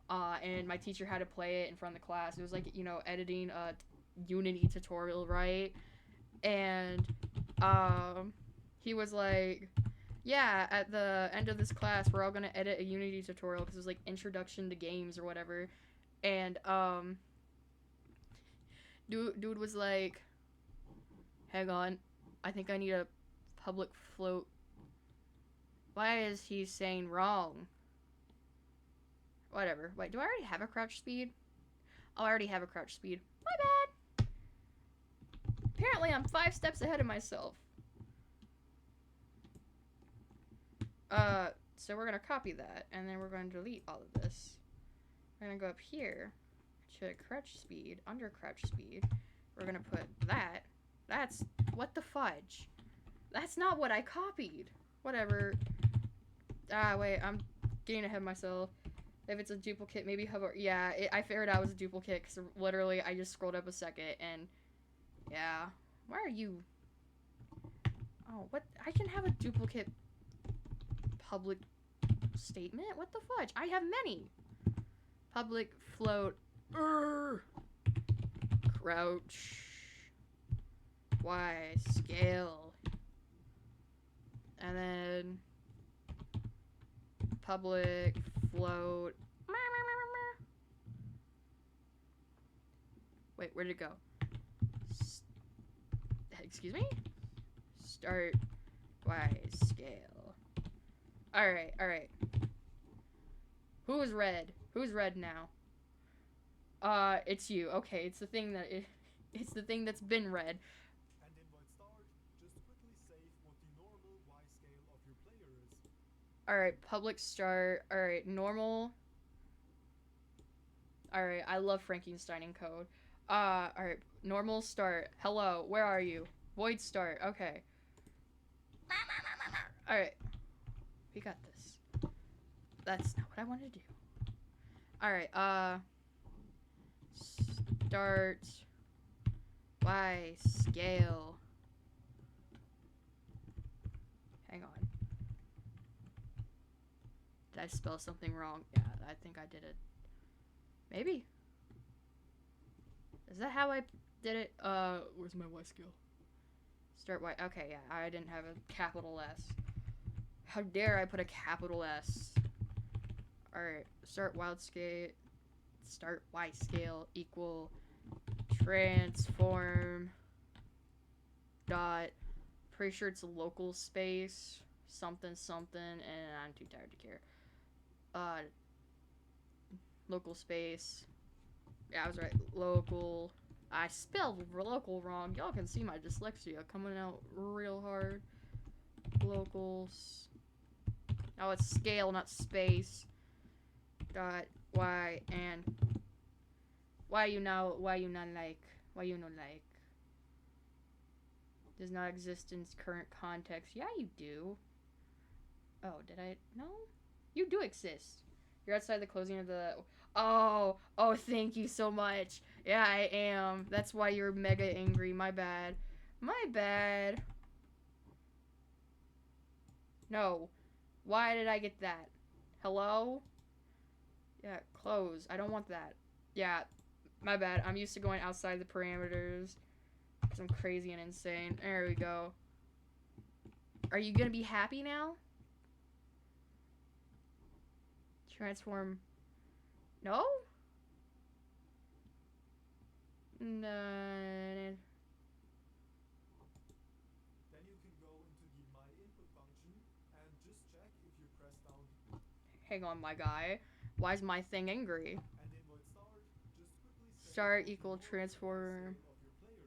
And my teacher had to play it in front of the class. It was like, you know, editing a Unity tutorial, right? And he was like, yeah, at the end of this class, we're all gonna edit a Unity tutorial because it was like introduction to games or whatever. And dude was like, hang on, I think I need a public float. Why is he saying wrong? Whatever. Wait, do I already have a crouch speed? Oh, I already have a crouch speed. My bad. Apparently, I'm 5 steps ahead of myself. So we're gonna copy that, and then we're going to delete all of this. We're gonna go up here to crouch speed, under crouch speed. We're gonna put that. That's, what the fudge? That's not what I copied. Whatever. Wait, I'm getting ahead of myself. If it's a duplicate, maybe hover. Yeah, I figured out it was a duplicate because literally I just scrolled up a second and yeah. Why are you? Oh, what? I can have a duplicate public statement? What the fudge? I have many. Public float. Crouch. Y scale. And then public float. Wait, where'd it go? Excuse me? Start Y scale. Alright, alright. Who's red? Who's red now? It's you. Okay, it's the thing that it's the thing that's been red. And in Void Start, just quickly save what the normal Y scale of your player is. Alright, public start. Alright, normal. Alright, I love Frankenstein in code. Alright, normal start. Hello, where are you? Void start. Okay. Alright. We got this. That's not what I wanted to do. Alright, start Y scale. Hang on. Did I spell something wrong? Yeah, I think I did it. Maybe. Is that how I did it? Where's my Y scale? Start Y. Okay, yeah, I didn't have a capital S. How dare I put a capital S? Alright, start wild skate. Start Y scale equal transform dot. Pretty sure it's a local space. Something, something, and I'm too tired to care. Local space. Yeah, I was right. Local. I spelled local wrong. Y'all can see my dyslexia coming out real hard. Locals. Now it's scale, not space. Dot Y and why you not like? Does not exist in current context. Yeah, you do. Oh, did I? No? You do exist. You're outside the closing of the... Oh, thank you so much. Yeah, I am. That's why you're mega angry. My bad. My bad. No. Why did I get that? Hello? Yeah, close. I don't want that. Yeah, my bad. I'm used to going outside the parameters. Because I'm crazy and insane. There we go. Are you gonna be happy now? Transform. No? No. Then you can go into the My Input function and just check if you press down. Hang on, my guy. Why is my thing angry? And in Void Start, just quickly save Start what the equal normal Y transform. scale of your player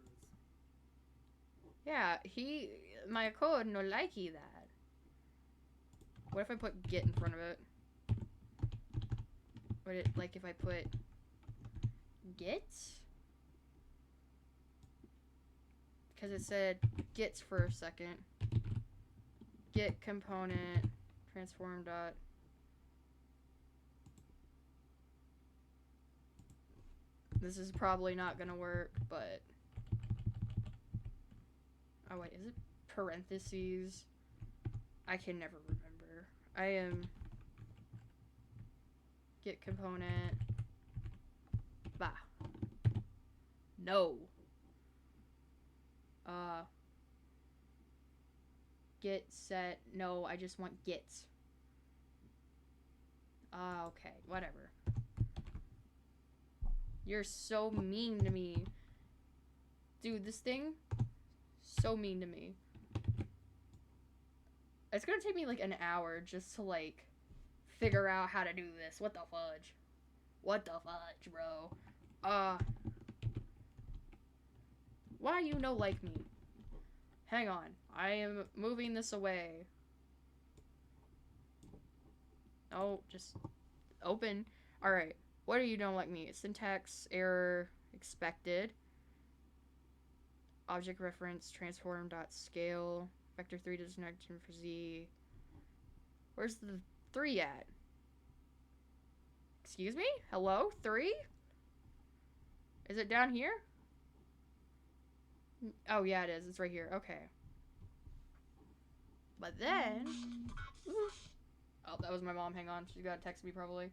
is. Yeah, my code no likey that. What if I put get in front of it? Would it, like, if I put get? Because it said gets for a second. Get component transform dot This is probably not gonna work, but... Oh, wait, is it parentheses? I can never remember. I am... Get component. Bah. No. Get set. No, I just want get. Okay, whatever. You're so mean to me. Dude, this thing, so mean to me. It's gonna take me like an hour just to like figure out how to do this. What the fudge? What the fudge, bro? Why you no like me? Hang on. I am moving this away. Oh, just open. Alright. What do you don't like me? Syntax, error, expected. Object reference, transform.scale. Vector 3 does not turn for Z. Where's the 3 at? Excuse me? Hello? 3? Is it down here? Oh, yeah, it is. It's right here. Okay. But then... Oh, that was my mom. Hang on. She's gotta text me probably.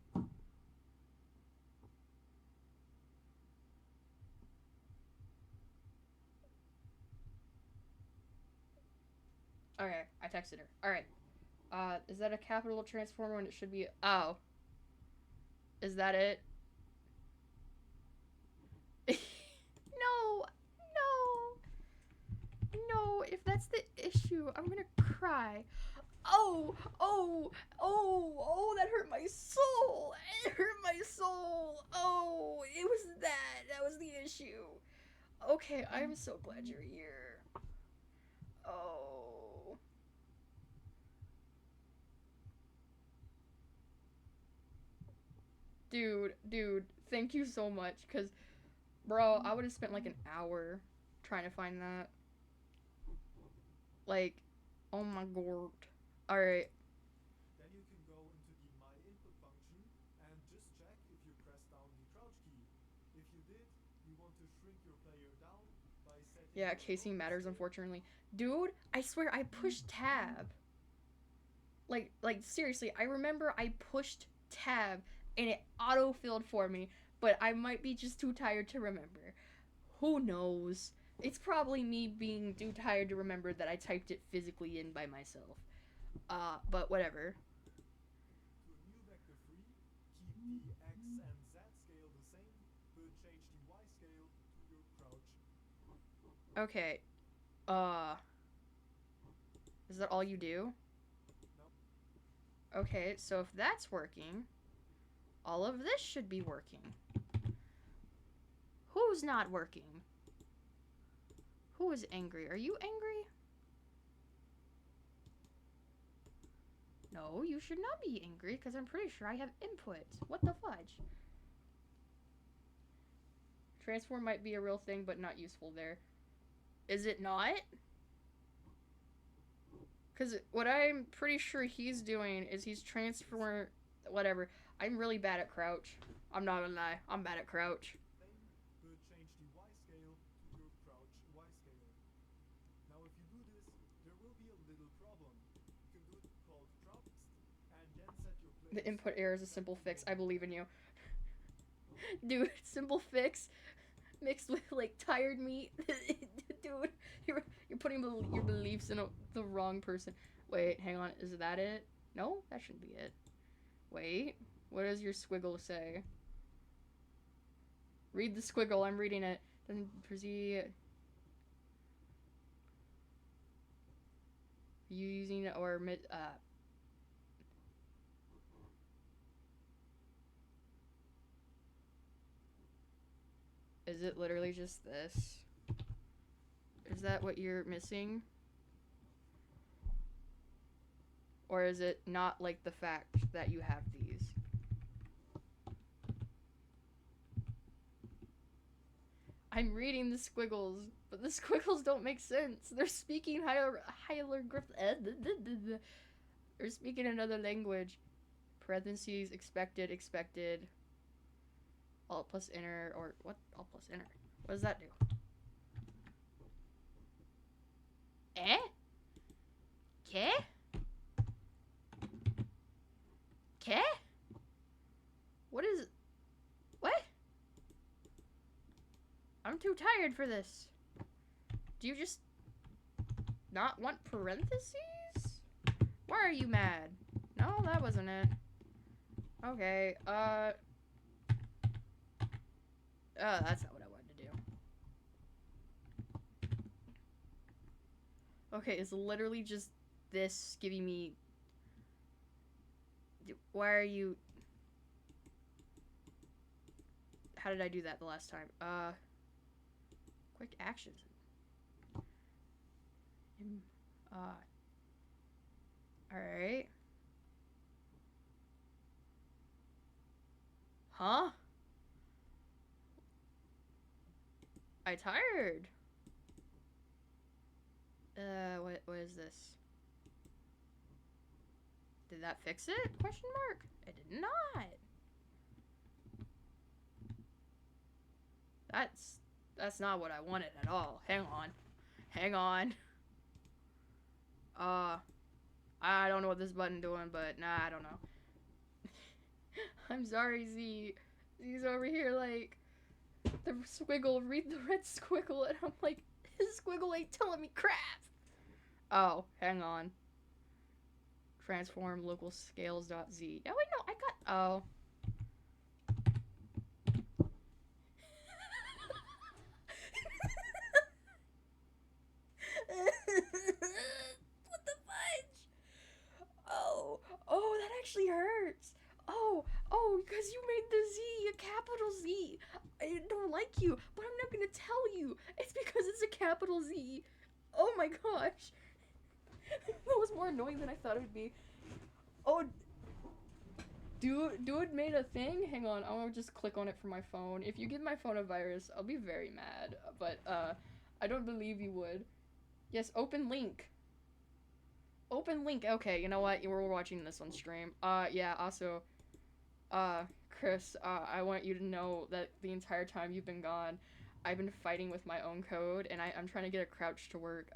Okay, I texted her. Alright. Is that a capital transformer when it should be... Oh. Is that it? No. No. No, if that's the issue, I'm gonna cry. Oh, that hurt my soul. It hurt my soul. Oh, it was that. That was the issue. Okay, I'm so glad you're here. Oh. Dude, thank you so much, because, bro, I would have spent like an hour trying to find that. Like, oh my god. Alright. Then you can go into the My Input function and just check if you pressed down the crouch key. If you did, you want to shrink your player down by setting... Yeah, casing matters, unfortunately. Dude, I swear I pushed tab. Like, seriously, I remember I pushed tab and it auto-filled for me, but I might be just too tired to remember. Who knows? It's probably me being too tired to remember that I typed it physically in by myself. But whatever. To a new vector 3, keep the X and Z scale the same, but change the Y scale to your crouch. Okay. Is that all you do? No. Okay, so if that's working, all of this should be working. Who's not working? Who is angry? Are you angry? No, you should not be angry, because I'm pretty sure I have input. What the fudge? Transform might be a real thing, but not useful there. Is it not? Because what I'm pretty sure he's doing is he's transform... Whatever. I'm really bad at crouch. I'm not gonna lie. I'm bad at crouch. But change the Y scale to your crouch Y scale. Now if you do this, there will be a little problem. You can do it called crouch, and then set your player... The input error is a simple fix. I believe in you. Dude, simple fix mixed with, like, tired meat. Dude, you're putting your beliefs in the wrong person. Wait, hang on. Is that it? No? That shouldn't be it. Wait. What does your squiggle say? Read the squiggle. I'm reading it. Doesn't proceed. You using it or Is it literally just this? Is that what you're missing? Or is it not like the fact that you have these? I'm reading the squiggles, but the squiggles don't make sense. They're speaking hieroglyph. They're speaking another language. Parentheses, expected. Alt plus enter, or what? Alt plus enter. What does that do? Eh? ¿Qué? ¿Qué? What is... What? I'm too tired for this. Do you just not want parentheses? Why are you mad? No, that wasn't it. Okay, that's not what I wanted to do. Okay, it's literally just this giving me... Why are you... How did I do that the last time? Quick actions. Alright. Huh? I tired. What is this? Did that fix it? Question mark. It did not. That's not what I wanted at all. Hang on. Hang on. I don't know what this button doing, but nah, I don't know. I'm sorry, Z. Z's over here like, the squiggle, read the red squiggle, and I'm like, this squiggle ain't telling me crap. Oh, hang on. Transform local scales.z. Oh, wait, no, I got, oh. What the fudge? Oh, that actually hurts. Oh, because you made the Z a capital Z. I don't like you, but I'm not gonna tell you. It's because it's a capital Z. Oh my gosh. That was more annoying than I thought it would be. Oh, dude made a thing? Hang on, I'm gonna just click on it from my phone. If you give my phone a virus, I'll be very mad. But, I don't believe you would. Yes, open link. Open link. Okay, you know what? We're watching this on stream. Yeah, also, Chris, I want you to know that the entire time you've been gone, I've been fighting with my own code, and I'm trying to get a crouch to work.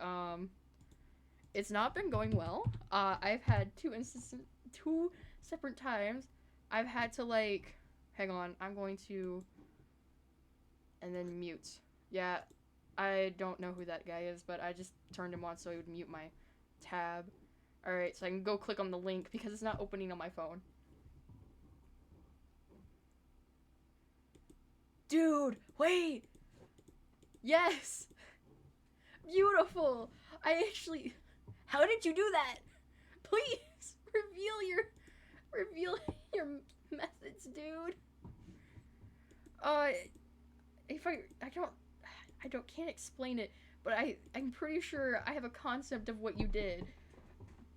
It's not been going well. I've had two separate times, I've had to, like, hang on, I'm going to, and then mute. Yeah, I don't know who that guy is, but I just turned him on so he would mute my tab. Alright, so I can go click on the link because it's not opening on my phone. Dude, wait! Yes! Beautiful! I actually... How did you do that? Please, reveal your methods, dude. If I can't explain it, but I'm pretty sure I have a concept of what you did.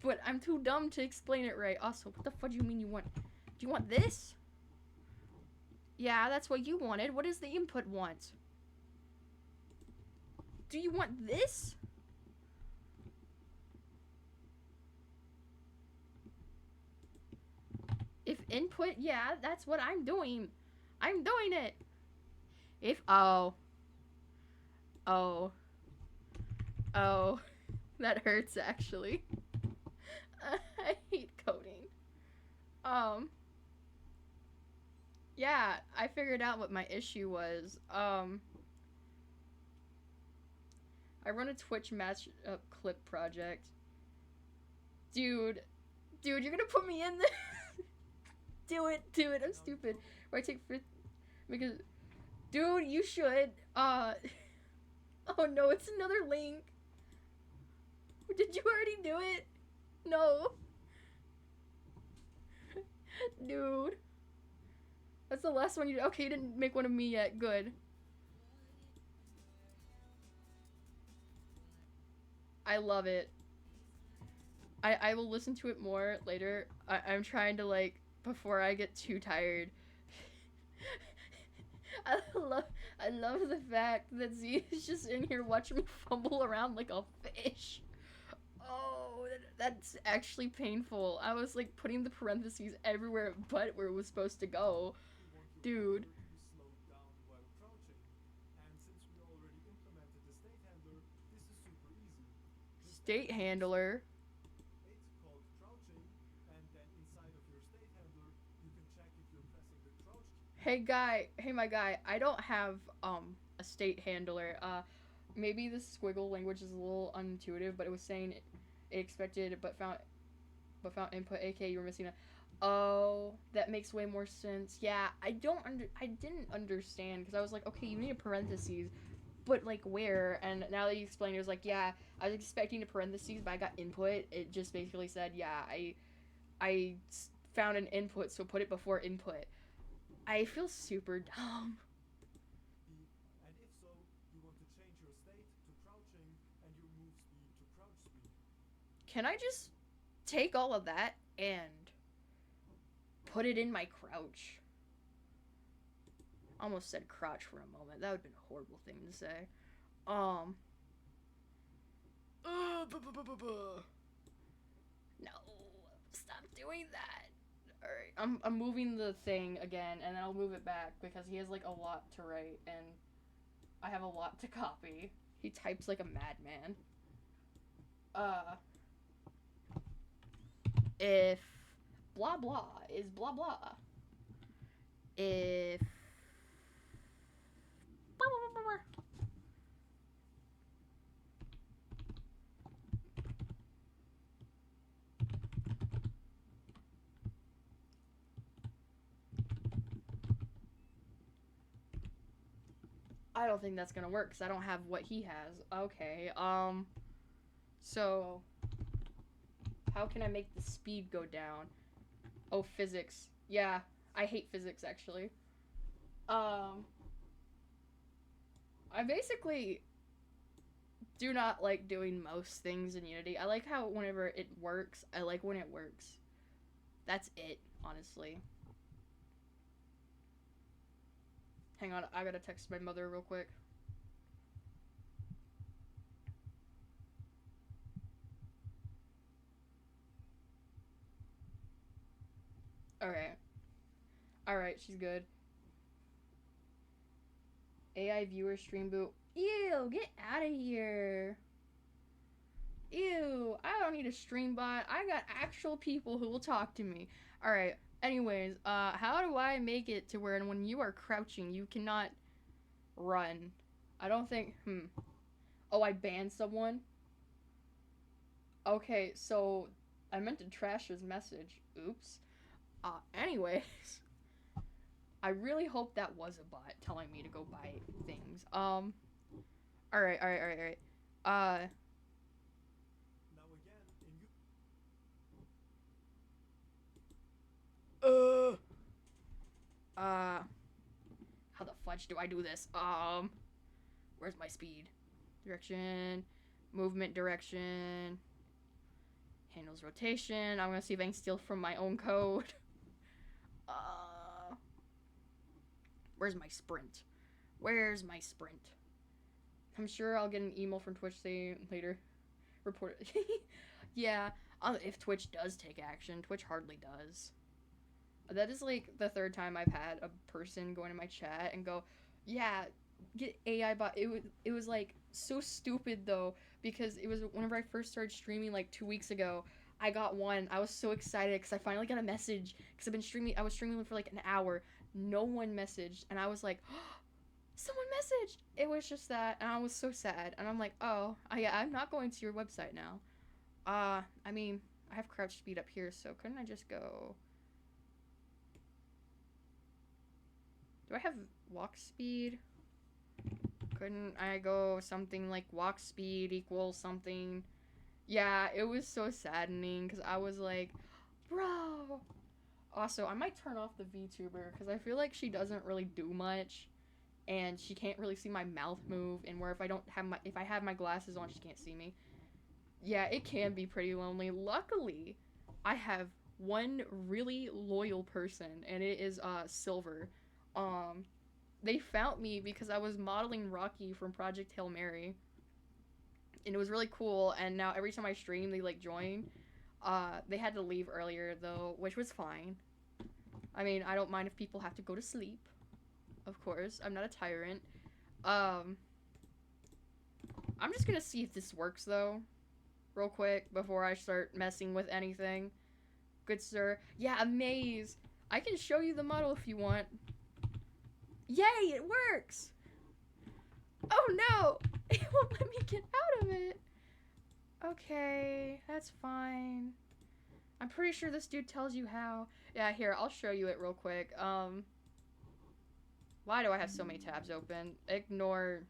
But I'm too dumb to explain it right. Also, what the fuck do you mean you want? Do you want this? Yeah, that's what you wanted. What does the input want? Do you want this? If input, yeah, that's what I'm doing. I'm doing it. If, oh, that hurts actually. I hate coding. Yeah, I figured out what my issue was. I run a Twitch matchup clip project. Dude, you're gonna put me in this? Do it, I'm stupid. Where I take fifth, because, dude, you should, oh no, it's another link. Did you already do it? No. Dude. That's the last one you did. Okay, you didn't make one of me yet. Good. I love it. I will listen to it more later. I'm trying to, like, before I get too tired. I love the fact that Z is just in here watching me fumble around like a fish. Oh, that's actually painful. I was like putting the parentheses everywhere but where it was supposed to go. Dude. state handler. It's called crouching, and then inside of your state handler, you can check if you're pressing the crouch key. Hey my guy, I don't have a state handler. Maybe the squiggle language is a little unintuitive, but it was saying it expected but found input, aka you were missing a. Oh, that makes way more sense. Yeah, I didn't understand because I was like, okay, you need a parentheses, but like where? And now that you explained, it was like, yeah, I was expecting a parentheses, but I got input. It just basically said, yeah, found an input, so put it before input. I feel super dumb. And if so, you want to change your state to crouching and your move speed to crouch speed. Can I just take all of that and put it in my crouch? Almost said crotch for a moment. That would have been a horrible thing to say. No, stop doing that. Alright, I'm moving the thing again, and then I'll move it back because he has like a lot to write, and I have a lot to copy. He types like a madman. If blah blah is blah blah. If blah, blah, blah, blah. I don't think that's gonna work because I don't have what he has. Okay, so how can I make the speed go down? Oh, physics. Yeah, I hate physics actually. I basically do not like doing most things in Unity. I like how whenever it works, I like when it works. That's it, honestly. Hang on, I gotta text my mother real quick. Alright, she's good. AI viewer stream boot. Ew, get out of here. Ew, I don't need a stream bot. I got actual people who will talk to me. Alright, anyways, how do I make it to where when you are crouching, you cannot run? I don't think, Oh, I banned someone? Okay, so I meant to trash his message. Oops. Anyways. I really hope that was a bot telling me to go buy things. Alright. Now again, how the fudge do I do this? Where's my speed? Direction, movement direction, handles rotation. I'm gonna see if I can steal from my own code. Where's my sprint? Where's my sprint? I'm sure I'll get an email from Twitch saying later. Report it. Yeah, if Twitch does take action. Twitch hardly does. That is like the third time I've had a person go into my chat and go, yeah, get AI bot. It was like so stupid though, because it was whenever I first started streaming like 2 weeks ago. I got one. I was so excited because I finally got a message because I was streaming for like an hour. No one messaged, and I was like, oh, someone messaged. It was just that, and I was so sad. And I'm like, oh, yeah, I'm not going to your website now. I mean, I have crouch speed up here, so couldn't I just go? Do I have walk speed? Couldn't I go something like walk speed equals something? Yeah, it was so saddening because I was like, bro. Also, I might turn off the VTuber because I feel like she doesn't really do much, and she can't really see my mouth move. And where if I have my glasses on, she can't see me. Yeah, it can be pretty lonely. Luckily, I have one really loyal person, and it is Silver. They found me because I was modeling Rocky from Project Hail Mary, and it was really cool. And now every time I stream, they like join. They had to leave earlier though, which was fine. I mean, I don't mind if people have to go to sleep. Of course, I'm not a tyrant. I'm just gonna see if this works though. real quick before I start messing with anything? Good sir. Yeah, a maze. I can show you the model if you want. Yay, it works! Oh no! It won't let me get out of it. Okay, that's fine. I'm pretty sure this dude tells you how. Yeah, here, I'll show you it real quick. Why do I have so many tabs open? Ignore,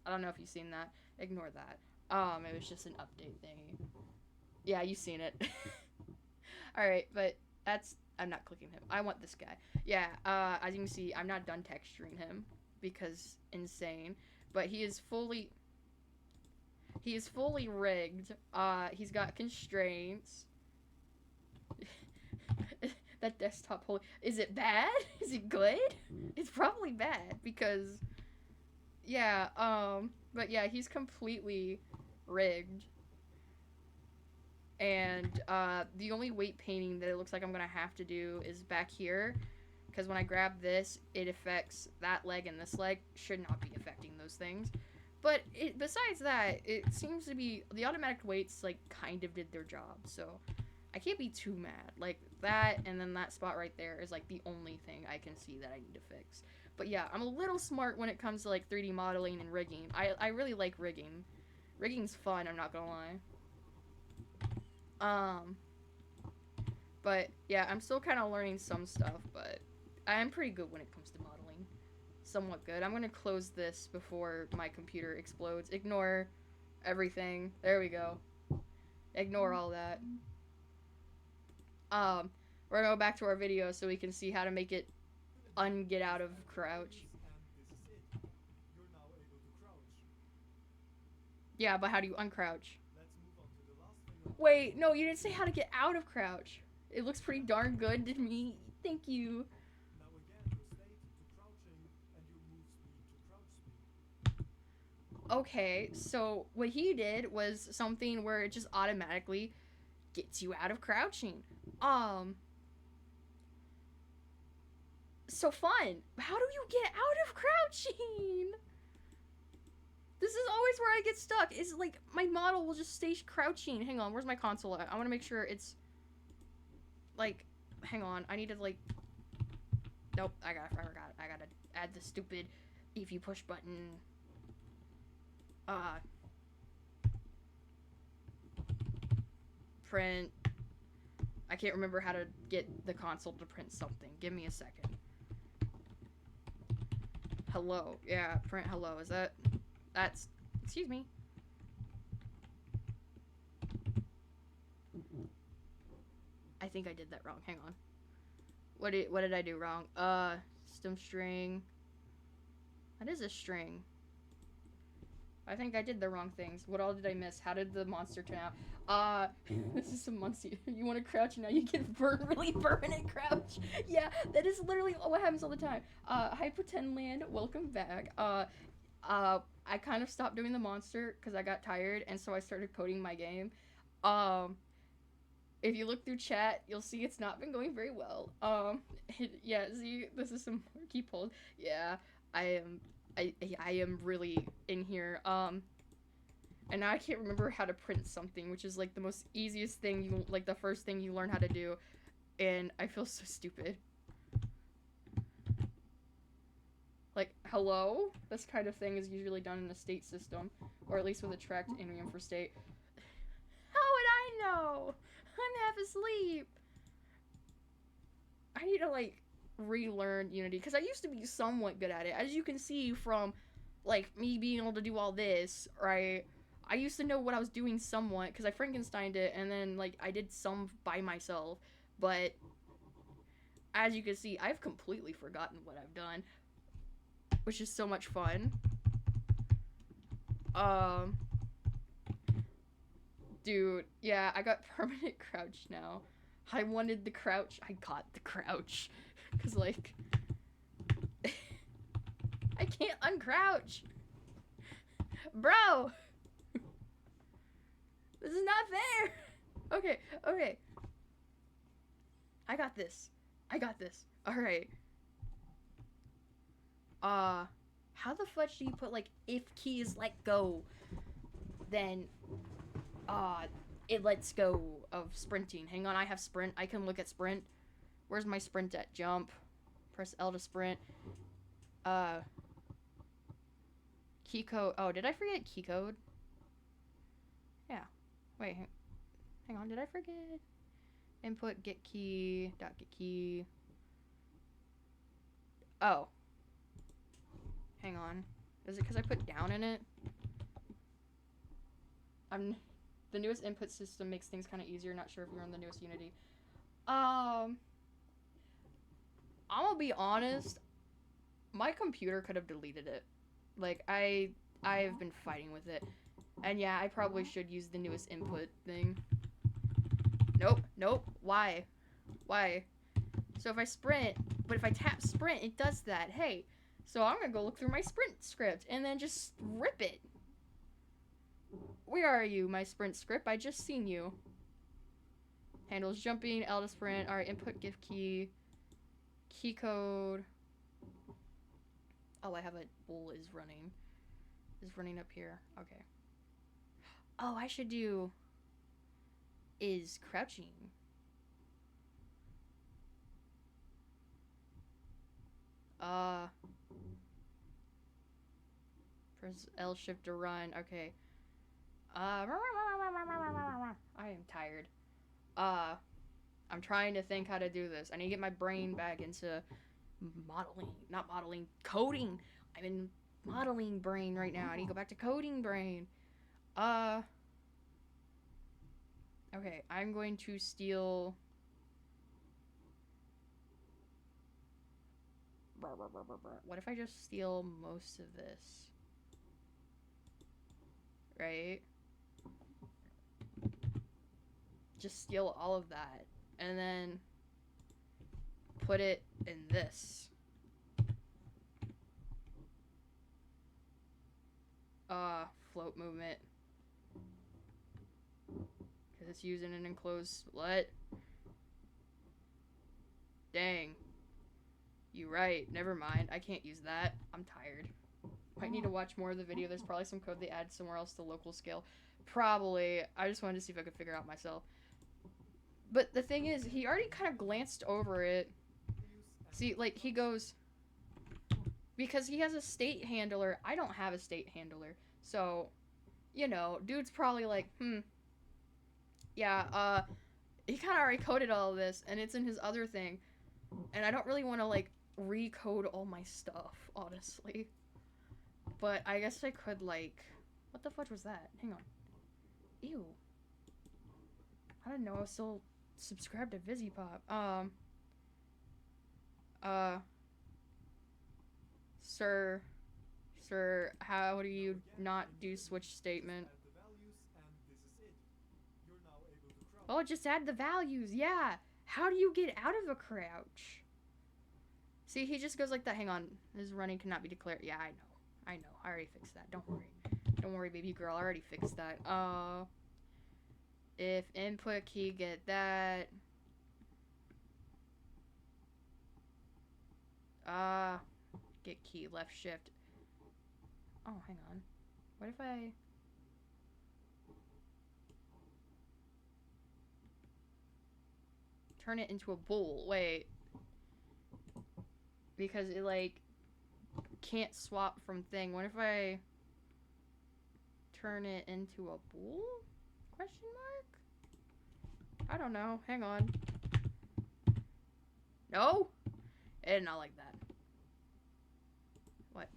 I don't know if you've seen that. Ignore that. It was just an update thingy. Yeah, you've seen it. Alright, but I'm not clicking him. I want this guy. Yeah, as you can see, I'm not done texturing him because insane. But he is fully rigged. He's got constraints. That desktop hole. Is it bad? Is it good? It's probably bad because, yeah, but yeah, he's completely rigged. And, the only weight painting that it looks like I'm gonna have to do is back here. Because when I grab this, it affects that leg and this leg. Should not be affecting those things. But besides that, it seems to be, the automatic weights, like, kind of did their job. So, I can't be too mad. Like, that and then that spot right there is, like, the only thing I can see that I need to fix. But yeah, I'm a little smart when it comes to, like, 3D modeling and rigging. I really like rigging. Rigging's fun, I'm not gonna lie. But yeah, I'm still kind of learning some stuff, but I am pretty good when it comes to modeling. Somewhat good. I'm gonna close this before my computer explodes. Ignore everything. There we go. Ignore all that. We're gonna go back to our video so we can see how to make it get out of crouch. And this is it. You're now able to crouch. Yeah, but how do you uncrouch? Let's move on to the last thing. Wait, no, you didn't say how to get out of crouch. It looks pretty darn good to me. Thank you. Now again, your state to crouching and your move speed to crouch speed. Okay, so what he did was something where it just automatically gets you out of crouching. So fun. How do you get out of crouching? This is always where I get stuck. Is like my model will just stay crouching. Hang on, where's my console at? I want to make sure it's like, hang on. I need to like, nope, I gotta add the stupid if you push button. Print. I can't remember how to get the console to print something. Give me a second. Hello. Yeah, print hello. Is that's, excuse me. I think I did that wrong. Hang on. What did I do wrong? System string. That is a string. I think I did the wrong things. What all did I miss? How did the monster turn out? This is some monster. You want to crouch now? You get really permanent crouch. Yeah, that is literally what happens all the time. Hi Pretend Land, welcome back. I kind of stopped doing the monster because I got tired, and so I started coding my game. If you look through chat, you'll see it's not been going very well. Yeah, see, this is some key polls. Yeah, I am really in here. And now I can't remember how to print something, which is like the most easiest thing like the first thing you learn how to do, and I feel so stupid. Like, hello? This kind of thing is usually done in a state system, or at least with a tracked enum for state. How would I know? I'm half asleep. I need to like relearn Unity because I used to be somewhat good at it. As you can see from like me being able to do all this, right? I used to know what I was doing somewhat because I Frankensteined it, and then like I did some by myself. But as you can see, I've completely forgotten what I've done, which is so much fun. Dude, yeah, I got permanent crouch now. I wanted the crouch. I got the crouch. Because, like, I can't uncrouch. Bro! This is not fair! Okay, okay. I got this. I got this. Alright. How the fudge do you put, like, if keys let go? Then, it lets go of sprinting. Hang on, I have sprint. I can look at sprint. Where's my sprint at? Jump. Press L to sprint. Key code. Oh, did I forget key code? Yeah. Wait, hang on. Did I forget? Input get key. Dot get key. Oh. Hang on. Is it because I put down in it? The newest input system makes things kind of easier. Not sure if you're on the newest Unity. I'm gonna be honest. My computer could have deleted it. Like, I've been fighting with it. And yeah, I probably should use the newest input thing. Nope. Why? So if I sprint, but if I tap sprint, it does that. Hey, so I'm gonna go look through my sprint script and then just rip it. Where are you, my sprint script? I just seen you. Handles jumping, L to sprint. Alright, input gift key. Key code. Oh, I have a bool is running up here. Okay. Oh, I should do is crouching. Press L shift to run. Okay. I am tired. I'm trying to think how to do this. I need to get my brain back into coding. I'm in modeling brain right now. I need to go back to coding brain. Okay, I'm going to steal. What if I just steal most of this? Right? Just steal all of that. And then put it in this. Float movement. Because it's using an enclosed. What? Dang. You right. Never mind. I can't use that. I'm tired. Might need to watch more of the video. There's probably some code they add somewhere else to local scale. Probably. I just wanted to see if I could figure out myself. But the thing is, he already kind of glanced over it. See, like, he goes... Because he has a state handler. I don't have a state handler. So, you know, dude's probably like, yeah, he kind of already coded all of this, and it's in his other thing. And I don't really want to, like, recode all my stuff, honestly. But I guess I could, like... What the fuck was that? Hang on. Ew. I didn't know I was still subscribed to VisiPop. Sir, how do you not do switch statement? Oh, just add the values, yeah! How do you get out of a crouch? See, he just goes like that. Hang on. His running cannot be declared. Yeah, I know. I already fixed that. Don't worry. Don't worry, baby girl. I already fixed that. If input key get that. Get key, left shift. Oh, hang on. What if I... turn it into a bool? Wait. Because it, like, can't swap from thing. What if I turn it into a bool? Question mark? I don't know. Hang on. No? It did not like that. What?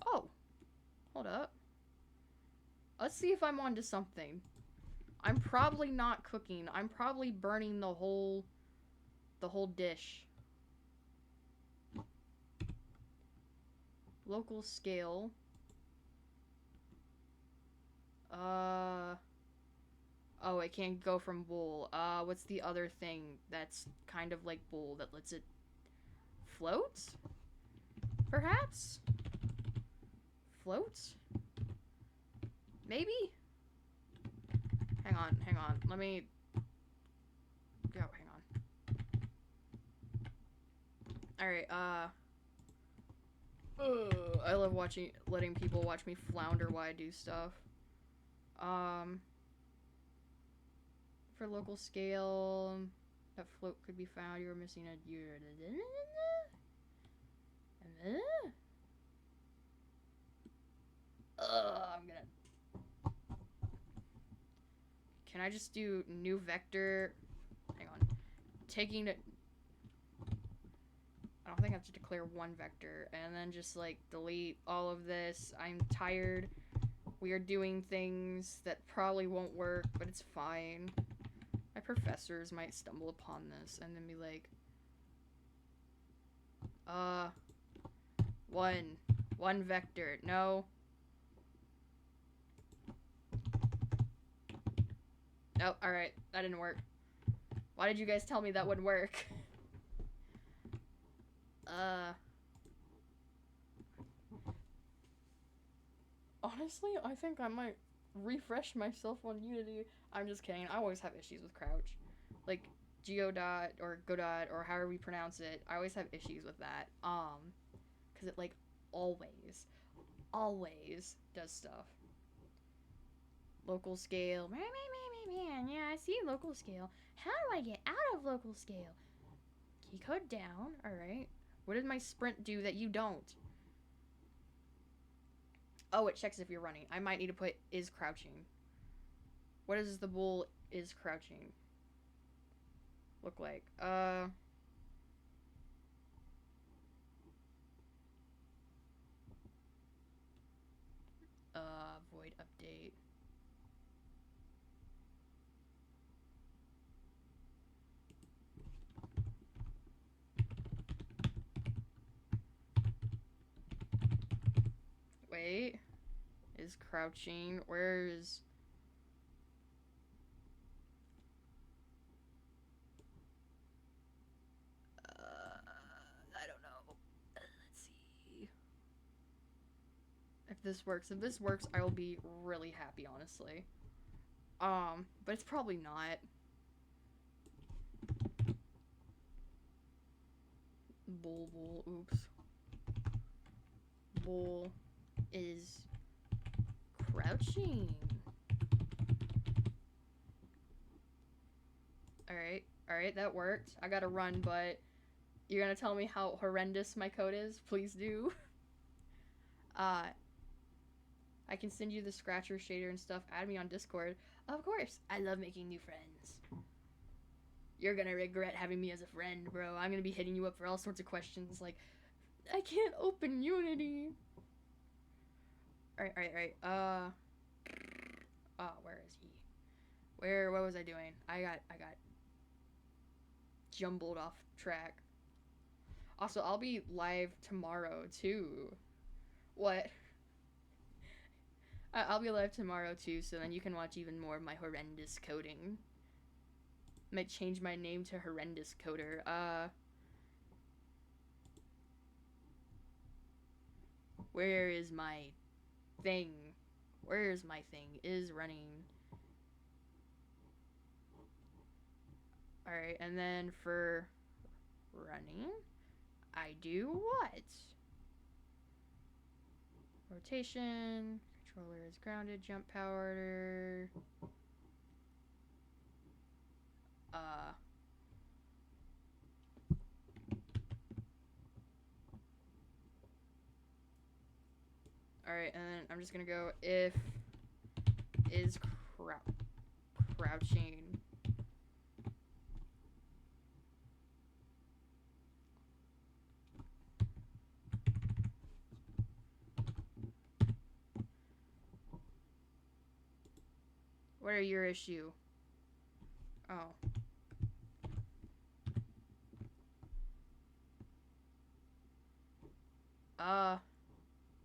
Oh. Hold up. Let's see if I'm onto something. I'm probably not cooking. I'm probably burning the whole dish. Local scale. Oh, it can't go from bool. What's the other thing that's kind of like bool that lets it float? Perhaps? Float? Maybe? Hang on. Let me... Go, hang on. Alright, I love letting people watch me flounder while I do stuff. For local scale, a float could be found. You're missing a I'm gonna. Can I just do new vector? Hang on. Taking it. I don't think I have to declare one vector and then just like delete all of this. I'm tired. We are doing things that probably won't work, but it's fine. My professors might stumble upon this and then be like, one vector. No. Oh, alright. That didn't work. Why did you guys tell me that wouldn't work? Honestly, I think I might refresh myself on Unity. I'm just kidding. I always have issues with Crouch. Like, Geodot or Godot or however we pronounce it. I always have issues with that. Because it, like, always does stuff. Local scale. Man, yeah, I see local scale. How do I get out of local scale? Key code down. Alright. What did my sprint do that you don't? Oh, it checks if you're running. I might need to put is crouching. What does the bool is crouching look like? Void update. Wait. Is crouching. Where is... I don't know. Let's see. If this works. If this works, I will be really happy, honestly. But it's probably not. Bool, oops. Bool is crouching. Alright, that worked. I gotta run, but you're gonna tell me how horrendous my code is? Please do. I can send you the Scratcher shader and stuff. Add me on Discord. Of course. I love making new friends. You're gonna regret having me as a friend, bro. I'm gonna be hitting you up for all sorts of questions like, I can't open Unity. Alright. Where is he? What was I doing? I got jumbled off track. Also, I'll be live tomorrow, too. What? I'll be live tomorrow, too, so then you can watch even more of my horrendous coding. Might change my name to Horrendous Coder. Where is my thing? Where is my thing? Is running. Alright, and then for running, I do what? Rotation, controller is grounded, jump power. Alright, and then I'm just gonna go if is crouching. What are your issue? Oh.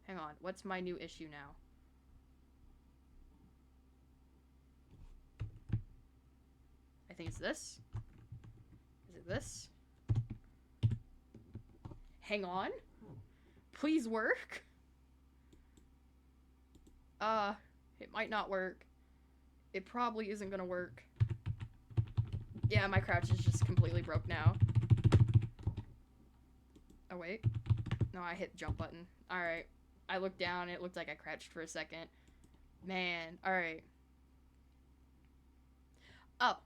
Hang on. What's my new issue now? I think it's this. Is it this? Hang on. Please work. It might not work. It probably isn't gonna work. Yeah, my crouch is just completely broke now. Oh, wait. No, I hit the jump button. Alright. I looked down, it looked like I crouched for a second. Man, alright. Oh,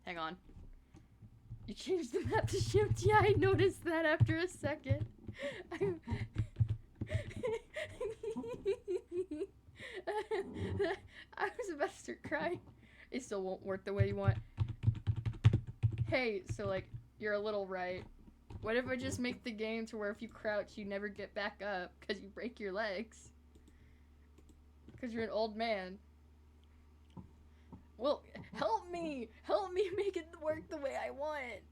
hang on. You changed the map to shift. Yeah, I noticed that after a second. I was about to start crying. It still won't work the way you want. Hey, so like, you're a little right. What if I just make the game to where if you crouch, you never get back up because you break your legs? Because you're an old man. Well, help me! Help me make it work the way I want!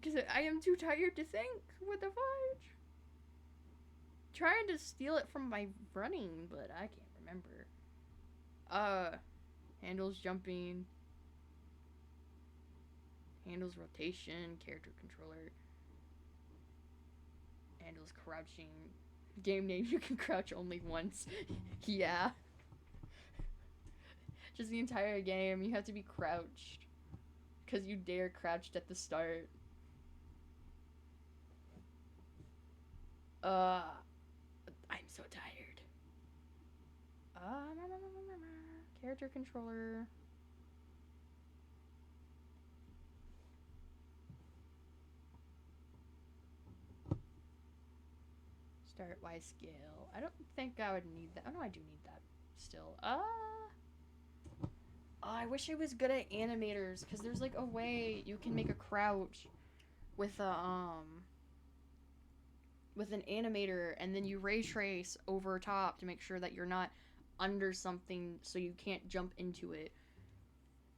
Because I am too tired to think. What the fudge? Trying to steal it from my running, but I can't remember. Handles jumping. Handles rotation. Character controller. Handles crouching. Game name, you can crouch only once. Yeah. Just the entire game, you have to be crouched. Because you dare crouched at the start. I'm so tired. Character controller. Start Y scale. I don't think I would need that. Oh no, I do need that still. I wish I was good at animators, because there's like a way you can make a crouch with a with an animator, and then you ray trace over top to make sure that you're not under something so you can't jump into it.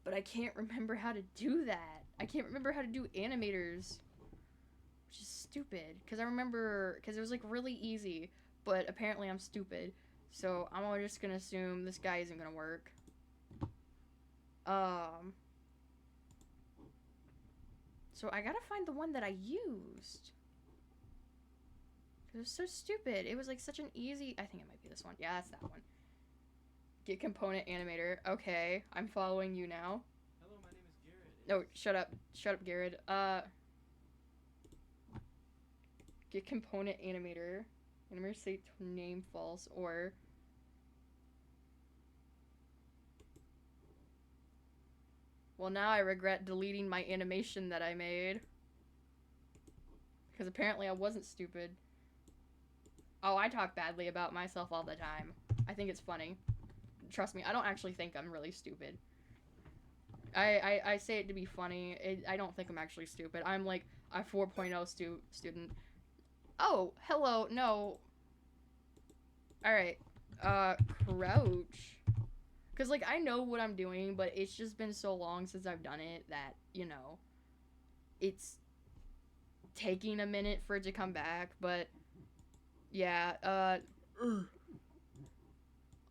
But I can't remember how to do that. I can't remember how to do animators, which is stupid, because I remember, because it was like really easy, but apparently I'm stupid, so I'm just gonna assume this guy isn't gonna work. So I gotta find the one that I used. It was so stupid. It was like such an easy... I think it might be this one. Yeah, that's that one. Get component animator. Okay, I'm following you now. Hello, my name is Garrett. No, shut up. Shut up, Garrett. Get component animator. Animator state name false or... Well, now I regret deleting my animation that I made. Because apparently I wasn't stupid. Oh, I talk badly about myself all the time. I think it's funny. Trust me, I don't actually think I'm really stupid. I say it to be funny. I don't think I'm actually stupid. I'm like a 4.0 student. Oh, hello, no. Alright, crouch. Because, like, I know what I'm doing, but it's just been so long since I've done it that, you know, it's taking a minute for it to come back, but, yeah,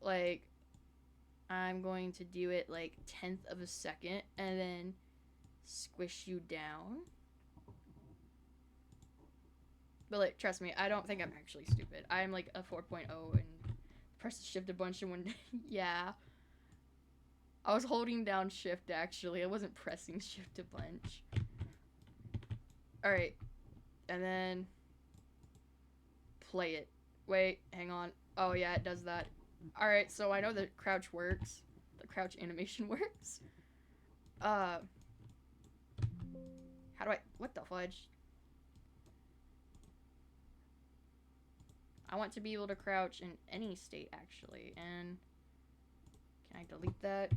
like, I'm going to do it, like, 10th of a second, and then squish you down. But, like, trust me, I don't think I'm actually stupid. I'm, like, a 4.0 and pressed shift a bunch and when, yeah. I was holding down shift, actually. I wasn't pressing shift a bunch. Alright. And then... play it. Wait, hang on. Oh, yeah, it does that. Alright, so I know that crouch works. The crouch animation works. How do I... what the fudge? I want to be able to crouch in any state, actually. And... can I delete that?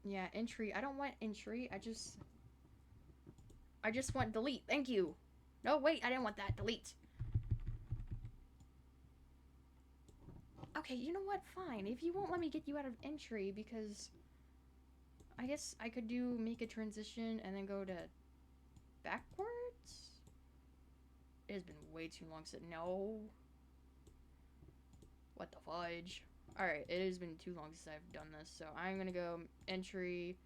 Yeah, entry. I don't want entry. I just want delete. Thank you. No, wait. I didn't want that. Delete. Okay, you know what? Fine. If you won't let me get you out of entry, because I guess I could do make a transition and then go to backwards? It has been way too long since... no. What the fudge? Alright, it has been too long since I've done this, so I'm gonna go entry,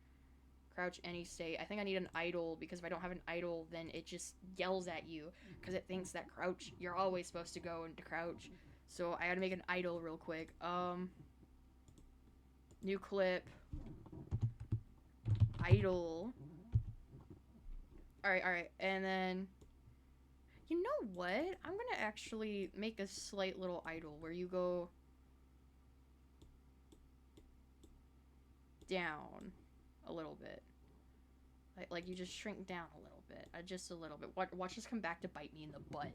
crouch any state. I think I need an idle, because if I don't have an idle, then it just yells at you, because it thinks that crouch, you're always supposed to go into crouch. So I gotta make an idle real quick. New clip. Idle. Alright, and then... You know what? I'm gonna actually make a slight little idle where you go down a little bit. Like you just shrink down a little bit. Just a little bit. Watch this come back to bite me in the butt.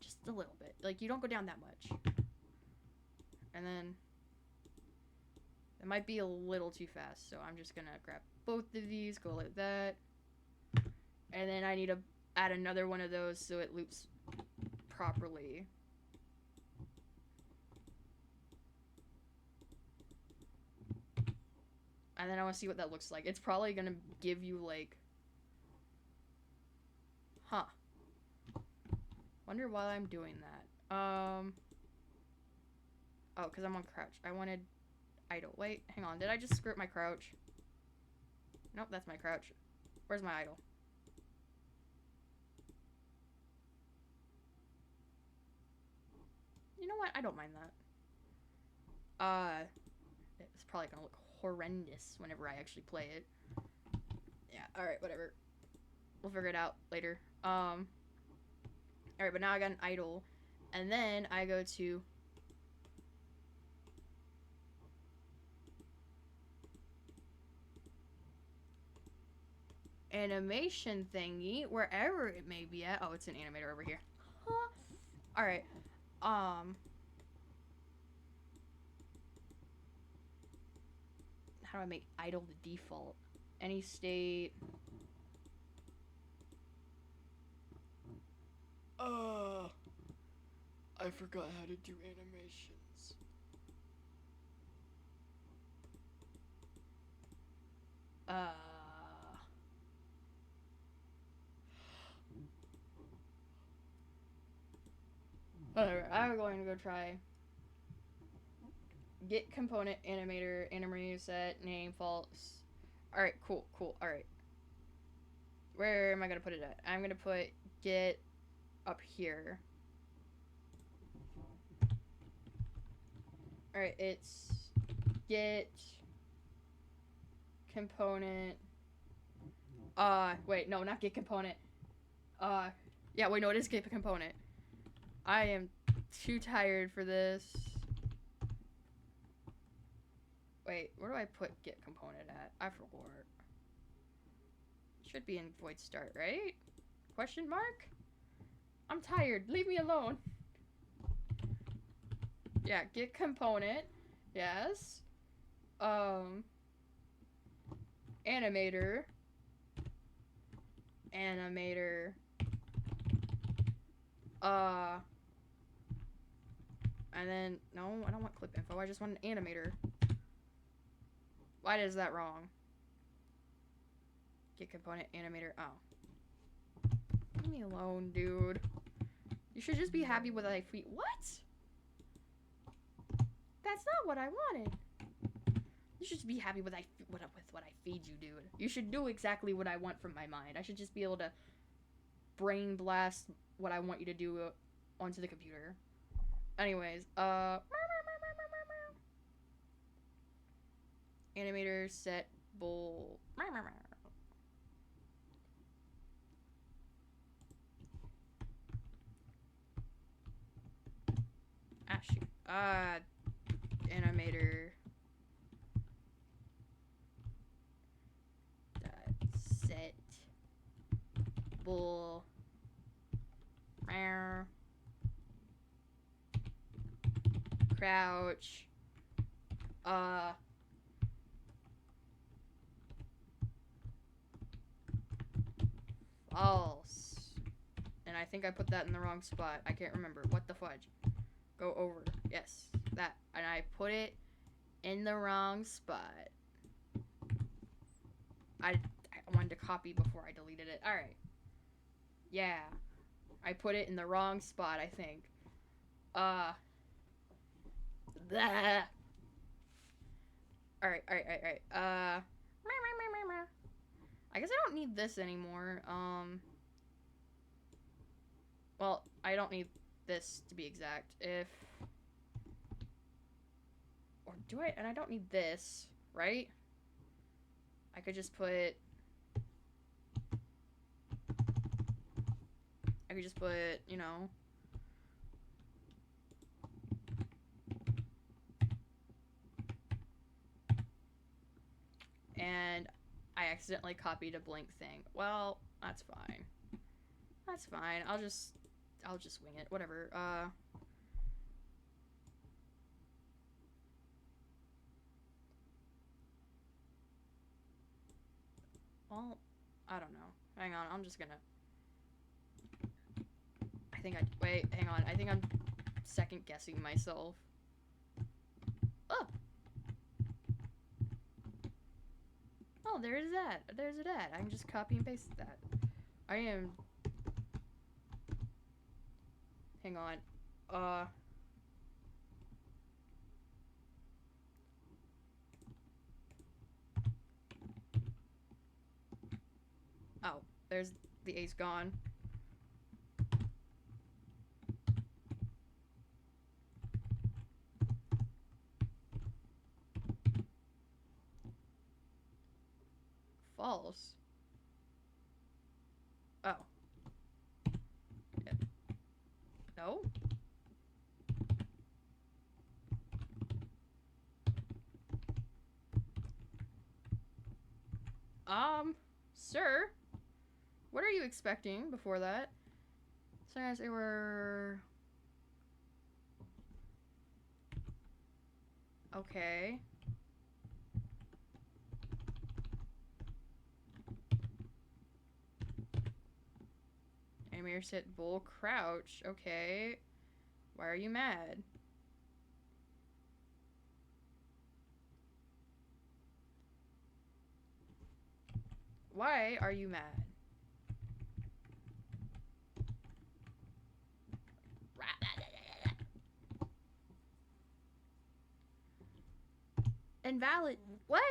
Just a little bit. Like, you don't go down that much. And then... It might be a little too fast, so I'm just gonna grab both of these, go like that. And then I need to add another one of those so it loops properly. And then I want to see what that looks like. It's probably gonna give you, like... Huh. Wonder why I'm doing that. Oh, because I'm on crouch. I wanted idle. Wait, hang on. Did I just script my crouch? Nope, that's my crouch. Where's my idle? You know what? I don't mind that. It's probably gonna look horrendous whenever I actually play it. Yeah, alright, whatever. We'll figure it out later. Alright, but now I got an idle. And then I go to... animation thingy, wherever it may be at. Oh, it's an animator over here. Huh. Alright. How do I make idle the default? Any state. I forgot how to do animations. Whatever, I'm going to go try get component animator, animator set, name, false. Alright, cool, alright. Where am I gonna put it at? I'm gonna put get up here. Alright, it's get component. Wait, no, not get component. Yeah, wait, no, it is get component. I am too tired for this. Wait, where do I put get component at? I forgot. Should be in void start, right? Question mark? I'm tired. Leave me alone. Yeah, get component. Yes. Animator. Animator. And then, no, I don't want clip info. I just want an animator. Why is that wrong? Get component animator. Oh. Leave me alone, dude. You should just be happy with what I feed. What? That's not what I wanted. You should be happy with what I feed you, dude. You should do exactly what I want from my mind. I should just be able to brain blast what I want you to do onto the computer. Anyways, animator set bull. Ah, shoot. Animator. Set bull. Crouch. False. And I think I put that in the wrong spot. I can't remember. What the fudge? Go over. Yes, that. And I put it in the wrong spot. I wanted to copy before I deleted it. Alright. Yeah. I put it in the wrong spot, I think. Blah. Alright. I guess I don't need this anymore. Well, I don't need this to be exact. Or do I? And I don't need this, right? I could just put could just put, you know. And I accidentally copied a blank thing. Well, that's fine. That's fine. I'll just wing it. Whatever. Well, I don't know. Hang on. I'm just gonna. Wait, hang on. I think I'm second guessing myself. Oh! Oh, there's that. There's that. I can just copy and paste that. I am. Hang on. Oh, there's the ace gone. False. Oh. Yeah. No? Sir? What are you expecting before that? So guys, they were... Okay. Animator set bull crouch. Okay. Why are you mad? Why are you mad? Invalid. What?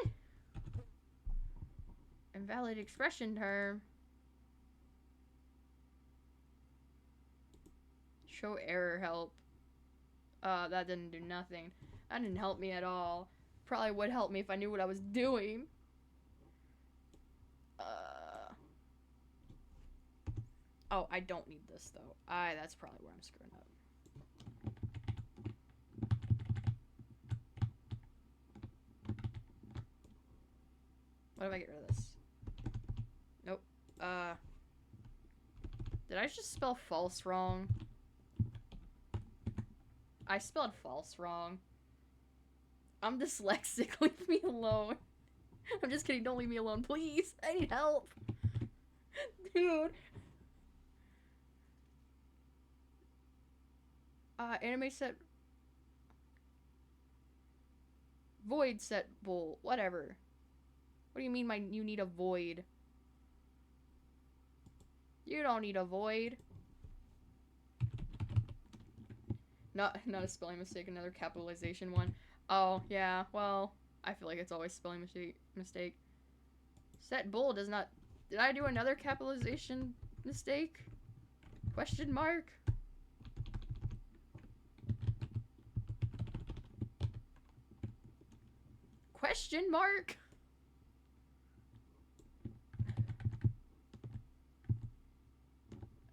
Invalid expression term. Show error help. That didn't do nothing. That didn't help me at all. Probably would help me if I knew what I was doing. Oh, I don't need this though. That's probably where I'm screwing up. What if I get rid of this? Nope. Did I just spell false wrong? I spelled false wrong. I'm dyslexic. Leave me alone. I'm just kidding. Don't leave me alone, please. I need help. Dude. Anime set. Void set bull. Whatever. What do you mean you need a void? You don't need a void. Not a spelling mistake, another capitalization one. Oh, yeah, well, I feel like it's always spelling mistake. Set bull does not... Did I do another capitalization mistake? Question mark? Question mark?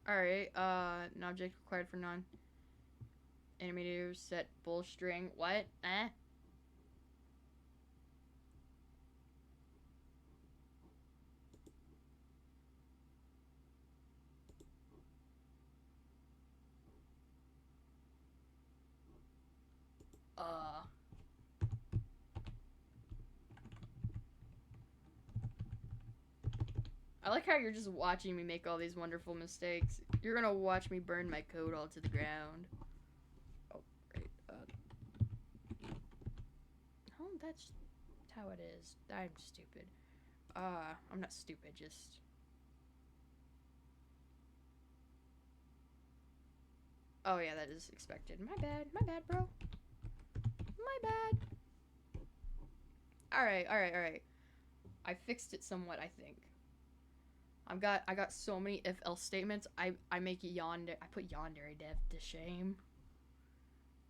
Alright, an object required for non-animator set bull string. What? Eh? I like how you're just watching me make all these wonderful mistakes. You're gonna watch me burn my code all to the ground. Oh, great. Oh, that's how it is. I'm stupid. I'm not stupid, just... Oh, yeah, that is expected. My bad, bro. My bad. Alright. I fixed it somewhat, I think. I got so many if-else statements. I make yonder. I put yandere dev to shame.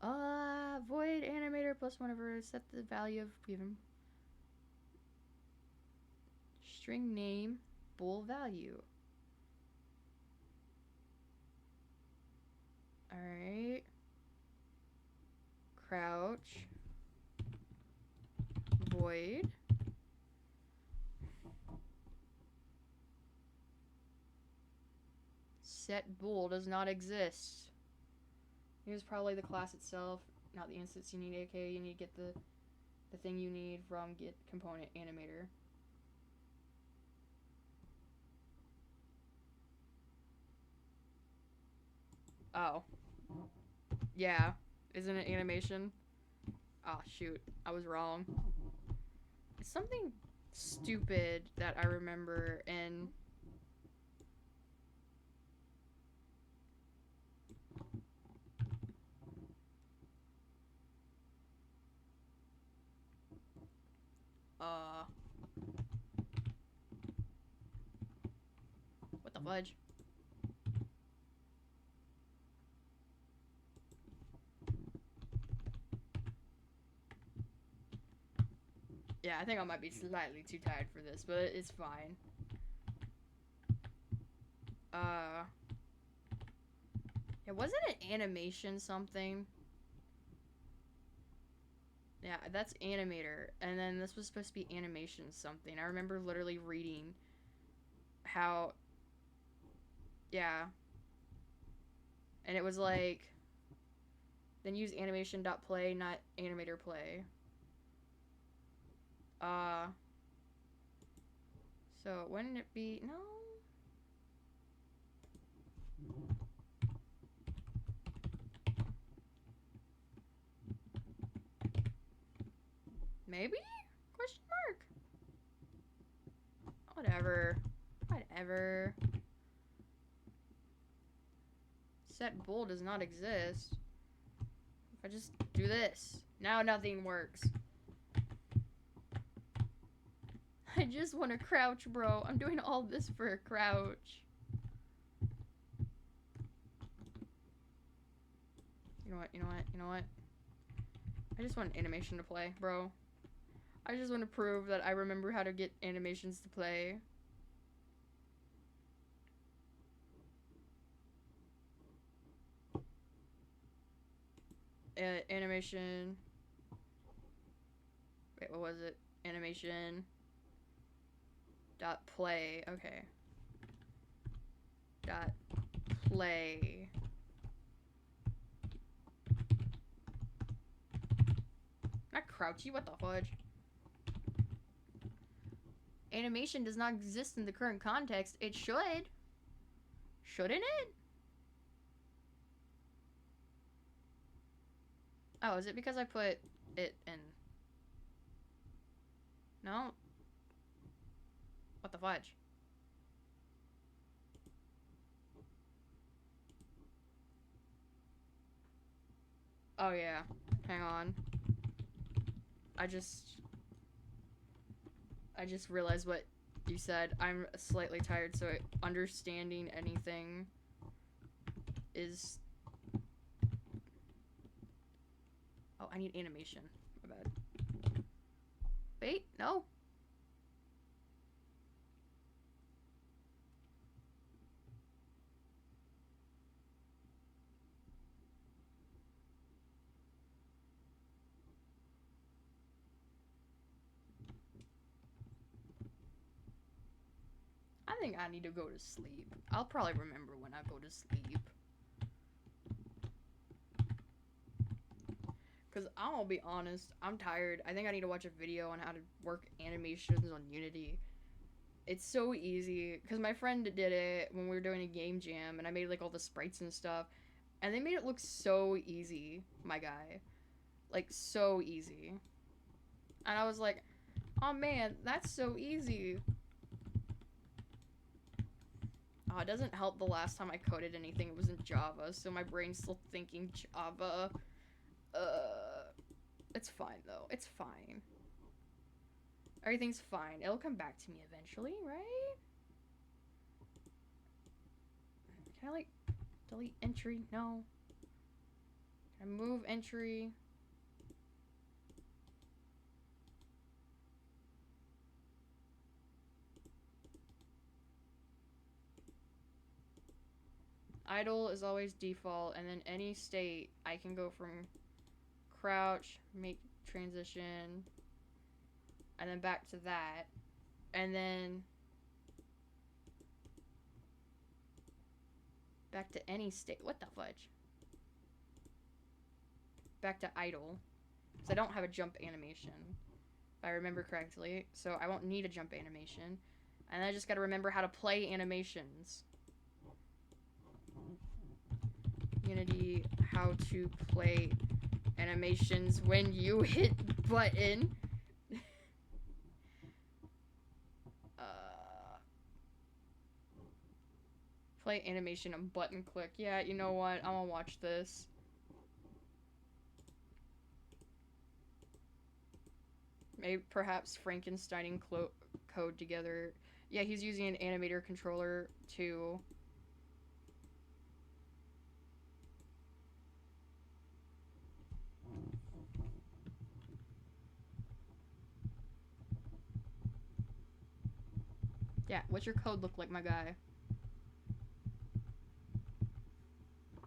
Void animator plus whenever set the value of given string name bool value. Alright. Crouch. Void. Set bool does not exist. Here's probably the class itself, not the instance you need, aka you need to get the thing you need from get component animator. Oh. Yeah. Isn't it animation? Oh, shoot. I was wrong. It's something stupid that I remember in... What the fudge? Yeah, I think I might be slightly too tired for this, but it's fine. Yeah, wasn't it animation something? Yeah, that's animator. And then this was supposed to be animation something. I remember literally reading how... Yeah. And it was like... Then use animation.play, not animator play. So wouldn't it be... No? Maybe? Question mark. Whatever. Whatever. Set bool does not exist. If I just do this. Now nothing works. I just want to crouch, bro. I'm doing all this for a crouch. You know what? You know what? You know what? I just want animation to play, bro. I just want to prove that I remember how to get animations to play. Animation. Wait, what was it? Animation. Dot play. Okay. Dot play. Not crouchy. What the fudge? Animation does not exist in the current context. It should. Shouldn't it? Oh, is it because I put it in? No? What the fudge? Oh yeah. Hang on. I just realized what you said. I'm slightly tired, so understanding anything is... Oh, I need animation. My bad. Wait, no. I think I need to go to sleep. I'll probably remember when I go to sleep. Because I'm gonna be honest, I'm tired. I think I need to watch a video on how to work animations on Unity. It's so easy. Because my friend did it when we were doing a game jam, and I made like all the sprites and stuff. And they made it look so easy, my guy. Like, so easy. And I was like, oh man, that's so easy. Oh, it doesn't help the last time I coded anything, it was in Java, so my brain's still thinking Java. It's fine, though. It's fine. Everything's fine. It'll come back to me eventually, right? Can I, like, delete entry? No. Can I move entry? idle is always default, and then any state, I can go from crouch, make transition, and then back to that, and then back to any state. What the fudge? Back to idle. Because I don't have a jump animation, if I remember correctly, so I won't need a jump animation. And I just gotta remember how to play animations. Unity, how to play animations when you hit button. Play animation and button click. Yeah, you know what? I'm gonna watch this. Maybe perhaps Frankensteining code together. Yeah, he's using an animator controller too. Yeah, what's your code look like, my guy?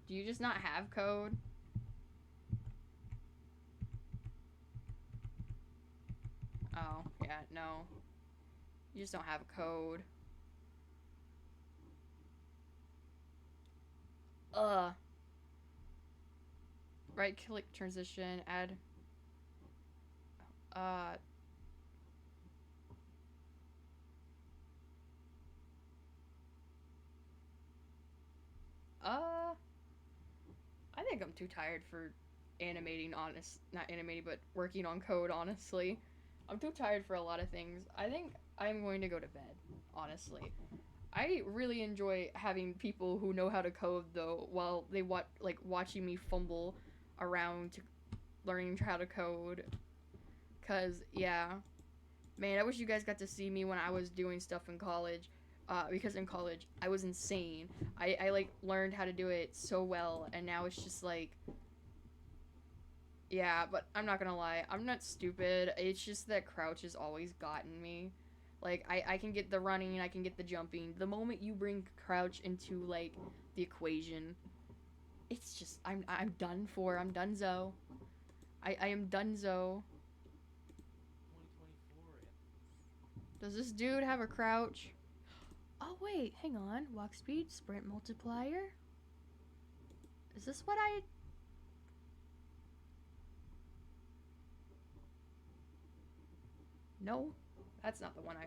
Do you just not have code? Oh, yeah, no. You just don't have code. Right click transition, add. I think I'm too tired for animating, not animating, but working on code, honestly. I'm too tired for a lot of things. I think I'm going to go to bed, honestly. I really enjoy having people who know how to code, though, while they watching me fumble around learning how to code. Cause, yeah. Man, I wish you guys got to see me when I was doing stuff in college. Because in college, I was insane. I like, learned how to do it so well, and now it's just, like... Yeah, but I'm not gonna lie. I'm not stupid. It's just that crouch has always gotten me. Like, I can get the running, I can get the jumping. The moment you bring crouch into, like, the equation, it's just... I'm done for. I'm donezo. I am donezo. 2024. Does this dude have a crouch? Oh, wait, hang on. Walk speed, sprint multiplier. Is this what I... No, that's not the one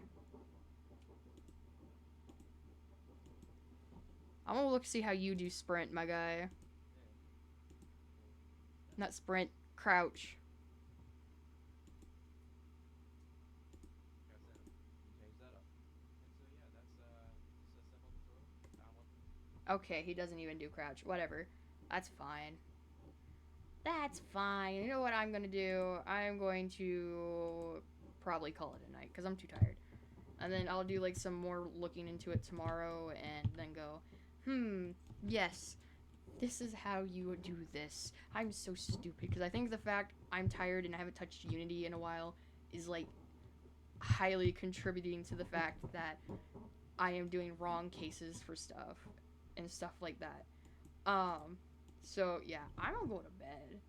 I'm gonna look to see how you do sprint, my guy. Not sprint, crouch. Okay, he doesn't even do crouch. Whatever. That's fine. That's fine. You know what I'm gonna do? I'm going to probably call it a night, because I'm too tired. And then I'll do, like, some more looking into it tomorrow, and then go, yes, this is how you do this. I'm so stupid, because I think the fact I'm tired and I haven't touched Unity in a while is, like, highly contributing to the fact that I am doing wrong cases for stuff. And stuff like that. So, yeah, I'm gonna go to bed.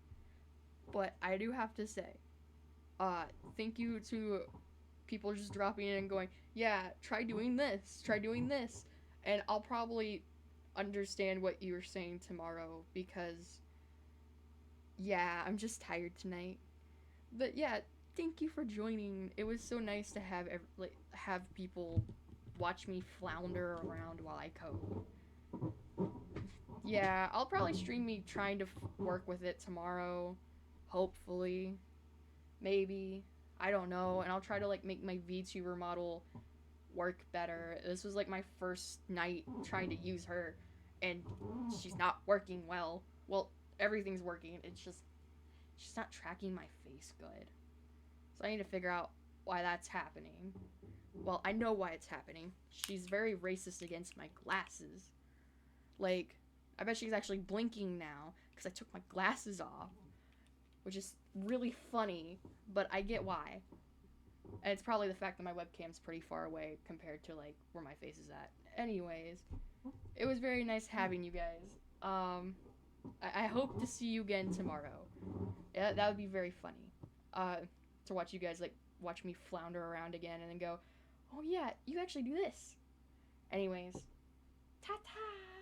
But I do have to say, thank you to people just dropping in and going, yeah, try doing this, and I'll probably understand what you're saying tomorrow, because, yeah, I'm just tired tonight. But, yeah, thank you for joining. It was so nice to have people watch me flounder around while I code. Yeah, I'll probably stream me trying to work with it tomorrow. Hopefully. Maybe. I don't know. And I'll try to, like, make my VTuber model work better. This was, like, my first night trying to use her. And she's not working well. Well, everything's working. It's just... she's not tracking my face good. So I need to figure out why that's happening. Well, I know why it's happening. She's very racist against my glasses. Like, I bet she's actually blinking now because I took my glasses off, which is really funny, but I get why. And it's probably the fact that my webcam's pretty far away compared to, like, where my face is at. Anyways, It was very nice having you guys. I hope to see you again tomorrow. Yeah, that would be very funny. To watch you guys like watch me flounder around again and then go, oh yeah, you actually do this. Anyways, ta ta.